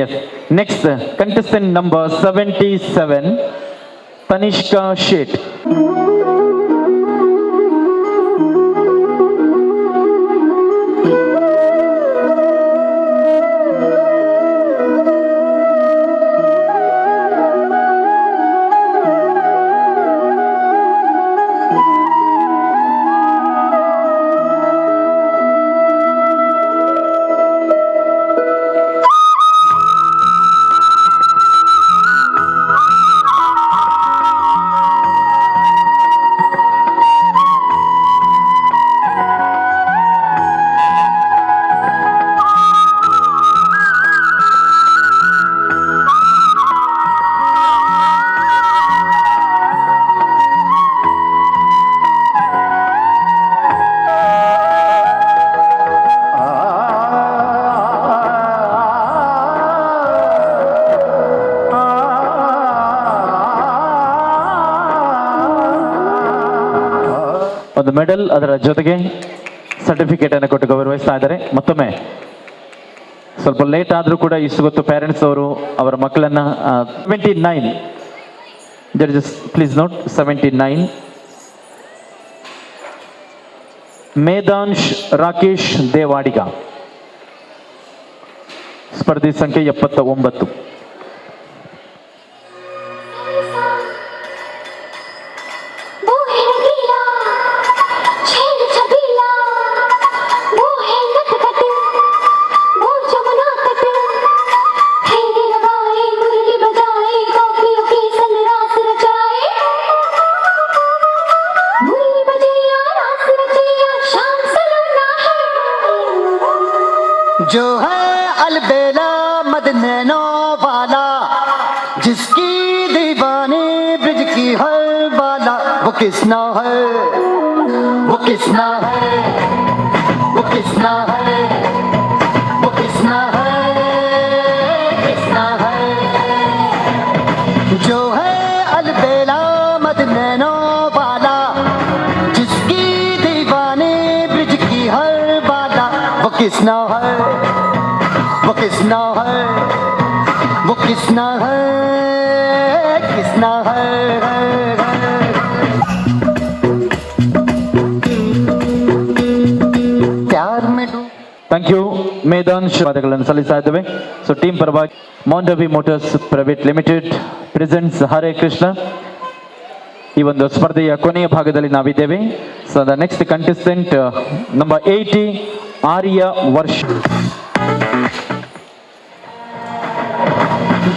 yes. Next contestant number 77, Tanishka Shet. ಒಂದು ಮೆಡಲ್, ಅದರ ಜೊತೆಗೆ ಸರ್ಟಿಫಿಕೇಟ್ ಅನ್ನು ಕೊಟ್ಟು ಗೌರವಿಸ್ತಾ ಇದ್ದಾರೆ. ಮತ್ತೊಮ್ಮೆ ಸ್ವಲ್ಪ ಲೇಟ್ ಆದರೂ ಕೂಡ ಇಷ್ಟು ಗೊತ್ತು ಪೇರೆಂಟ್ಸ್ ಅವರು ಅವರ ಮಕ್ಕಳನ್ನ 79 judges please note 79 Medhansh Rakesh Devadiga, ಸ್ಪರ್ಧಿ ಸಂಖ್ಯೆ 79. वो है रंगीला छेड़ छबीला वो है नटखट वो जमुना तट ठहरे लगाए मुरली बजाए गोपियों के संग रास रचाए मुरली बजैया रास रचैया शाम सलोना है जो है अलबेला मद नैनो वाला, जिसकी दीवानी ब्रिज की हर बाला, वो किसना है, वो किसना है, वो किसना है, वो किसना है, किसना है। जो है अलबेला मद नैनो वाला, जिसकी दीवानी ब्रिज की हर बाला, वो किसना है, वो किसना है, वो किसना है, किसना है। प्यार में डूब ಥ್ಯಾಂಕ್ ಯು ಮೇಧಾಂಶ್, ಧನ್ಯವಾದಗಳನ್ನು ಸಲ್ಲಿಸ್ತಾ ಇದ್ದೇವೆ. ಸೊ ಟೀಮ್ ಪರವಾಗಿ Mandavi motors private limited presents Hare Krishna. ಈ ಒಂದು ಸ್ಪರ್ಧೆಯ ಕೊನೆಯ ಭಾಗದಲ್ಲಿ ನಾವಿದ್ದೇವೆ. So the next contestant number 80 Arya Varsha.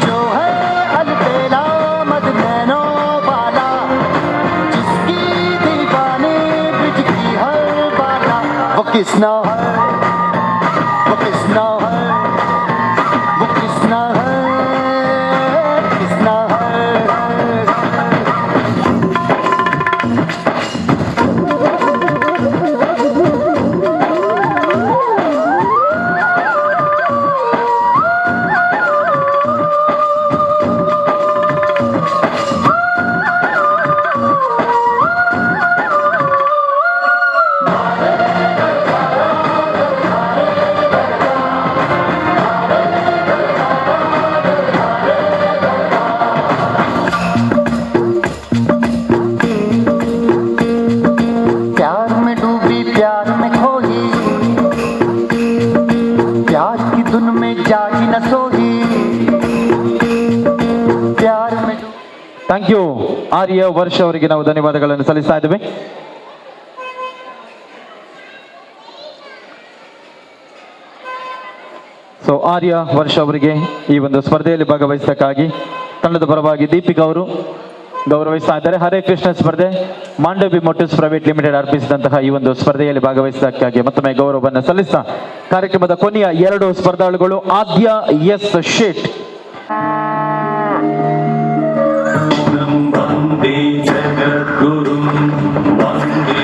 जो है अलबेला मद नैनो वाला, जिसकी दीवानी ब्रिज की हर बाला, वो किसना है, वो किसना है, वो किसना है, किसना है। प्यार में डूबी प्यार में खोई, प्यार की धुन में जागी न सोई, प्यार में ಥ್ಯಾಂಕ್ ಯು ಆರ್ಯ ವರ್ಷ ಅವರಿಗೆ ನಾವು ಧನ್ಯವಾದಗಳನ್ನು ಸಲ್ಲಿಸ್ತಾ ಇದ್ದೇವೆ. ಸೊ ಆರ್ಯ ವರ್ಷ ಅವರಿಗೆ ಈ ಒಂದು ಸ್ಪರ್ಧೆಯಲ್ಲಿ ಭಾಗವಹಿಸಕ್ಕಾಗಿ ತಂಡದ ಪರವಾಗಿ ದೀಪಿಕಾ ಅವರು ಗೌರವಿಸ್ತಾ ಇದ್ದಾರೆ. ಹರೇ ಕೃಷ್ಣ ಸ್ಪರ್ಧೆ ಮಾಂಡವಿ ಮೋಟರ್ಸ್ ಪ್ರೈವೇಟ್ ಲಿಮಿಟೆಡ್ ಅರ್ಪಿಸಿದಂತಹ ಈ ಒಂದು ಸ್ಪರ್ಧೆಯಲ್ಲಿ ಭಾಗವಹಿಸಕ್ಕಾಗಿ ಮತ್ತೊಮ್ಮೆ ಗೌರವವನ್ನು ಸಲ್ಲಿಸ್ತಾ ಕಾರ್ಯಕ್ರಮದ ಕೊನೆಯ 2 ಸ್ಪರ್ಧಾಳುಗಳು ಆದ್ಯ ಎಸ್ ಶೇಟ್. वन्दे जगद्गुरुं वन्दे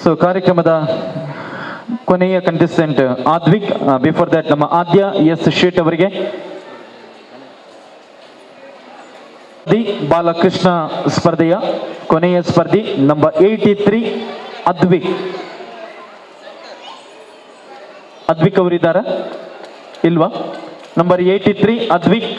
ಸೊ ಕಾರ್ಯಕ್ರಮದ ಕೊನೆಯ ಕಂಟೆಸ್ಟೆಂಟ್ ಆದ್ವಿಕ್. ಬಿಫೋರ್ ದಟ್ ನಮ್ಮ ಆದ್ಯ ಎಸ್ ಶೇಟ್ ಅವರಿಗೆ ಬಾಲಕೃಷ್ಣ ಸ್ಪರ್ಧೆಯ ಕೊನೆಯ ಸ್ಪರ್ಧಿ ನಂಬರ್ 83 ಅದ್ವಿಕ್. ಅದ್ವಿಕ್ ಅವರಿದ್ದಾರಾ ಇಲ್ವಾ? ನಂಬರ್ 83 ಅದ್ವಿಕ್.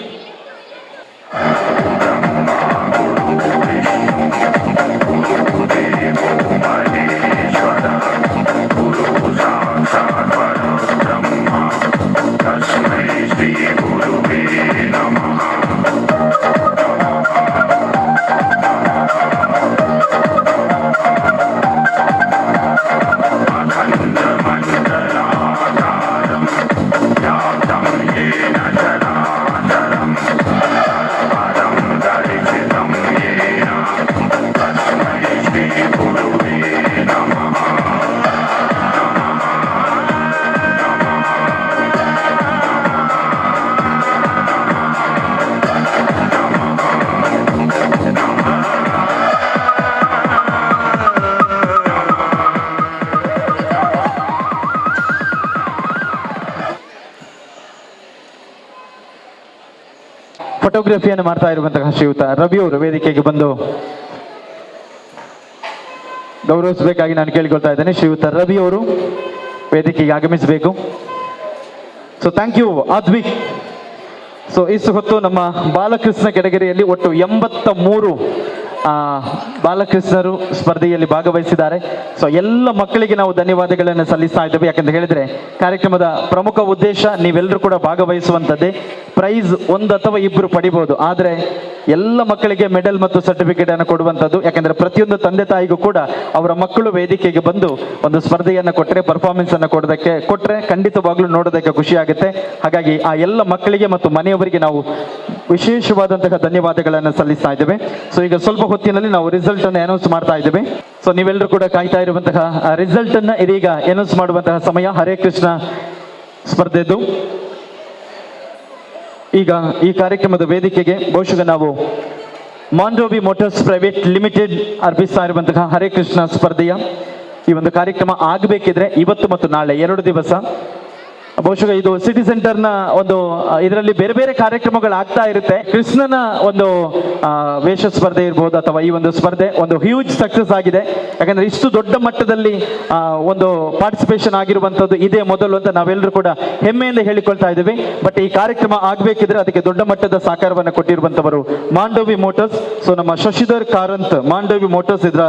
ಫೋಟೋಗ್ರಫಿಯನ್ನು ಮಾಡ್ತಾ ಇರುವಂತಹ ಶ್ರೀಯುತ ರವಿ ಅವರು ವೇದಿಕೆಗೆ ಬಂದು ಗೌರವಿಸಬೇಕಾಗಿ ನಾನು ಕೇಳಿಕೊಳ್ತಾ ಇದ್ದೇನೆ. ಶ್ರೀಯುತ ರವಿ ಅವರು ವೇದಿಕೆಗೆ ಆಗಮಿಸಬೇಕು. So thank you Advik. So ಇಷ್ಟು ಹೊತ್ತು ನಮ್ಮ ಬಾಲಕೃಷ್ಣ ಕೆಟಗರಿಯಲ್ಲಿ ಒಟ್ಟು 83 ಬಾಲಕೃಷ್ಣರು ಸ್ಪರ್ಧೆಯಲ್ಲಿ ಭಾಗವಹಿಸಿದ್ದಾರೆ. ಸೊ ಎಲ್ಲ ಮಕ್ಕಳಿಗೆ ನಾವು ಧನ್ಯವಾದಗಳನ್ನು ಸಲ್ಲಿಸ್ತಾ ಇದ್ದೇವೆ. ಯಾಕಂತ ಹೇಳಿದ್ರೆ ಕಾರ್ಯಕ್ರಮದ ಪ್ರಮುಖ ಉದ್ದೇಶ ನೀವೆಲ್ಲರೂ ಕೂಡ ಭಾಗವಹಿಸುವಂಥದ್ದೇ. ಪ್ರೈಸ್ 1 ಅಥವಾ 2 ಪಡಿಬಹುದು, ಆದರೆ ಎಲ್ಲ ಮಕ್ಕಳಿಗೆ ಮೆಡಲ್ ಮತ್ತು ಸರ್ಟಿಫಿಕೇಟ್ ಅನ್ನು ಕೊಡುವಂಥದ್ದು. ಯಾಕಂದ್ರೆ ಪ್ರತಿಯೊಂದು ತಂದೆ ತಾಯಿಗೂ ಕೂಡ ಅವರ ಮಕ್ಕಳು ವೇದಿಕೆಗೆ ಬಂದು ಒಂದು ಸ್ಪರ್ಧೆಯನ್ನು ಕೊಟ್ಟರೆ, ಪರ್ಫಾರ್ಮೆನ್ಸ್ ಅನ್ನು ಕೊಟ್ಟರೆ ಖಂಡಿತವಾಗ್ಲೂ ನೋಡೋದಕ್ಕೆ ಖುಷಿ ಆಗುತ್ತೆ. ಹಾಗಾಗಿ ಆ ಎಲ್ಲ ಮಕ್ಕಳಿಗೆ ಮತ್ತು ಮನೆಯವರಿಗೆ ನಾವು ವಿಶೇಷವಾದಂತಹ ಧನ್ಯವಾದಗಳನ್ನು ಸಲ್ಲಿಸ್ತಾ ಇದ್ದೇವೆ. ಸೊ ಈಗ ಸ್ವಲ್ಪ ಹೊತ್ತಿನಲ್ಲಿ ನಾವು ರಿಸಲ್ಟ್ ಅನ್ನು ಅನೌನ್ಸ್ ಮಾಡ್ತಾ ಇದ್ದೇವೆ. ಸೊ ನೀವೆಲ್ಲರೂ ಕೂಡ ಕಾಯ್ತಾ ಇರುವಂತಹ ರಿಸಲ್ಟ್ ಅನ್ನ ಇದೀಗ ಅನೌನ್ಸ್ ಮಾಡುವಂತಹ ಸಮಯ. ಹರೇ ಕೃಷ್ಣ ಸ್ಪರ್ಧೆದು ಈಗ ಈ ಕಾರ್ಯಕ್ರಮದ ವೇದಿಕೆಗೆ ಬಹುಶಃ ನಾವು ಮಾಂಡೋವಿ ಮೋಟಾರ್ಸ್ ಪ್ರೈವೇಟ್ ಲಿಮಿಟೆಡ್ ಅರ್ಪಿಸ್ತಾ ಇರುವಂತಹ ಹರೇ ಕೃಷ್ಣ ಸ್ಪರ್ಧೆಯ ಈ ಒಂದು ಕಾರ್ಯಕ್ರಮ ಆಗಬೇಕಿದ್ರೆ ಇವತ್ತು ಮತ್ತು ನಾಳೆ 2 ದಿವಸ. ಬಹುಶಃ ಇದು ಸಿಟಿ ಸೆಂಟರ್ನ ಒಂದು ಇದರಲ್ಲಿ ಬೇರೆ ಬೇರೆ ಕಾರ್ಯಕ್ರಮಗಳು ಆಗ್ತಾ ಇರುತ್ತೆ. ಕೃಷ್ಣನ ಒಂದು ವೇಷ ಸ್ಪರ್ಧೆ ಇರ್ಬೋದು ಅಥವಾ ಈ ಒಂದು ಸ್ಪರ್ಧೆ ಒಂದು ಹ್ಯೂಜ್ ಸಕ್ಸಸ್ ಆಗಿದೆ. ಯಾಕಂದ್ರೆ ಇಷ್ಟು ದೊಡ್ಡ ಮಟ್ಟದಲ್ಲಿ ಒಂದು ಪಾರ್ಟಿಸಿಪೇಷನ್ ಆಗಿರುವಂಥದ್ದು ಇದೇ ಮೊದಲು ಅಂತ ನಾವೆಲ್ಲರೂ ಕೂಡ ಹೆಮ್ಮೆಯಿಂದ ಹೇಳಿಕೊಳ್ತಾ ಇದ್ದೀವಿ. ಬಟ್ ಈ ಕಾರ್ಯಕ್ರಮ ಆಗಬೇಕಿದ್ರೆ ಅದಕ್ಕೆ ದೊಡ್ಡ ಮಟ್ಟದ ಸಹಕಾರವನ್ನು ಕೊಟ್ಟಿರುವಂತವರು ಮಾಂಡೋವಿ ಮೋಟಾರ್ಸ್. ಸೊ ನಮ್ಮ ಶಶಿಧರ್ ಕಾರಂತ್ ಮಾಂಡೋವಿ ಮೋಟಾರ್ಸ್ ಇದರ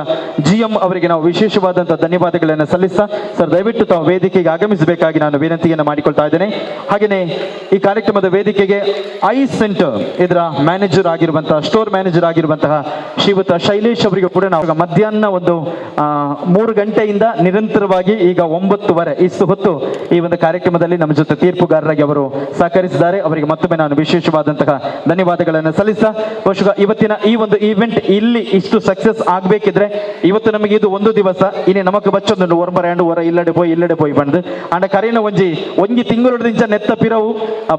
GM ಅವರಿಗೆ ನಾವು ವಿಶೇಷವಾದಂತಹ ಧನ್ಯವಾದಗಳನ್ನು ಸಲ್ಲಿಸ್ತಾ, ಸರ್ ದಯವಿಟ್ಟು ತಾವು ವೇದಿಕೆಗೆ ಆಗಮಿಸಬೇಕಾಗಿ ನಾನು ವಿನಂತಿಯನ್ನು ಮಾಡಿಕೊಳ್ತಾ ಇದ್ದೇನೆ. ಹಾಗೆಯೇ ಈ ಕಾರ್ಯಕ್ರಮದ ವೇದಿಕೆಗೆ ಐ ಸೆಂಟರ್ ಇದರ ಮ್ಯಾನೇಜರ್ ಆಗಿರುವಂತಹ ಸ್ಟೋರ್ ಮ್ಯಾನೇಜರ್ ಆಗಿರುವಂತಹ ಶ್ರೀಯುತ ಶೈಲೇಶ್ ಅವರಿಗೂ ಕೂಡ ನಾವು ಮಧ್ಯಾಹ್ನ ಒಂದು 3 ಗಂಟೆಯಿಂದ ನಿರಂತರವಾಗಿ ಈಗ 9:15 ಇಷ್ಟು ಹೊತ್ತು ಈ ಒಂದು ಕಾರ್ಯಕ್ರಮದಲ್ಲಿ ನಮ್ಮ ಜೊತೆ ತೀರ್ಪುಗಾರರಾಗಿ ಅವರು ಸಹಕರಿಸಿದ್ದಾರೆ. ಅವರಿಗೆ ಮತ್ತೊಮ್ಮೆ ನಾನು ವಿಶೇಷವಾದಂತಹ ಧನ್ಯವಾದಗಳನ್ನು ಸಲ್ಲಿಸ್ತಾ, ಬಹುಶಃ ಇವತ್ತಿನ ಈ ಒಂದು ಈವೆಂಟ್ ಇಲ್ಲಿ ಇಷ್ಟು ಸಕ್ಸಸ್ ಆಗಬೇಕಿದ್ರೆ ಇವತ್ತು ನಮಗೆ ಇದು 1 ದಿವಸ ಇನ್ನು ನಮಕ್ ಬಚ್ಚೊಂದು ಒರ ಇಲ್ಲಡೆ ಪೋಯಿ ಬಂದು ಅಂಡ ಕರೆನ ಒಂಜಿ ತಿಂಗಳೊಳದಿಂಚ ನೆತ್ತ ಪಿರವು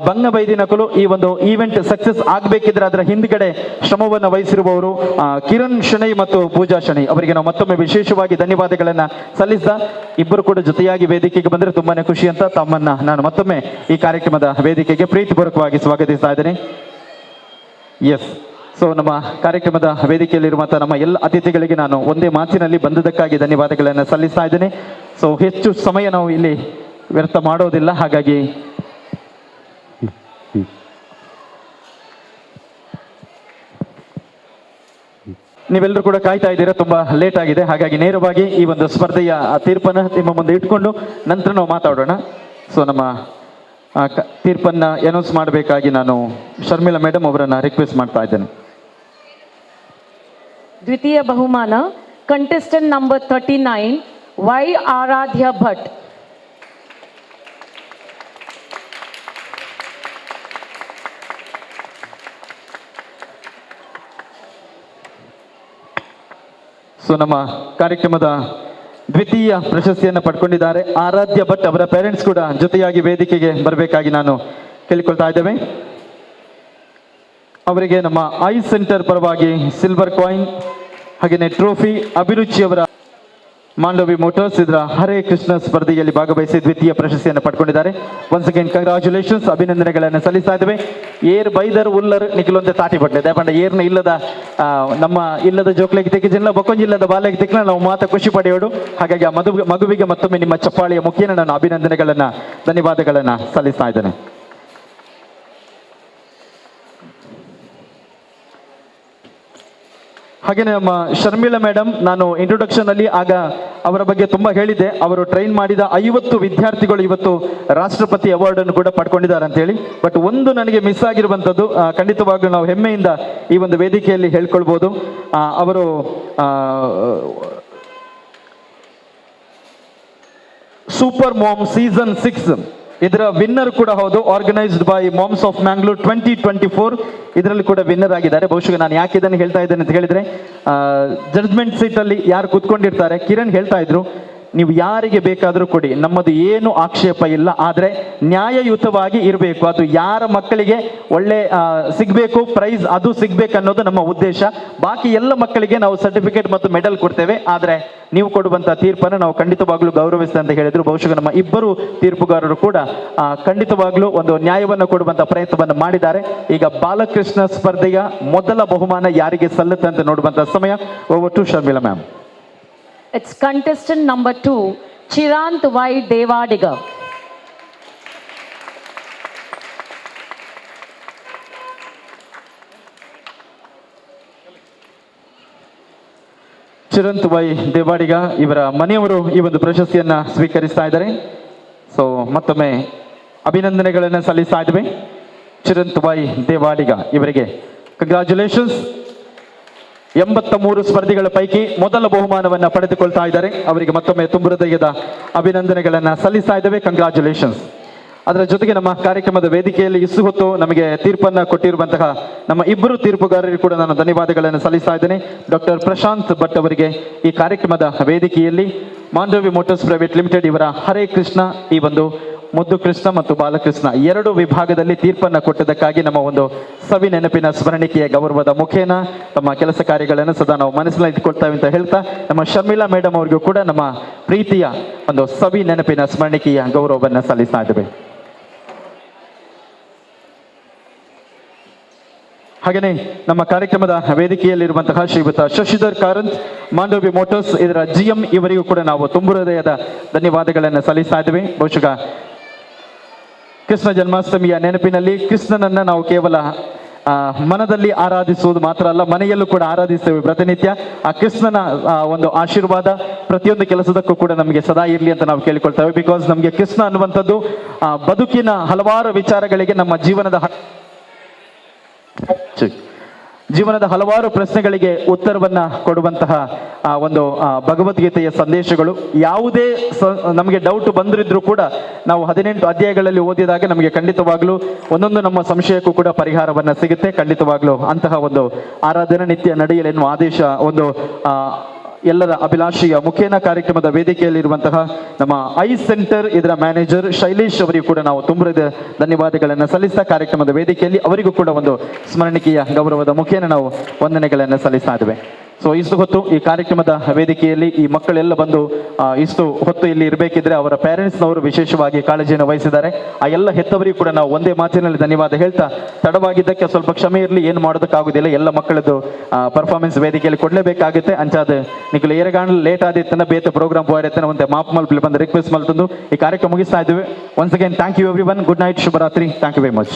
ಬಂಗ ಬೈದಿನಕಲು ಈ ಒಂದು ಈವೆಂಟ್ ಸಕ್ಸಸ್ ಆಗಬೇಕಿದ್ರೆ ಅದರ ಹಿಂದ್ಗಡೆ ಶ್ರಮವನ್ನು ವಹಿಸಿರುವವರು ಕಿರಣ್ ಶೆಣೈ ಮತ್ತು ಪೂಜಾ ಶೆಣೈ ಅವರಿಗೆ ನಾವು ಮತ್ತೊಮ್ಮೆ ವಿಶೇಷವಾಗಿ ಧನ್ಯವಾದಗಳನ್ನ ಸಲ್ಲಿಸ್ತಾ, ಇಬ್ಬರು ಕೂಡ ಜೊತೆಯಾಗಿ ವೇದಿಕೆಗೆ ಬಂದರೆ ತುಂಬಾನೇ ಖುಷಿ ಅಂತ ತಮ್ಮನ್ನ ನಾನು ಮತ್ತೊಮ್ಮೆ ಈ ಕಾರ್ಯಕ್ರಮದ ವೇದಿಕೆಗೆ ಪ್ರೀತಿಪೂರ್ವಕವಾಗಿ ಸ್ವಾಗತಿಸ್ತಾ ಇದ್ದೇನೆ. ಎಸ್, ಸೊ ನಮ್ಮ ಕಾರ್ಯಕ್ರಮದ ವೇದಿಕೆಯಲ್ಲಿರುವಂತಹ ನಮ್ಮ ಎಲ್ಲ ಅತಿಥಿಗಳಿಗೆ ನಾನು ಒಂದೇ ಮಾತಿನಲ್ಲಿ ಬಂದದಕ್ಕಾಗಿ ಧನ್ಯವಾದಗಳನ್ನು ಸಲ್ಲಿಸ್ತಾ ಇದ್ದೇನೆ. ಸೊ ಹೆಚ್ಚು ಸಮಯ ನಾವು ಇಲ್ಲಿ ವ್ಯರ್ಥ ಮಾಡೋದಿಲ್ಲ. ಹಾಗಾಗಿ ನೀವೆಲ್ಲರೂ ಕೂಡ ಕಾಯ್ತಾ ಇದ್ದೀರಾ, ತುಂಬಾ ಲೇಟ್ ಆಗಿದೆ. ಹಾಗಾಗಿ ನೇರವಾಗಿ ಈ ಒಂದು ಸ್ಪರ್ಧೆಯ ತೀರ್ಪನ್ನು ನಿಮ್ಮ ಮುಂದೆ ಇಟ್ಕೊಂಡು ನಂತರ ನಾವು ಮಾತಾಡೋಣ. ಸೊ ನಮ್ಮ ತೀರ್ಪನ್ನ ಅನೌನ್ಸ್ ಮಾಡಬೇಕಾಗಿ ನಾನು ಶರ್ಮಿಳಾ ಮೇಡಮ್ ಅವರನ್ನ ರಿಕ್ವೆಸ್ಟ್ ಮಾಡ್ತಾ ಇದ್ದೇನೆ. ದ್ವಿತೀಯ ಬಹುಮಾನ ಕಂಟೆಸ್ಟೆಂಟ್ ನಂಬರ್ 39 ವೈ ಆರಾಧ್ಯ ಭಟ್. ಸೊ ನಮ್ಮ ಕಾರ್ಯಕ್ರಮದ ದ್ವಿತೀಯ ಪ್ರಶಸ್ತಿಯನ್ನು ಪಡ್ಕೊಂಡಿದ್ದಾರೆ ಆರಾಧ್ಯ ಭಟ್. ಅವರ ಪೇರೆಂಟ್ಸ್ ಕೂಡ ಜೊತೆಯಾಗಿ ವೇದಿಕೆಗೆ ಬರಬೇಕಾಗಿ ನಾನು ಕೇಳಿಕೊಳ್ತಾ ಇದ್ದೇವೆ. ಅವರಿಗೆ ನಮ್ಮ ಐ ಸೆಂಟರ್ ಪರವಾಗಿ ಸಿಲ್ವರ್ ಕಾಯಿನ್ ಹಾಗೆಯೇ ಟ್ರೋಫಿ, ಅಭಿರುಚಿ ಅವರ ಮಾಂಡವಿ ಮೋಟರ್ಸ್ ಇದರ ಹರೇ ಕೃಷ್ಣ ಸ್ಪರ್ಧೆಯಲ್ಲಿ ಭಾಗವಹಿಸಿ ದ್ವಿತೀಯ ಪ್ರಶಸ್ತಿಯನ್ನು ಪಡ್ಕೊಂಡಿದ್ದಾರೆ. ಒನ್ಸ್ ಅಗೇನ್ ಕಂಗ್ರಾಚುಲೇಷನ್ಸ್, ಅಭಿನಂದನೆಗಳನ್ನು ಸಲ್ಲಿಸ್ತಾ ಇದ್ದೇವೆ. ಏರ್ ಬೈದರ್ ಉಲ್ಲರ್ ನಿಖಿಲೊಂದೆ ತಾಟಿ ಪಡ್ಲೆ ದಯಪಂಡ ಏರ್ನ ಇಲ್ಲದ ನಮ್ಮ ಇಲ್ಲದ ಜೋಕ್ಲೆಗೆ ತೆಗೆಜಿಲ್ಲ ಬೊಕೊಂಜಿಲ್ಲದ ಬಾಲೆಗೆ ತೆಕ್ಕನ ನಾವು ಮಾತ ಖುಷಿ ಪಡೆಯೋಡು. ಹಾಗಾಗಿ ಆ ಮಗುವಿಗೆ ಮತ್ತೊಮ್ಮೆ ನಿಮ್ಮ ಚಪ್ಪಾಳಿಯ ಮುಖೇನ ನಾನು ಅಭಿನಂದನೆಗಳನ್ನ ಧನ್ಯವಾದಗಳನ್ನ ಸಲ್ಲಿಸ್ತಾ ಇದ್ದೇನೆ. ಹಾಗೆಯೇ ನಮ್ಮ ಶರ್ಮಿಳಾ ಮೇಡಮ್, ನಾನು ಇಂಟ್ರೊಡಕ್ಷನ್ ಅಲ್ಲಿ ಆಗ ಅವರ ಬಗ್ಗೆ ತುಂಬಾ ಹೇಳಿದ್ದೆ. ಅವರು ಟ್ರೈನ್ ಮಾಡಿದ 50 ವಿದ್ಯಾರ್ಥಿಗಳು ಇವತ್ತು ರಾಷ್ಟ್ರಪತಿ ಅವಾರ್ಡ್ ಅನ್ನು ಕೂಡ ಪಡ್ಕೊಂಡಿದ್ದಾರೆ ಅಂತ ಹೇಳಿ. ಬಟ್ ಒಂದು ನನಗೆ ಮಿಸ್ ಆಗಿರುವಂತದ್ದು, ಖಂಡಿತವಾಗ್ಲೂ ನಾವು ಹೆಮ್ಮೆಯಿಂದ ಈ ಒಂದು ವೇದಿಕೆಯಲ್ಲಿ ಹೇಳ್ಕೊಳ್ಬಹುದು, ಅವರು ಸೂಪರ್ ಮಾಮ್ ಸೀಸನ್ 6 ಇದರ ವಿನ್ನರ್ ಕೂಡ ಹೌದು. Organised by moms of Mangalore 2024 ಇದರಲ್ಲಿ ಕೂಡ ವಿನ್ನರ್ ಆಗಿದ್ದಾರೆ. ಬಹುಶಃ ನಾನು ಯಾಕೆ ಇದನ್ನು ಹೇಳ್ತಾ ಇದ್ದೇನೆ ಅಂತ ಹೇಳಿದ್ರೆ, ಜಡ್ಜ್ಮೆಂಟ್ ಸೀಟ್ ಅಲ್ಲಿ ಯಾರು ಕೂತ್ಕೊಂಡಿರ್ತಾರೆ, ಕಿರಣ್ ಹೇಳ್ತಾ ಇದ್ರು, ನೀವು ಯಾರಿಗೆ ಬೇಕಾದರೂ ಕೊಡಿ, ನಮ್ಮದು ಏನು ಆಕ್ಷೇಪ ಇಲ್ಲ, ಆದರೆ ನ್ಯಾಯಯುತವಾಗಿ ಇರಬೇಕು. ಅದು ಯಾರ ಮಕ್ಕಳಿಗೆ ಒಳ್ಳೆ ಸಿಗಬೇಕು ಪ್ರೈಸ್, ಅದು ಸಿಗ್ಬೇಕು ಅನ್ನೋದು ನಮ್ಮ ಉದ್ದೇಶ. ಬಾಕಿ ಎಲ್ಲ ಮಕ್ಕಳಿಗೆ ನಾವು ಸರ್ಟಿಫಿಕೇಟ್ ಮತ್ತು ಮೆಡಲ್ ಕೊಡ್ತೇವೆ, ಆದರೆ ನೀವು ಕೊಡುವಂತ ತೀರ್ಪನ್ನು ನಾವು ಖಂಡಿತವಾಗ್ಲೂ ಗೌರವಿಸ್ತೇವೆ ಅಂತ ಹೇಳಿದ್ರು. ಬಹುಶಃ ನಮ್ಮ ಇಬ್ಬರು ತೀರ್ಪುಗಾರರು ಕೂಡ ಖಂಡಿತವಾಗ್ಲೂ ಒಂದು ನ್ಯಾಯವನ್ನು ಕೊಡುವಂತ ಪ್ರಯತ್ನವನ್ನು ಮಾಡಿದ್ದಾರೆ. ಈಗ ಬಾಲಕೃಷ್ಣ ಸ್ಪರ್ಧೆಯ ಮೊದಲ ಬಹುಮಾನ ಯಾರಿಗೆ ಸಲ್ಲುತ್ತೆ ಅಂತ ನೋಡುವಂತ ಸಮಯ. Over to Sharmila ma'am. It's contestant number 2, Chirant Y. Devadiga. Chirant Y Devadiga ಇವರ ಮನೆಯವರು ಈ ಒಂದು ಪ್ರಶಸ್ತಿಯನ್ನ ಸ್ವೀಕರಿಸ್ತಾ ಇದ್ದಾರೆ. ಸೊ ಮತ್ತೊಮ್ಮೆ ಅಭಿನಂದನೆಗಳನ್ನು ಸಲ್ಲಿಸ್ತಾ ಇದ್ವಿ ಚಿರಂತ್ ವೈ ದೇವಾಡಿಗ ಇವರಿಗೆ. ಕಂಗ್ರಾಚುಲೇಷನ್ಸ್. 83 ಸ್ಪರ್ಧಿಗಳ ಪೈಕಿ ಮೊದಲ ಬಹುಮಾನವನ್ನ ಪಡೆದುಕೊಳ್ತಾ ಇದ್ದಾರೆ. ಅವರಿಗೆ ಮತ್ತೊಮ್ಮೆ ತುಂಬು ಹೃದಯದ ಅಭಿನಂದನೆಗಳನ್ನ ಸಲ್ಲಿಸ್ತಾ ಇದ್ದೇವೆ. ಕಂಗ್ರಾಚುಲೇಷನ್ಸ್. ಅದರ ಜೊತೆಗೆ ನಮ್ಮ ಕಾರ್ಯಕ್ರಮದ ವೇದಿಕೆಯಲ್ಲಿ ಇಷ್ಟು ಹೊತ್ತು ನಮಗೆ ತೀರ್ಪನ್ನ ಕೊಟ್ಟಿರುವಂತಹ ನಮ್ಮ ಇಬ್ಬರು ತೀರ್ಪುಗಾರರಿಗೆ ಕೂಡ ನಾನು ಧನ್ಯವಾದಗಳನ್ನು ಸಲ್ಲಿಸ್ತಾ ಇದ್ದೇನೆ. ಡಾಕ್ಟರ್ ಪ್ರಶಾಂತ್ ಭಟ್ ಅವರಿಗೆ ಈ ಕಾರ್ಯಕ್ರಮದ ವೇದಿಕೆಯಲ್ಲಿ ಮಾಂಡವಿ ಮೋಟರ್ಸ್ ಪ್ರೈವೇಟ್ ಲಿಮಿಟೆಡ್ ಇವರ ಹರೇ ಕೃಷ್ಣ, ಈ ಒಂದು ಮುದ್ದು ಕೃಷ್ಣ ಮತ್ತು ಬಾಲಕೃಷ್ಣ 2 ವಿಭಾಗದಲ್ಲಿ ತೀರ್ಪನ್ನ ಕೊಟ್ಟದಕ್ಕಾಗಿ ನಮ್ಮ ಒಂದು ಸವಿ ನೆನಪಿನ ಸ್ಮರಣಿಕೆಯ ಗೌರವದ ಮುಖೇನ ತಮ್ಮ ಕೆಲಸ ಕಾರ್ಯಗಳನ್ನು ಸದಾ ನಾವು ಮನಸ್ಸಿನಲ್ಲಿ ಇಟ್ಕೊಳ್ತೇವೆ ಅಂತ ಹೇಳ್ತಾ, ನಮ್ಮ ಶರ್ಮಿಳಾ ಮೇಡಮ್ ಅವರಿಗೂ ಕೂಡ ನಮ್ಮ ಪ್ರೀತಿಯ ಒಂದು ಸವಿ ನೆನಪಿನ ಸ್ಮರಣಿಕೆಯ ಗೌರವವನ್ನು ಸಲ್ಲಿಸ್ತಾ ಇದ್ದೇವೆ. ಹಾಗೆಯೇ ನಮ್ಮ ಕಾರ್ಯಕ್ರಮದ ವೇದಿಕೆಯಲ್ಲಿರುವಂತಹ ಶ್ರೀಯುತ ಶಶಿಧರ್ ಕಾರಂತ್, ಮಾಂಡವಿ ಮೋಟರ್ಸ್ ಇದರ GM ಇವರಿಗೂ ಕೂಡ ನಾವು ತುಂಬು ಹೃದಯದ ಧನ್ಯವಾದಗಳನ್ನು ಸಲ್ಲಿಸ್ತಾ ಇದ್ದೇವೆ. ಬಹುಶಃ ಕೃಷ್ಣ ಜನ್ಮಾಷ್ಟಮಿಯ ನೆನಪಿನಲ್ಲಿ ಕೃಷ್ಣನನ್ನ ನಾವು ಕೇವಲ ಮನದಲ್ಲಿ ಆರಾಧಿಸುವುದು ಮಾತ್ರ ಅಲ್ಲ, ಮನೆಯಲ್ಲೂ ಕೂಡ ಆರಾಧಿಸ್ತೇವೆ ಪ್ರತಿನಿತ್ಯ. ಆ ಕೃಷ್ಣನ ಒಂದು ಆಶೀರ್ವಾದ ಪ್ರತಿಯೊಂದು ಕೆಲಸದಕ್ಕೂ ಕೂಡ ನಮಗೆ ಸದಾ ಇರಲಿ ಅಂತ ನಾವು ಕೇಳಿಕೊಳ್ತೇವೆ. ಬಿಕಾಸ್ ನಮಗೆ ಕೃಷ್ಣ ಅನ್ನುವಂಥದ್ದು ಬದುಕಿನ ಹಲವಾರು ವಿಚಾರಗಳಿಗೆ, ನಮ್ಮ ಜೀವನದ ಹಲವಾರು ಪ್ರಶ್ನೆಗಳಿಗೆ ಉತ್ತರವನ್ನ ಕೊಡುವಂತಹ ಒಂದು ಭಗವದ್ಗೀತೆಯ ಸಂದೇಶಗಳು. ಯಾವುದೇ ನಮಗೆ ಡೌಟ್ ಬಂದಿದ್ರು ಕೂಡ ನಾವು 18 ಅಧ್ಯಾಯಗಳಲ್ಲಿ ಓದಿದಾಗ ನಮಗೆ ಖಂಡಿತವಾಗ್ಲೂ ಒಂದೊಂದು ನಮ್ಮ ಸಂಶಯಕ್ಕೂ ಕೂಡ ಪರಿಹಾರವನ್ನ ಸಿಗುತ್ತೆ. ಖಂಡಿತವಾಗ್ಲೂ ಅಂತಹ ಒಂದು ಆರಾಧನೆ ನಿತ್ಯ ನಡೆಯಲೆನ್ನುವ ಆದೇಶ ಒಂದು ಎಲ್ಲರ ಅಭಿಲಾಷೆಯ ಮುಖೇನ ಕಾರ್ಯಕ್ರಮದ ವೇದಿಕೆಯಲ್ಲಿರುವಂತಹ ನಮ್ಮ ಐ ಸೆಂಟರ್ ಇದರ ಮ್ಯಾನೇಜರ್ ಶೈಲೇಶ್ ಅವರಿಗೂ ಕೂಡ ನಾವು ತುಂಬದ ಧನ್ಯವಾದಗಳನ್ನು ಸಲ್ಲಿಸ್ತಾ ಕಾರ್ಯಕ್ರಮದ ವೇದಿಕೆಯಲ್ಲಿ ಅವರಿಗೂ ಕೂಡ ಒಂದು ಸ್ಮರಣಿಕೆಯ ಗೌರವದ ಮುಖೇನ ನಾವು ವಂದನೆಗಳನ್ನು ಸಲ್ಲಿಸ್ತಾ ಇದ್ದೇವೆ. ಸೊ ಇಷ್ಟು ಹೊತ್ತು ಈ ಕಾರ್ಯಕ್ರಮದ ವೇದಿಕೆಯಲ್ಲಿ ಈ ಮಕ್ಕಳೆಲ್ಲ ಬಂದು ಇಷ್ಟು ಹೊತ್ತು ಇಲ್ಲಿ ಇರಬೇಕಿದ್ರೆ ಅವರ ಪೇರೆಂಟ್ಸ್ನವರು ವಿಶೇಷವಾಗಿ ಕಾಳಜಿಯನ್ನು ವಹಿಸಿದ್ದಾರೆ. ಆ ಎಲ್ಲ ಹೆತ್ತವರಿಗೂ ಕೂಡ ನಾವು ಒಂದೇ ಮಾತಿನಲ್ಲಿ ಧನ್ಯವಾದ ಹೇಳ್ತಾ, ತಡವಾಗಿದ್ದಕ್ಕೆ ಸ್ವಲ್ಪ ಕ್ಷಮೆ ಇರಲಿ, ಏನು ಮಾಡೋದಕ್ಕಾಗೋದಿಲ್ಲ, ಎಲ್ಲ ಮಕ್ಕಳದ್ದು ಪರ್ಫಾರ್ಮೆನ್ಸ್ ವೇದಿಕೆಯಲ್ಲಿ ಕೊಡಲೇಬೇಕಾಗುತ್ತೆ. ಅಂಚಾದ ನಿಖಿಲ ಏರಗಾಣ ಲೇಟ್ ಆದಿತ್ತನ ಬೇತ ಪ್ರೋಗ್ರಾಮ್ ಹೋಗಿರ್ತೇನೆ ಒಂದೇ ಮಾಪ್ ಮಲ್ಪಲ್ಲಿ ಬಂದು ರಿಕ್ವೆಸ್ಟ್ ಮಲ್ತಂದು ಈ ಕಾರ್ಯಕ್ರಮ ಮುಗಿಸ್ತಾ ಇದ್ದೀವಿ. Once again thank you everyone. Good night, ಶುಭರಾತ್ರಿ. Thank you very much.